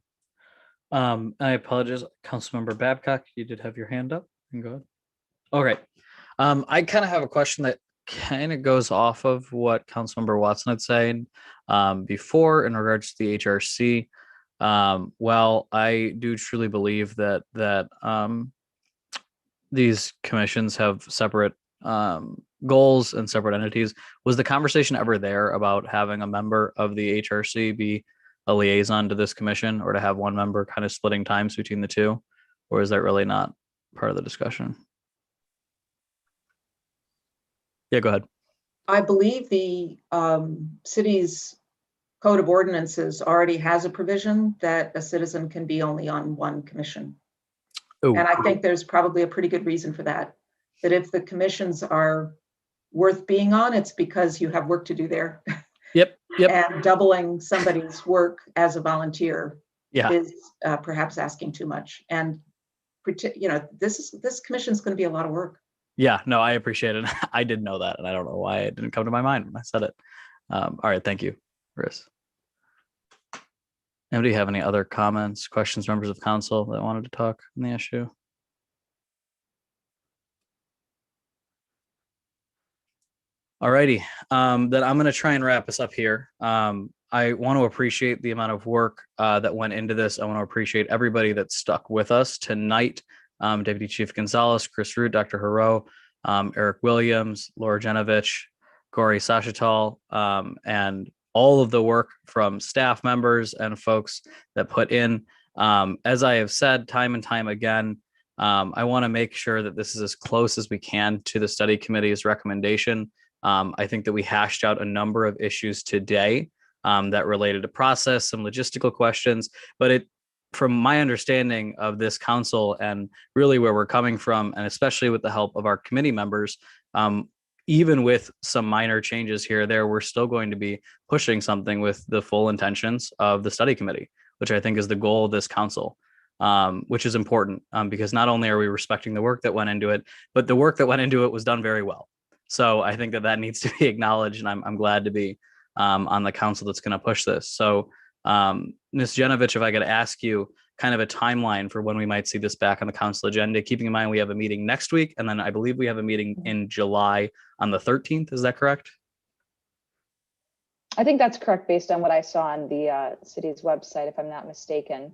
I apologize, Councilmember Babcock, you did have your hand up. You can go ahead. All right. I kind of have a question that kind of goes off of what Councilmember Watson had said before in regards to the HRC. Well, I do truly believe that these commissions have separate goals and separate entities. Was the conversation ever there about having a member of the HRC be a liaison to this commission, or to have one member kind of splitting times between the two? Or is that really not part of the discussion? Yeah, go ahead. I believe the city's Code of Ordinances already has a provision that a citizen can be only on one commission. Oh, And I think there's probably a pretty good reason for that. That if the commissions are worth being on, it's because you have work to do there. Yep. And doubling somebody's work as a volunteer Yeah. is perhaps asking too much. And this commission is going to be a lot of work. Yeah, no, I appreciate it. I did know that, and I don't know why it didn't come to my mind when I said it. All right, thank you, Chris. Anybody have any other comments, questions, members of council that wanted to talk on the issue? All righty, then I'm going to try and wrap us up here. I want to appreciate the amount of work that went into this. I want to appreciate everybody that stuck with us tonight. Deputy Chief Gonzalez, Chris Root, Dr. Haro, Eric Williams, Laura Genovich, Corey Sachatal, and all of the work from staff members and folks that put in. As I have said time and time again, I want to make sure that this is as close as we can to the study committee's recommendation. I think that we hashed out a number of issues today that related to process, some logistical questions, but from my understanding of this council and really where we're coming from, and especially with the help of our committee members, even with some minor changes here or there, we're still going to be pushing something with the full intentions of the study committee, which I think is the goal of this council, which is important because not only are we respecting the work that went into it, but the work that went into it was done very well. So I think that needs to be acknowledged, and I'm glad to be on the council that's going to push this. So Ms. Genovich, if I could ask you kind of a timeline for when we might see this back on the council agenda, keeping in mind we have a meeting next week, and then I believe we have a meeting in July on the 13th. Is that correct? I think that's correct based on what I saw on the city's website, if I'm not mistaken.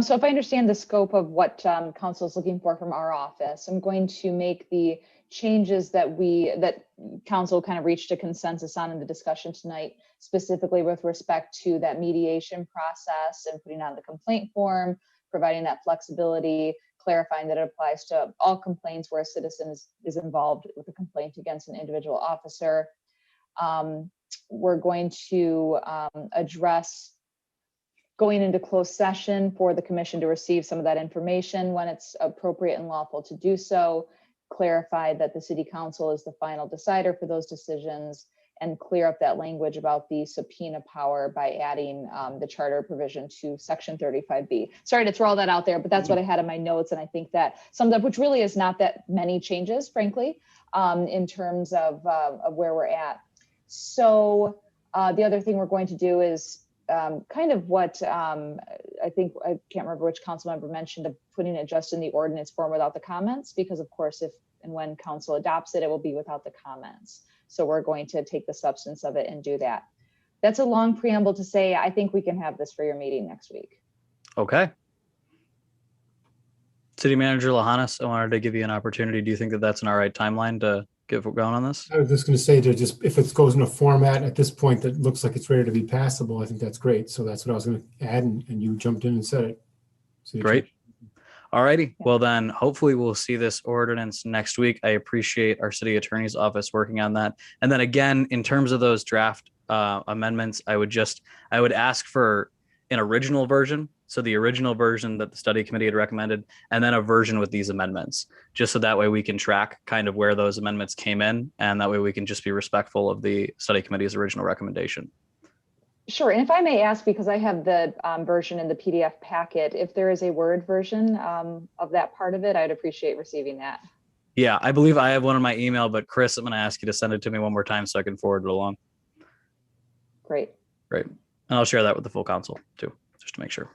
So if I understand the scope of what council is looking for from our office, I'm going to make the changes that council kind of reached a consensus on in the discussion tonight, specifically with respect to that mediation process and putting on the complaint form, providing that flexibility, clarifying that it applies to all complaints where a citizen is involved with a complaint against an individual officer. We're going to address going into closed session for the commission to receive some of that information when it's appropriate and lawful to do so, clarify that the city council is the final decider for those decisions, and clear up that language about the subpoena power by adding the charter provision to section 35B. Sorry to throw all that out there, but that's what I had in my notes. And I think that summed up, which really is not that many changes, frankly, in terms of where we're at. So the other thing we're going to do is kind of what I think, I can't remember which council member mentioned, of putting it just in the ordinance form without the comments, because of course, if and when council adopts it, it will be without the comments. So we're going to take the substance of it and do that. That's a long preamble to say, I think we can have this for your meeting next week. Okay. City Manager Lahanas, I wanted to give you an opportunity. Do you think that that's an all right timeline to get going on this? I was just going to say, if it goes in a format at this point that looks like it's ready to be passable, I think that's great. So that's what I was going to add, and you jumped in and said it. So great. All righty. Well, then hopefully we'll see this ordinance next week. I appreciate our city attorney's office working on that. And then again, in terms of those draft amendments, I would ask for an original version. So the original version that the study committee had recommended, and then a version with these amendments, just so that way we can track kind of where those amendments came in. And that way we can just be respectful of the study committee's original recommendation. Sure. And if I may ask, because I have the version in the PDF packet, if there is a Word version of that part of it, I'd appreciate receiving that. Yeah, I believe I have one in my email, but Chris, I'm going to ask you to send it to me one more time so I can forward it along. Great. Great. And I'll share that with the full council too, just to make sure.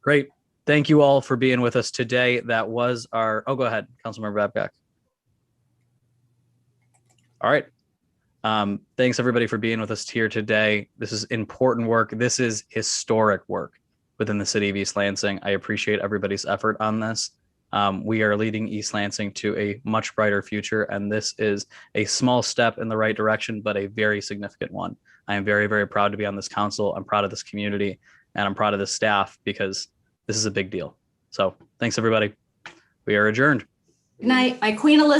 Great. Thank you all for being with us today. That was our, go ahead, Councilmember Babcock. All right. Thanks everybody for being with us here today. This is important work. This is historic work within the city of East Lansing. I appreciate everybody's effort on this. We are leading East Lansing to a much brighter future, and this is a small step in the right direction, but a very significant one. I am very, very proud to be on this council. I'm proud of this community, and I'm proud of this staff because this is a big deal. So thanks everybody. We are adjourned. Good night. My Queen Elizabeth.